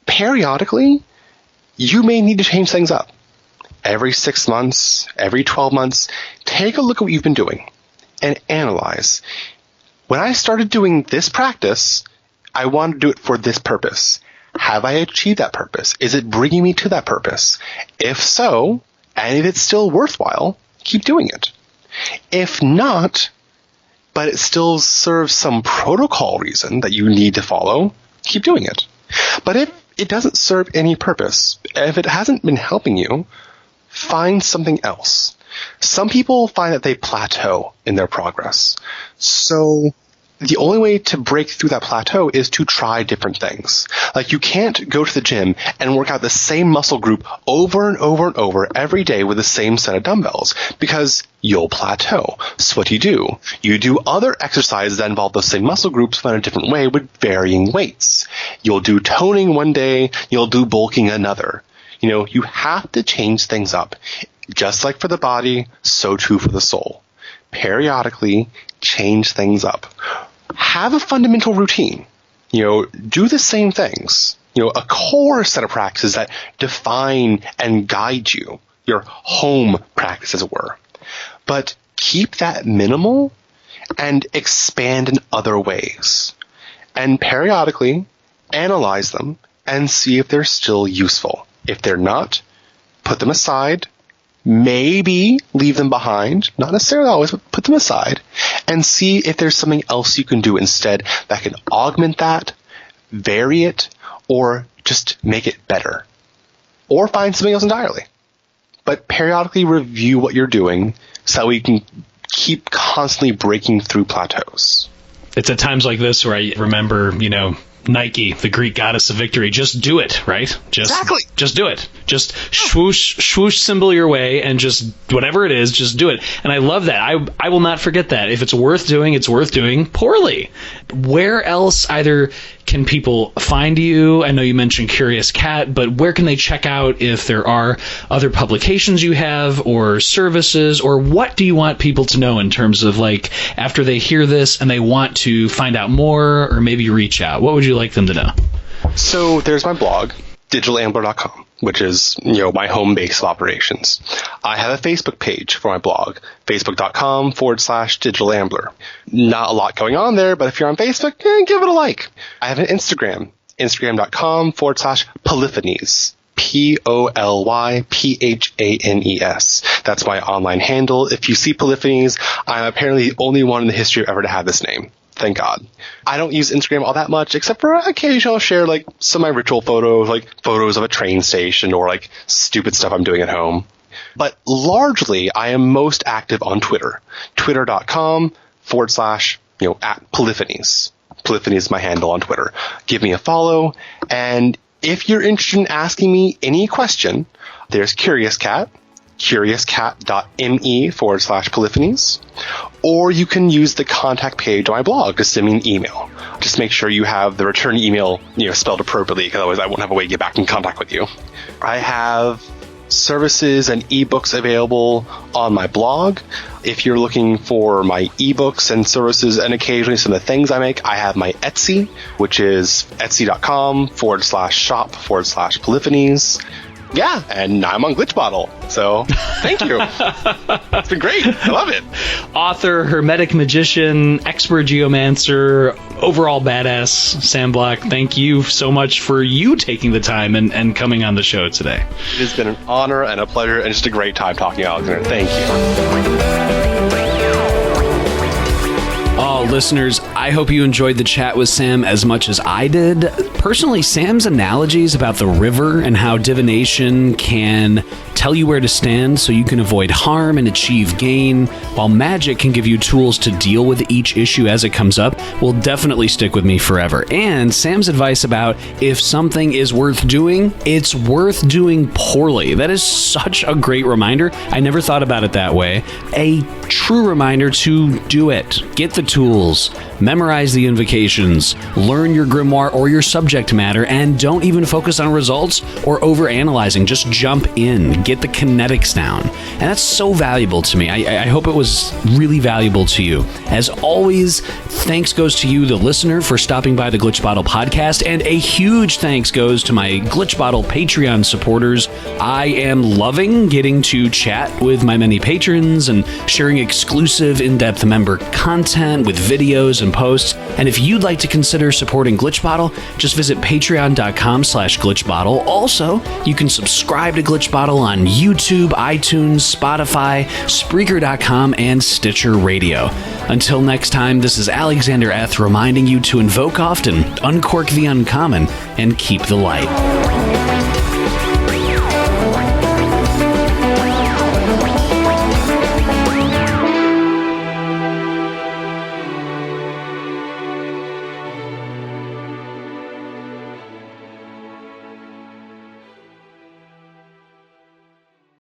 Periodically, you may need to change things up. Every 6 months, every 12 months, take a look at what you've been doing and analyze. When I started doing this practice, I wanted to do it for this purpose. Have I achieved that purpose? Is it bringing me to that purpose? If so, and if it's still worthwhile, keep doing it. If not, but it still serves some protocol reason that you need to follow, keep doing it. But if it doesn't serve any purpose, if it hasn't been helping you, find something else. Some people find that they plateau in their progress. So the only way to break through that plateau is to try different things. Like, you can't go to the gym and work out the same muscle group over and over and over every day with the same set of dumbbells, because you'll plateau. So what do? You do other exercises that involve those same muscle groups but in a different way with varying weights. You'll do toning one day, you'll do bulking another. You have to change things up. Just like for the body, so too for the soul. Periodically, change things up. Have a fundamental routine. Do the same things. A core set of practices that define and guide you. Your home practice, as it were. But keep that minimal and expand in other ways. And periodically, analyze them and see if they're still useful. If they're not, put them aside. Maybe leave them behind, not necessarily always, but put them aside, and see if there's something else you can do instead that can augment that, vary it, or just make it better. Or find something else entirely. But periodically review what you're doing so we can keep constantly breaking through plateaus. It's at times like this where I remember, Nike, the Greek goddess of victory. Just do it, right? Exactly. Just do it. Just swoosh symbol your way, and just whatever it is, just do it. And I love that. I will not forget that. If it's worth doing, it's worth doing poorly. Where else either can people find you? I know you mentioned Curious Cat, but where can they check out if there are other publications you have or services, or what do you want people to know in terms of, like, after they hear this and they want to find out more or maybe reach out? What would you like them to know? So there's my blog, digitalambler.com, which is, my home base of operations. I have a Facebook page for my blog, facebook.com/digitalambler. Not a lot going on there, but if you're on Facebook, give it a like. I have an Instagram, instagram.com/polyphonies. Polyphanes. That's my online handle. If you see Polyphonies, I'm apparently the only one in the history ever to have this name. Thank God. I don't use Instagram all that much, except for occasionally I'll share some of my ritual photos, like photos of a train station or stupid stuff I'm doing at home. But largely, I am most active on Twitter. Twitter.com/ at Polyphonies. Polyphonies is my handle on Twitter. Give me a follow. And if you're interested in asking me any question, there's Curious Cat. curiouscat.me/polyphonies, or you can use the contact page on my blog to send me an email. Just make sure you have the return email spelled appropriately, because otherwise I won't have a way to get back in contact with you. I have services and ebooks available on my blog. If you're looking for my ebooks and services and occasionally some of the things I make, I have my Etsy, which is etsy.com/shop/polyphonies. Yeah, and I'm on Glitchbottle, so thank you. It's been great. I love it. Author, Hermetic magician, expert geomancer, overall badass, Sam Block, thank you so much for you taking the time and coming on the show today. It has been an honor and a pleasure and just a great time talking, Alexander. Thank you. Listeners, I hope you enjoyed the chat with Sam as much as I did. Personally, Sam's analogies about the river and how divination can tell you where to stand so you can avoid harm and achieve gain, while magic can give you tools to deal with each issue as it comes up, will definitely stick with me forever. And Sam's advice about if something is worth doing, it's worth doing poorly. That is such a great reminder. I never thought about it that way. A true reminder to do it. Get the tools, memorize the invocations, learn your grimoire or your subject matter, and don't even focus on results or over-analyzing. Just jump in, get the kinetics down. And that's so valuable to me. I hope it was really valuable to you. As always, thanks goes to you, the listener, for stopping by the Glitch Bottle podcast, and a huge thanks goes to my Glitch Bottle Patreon supporters. I am loving getting to chat with my many patrons and sharing exclusive in-depth member content with videos and posts. And if you'd like to consider supporting Glitch Bottle, just visit patreon.com/glitchbottle. Also, you can subscribe to Glitch Bottle on YouTube, iTunes, Spotify, Spreaker.com, and Stitcher Radio. Until next time, this is Alexander Eth reminding you to invoke often, uncork the uncommon, and keep the light.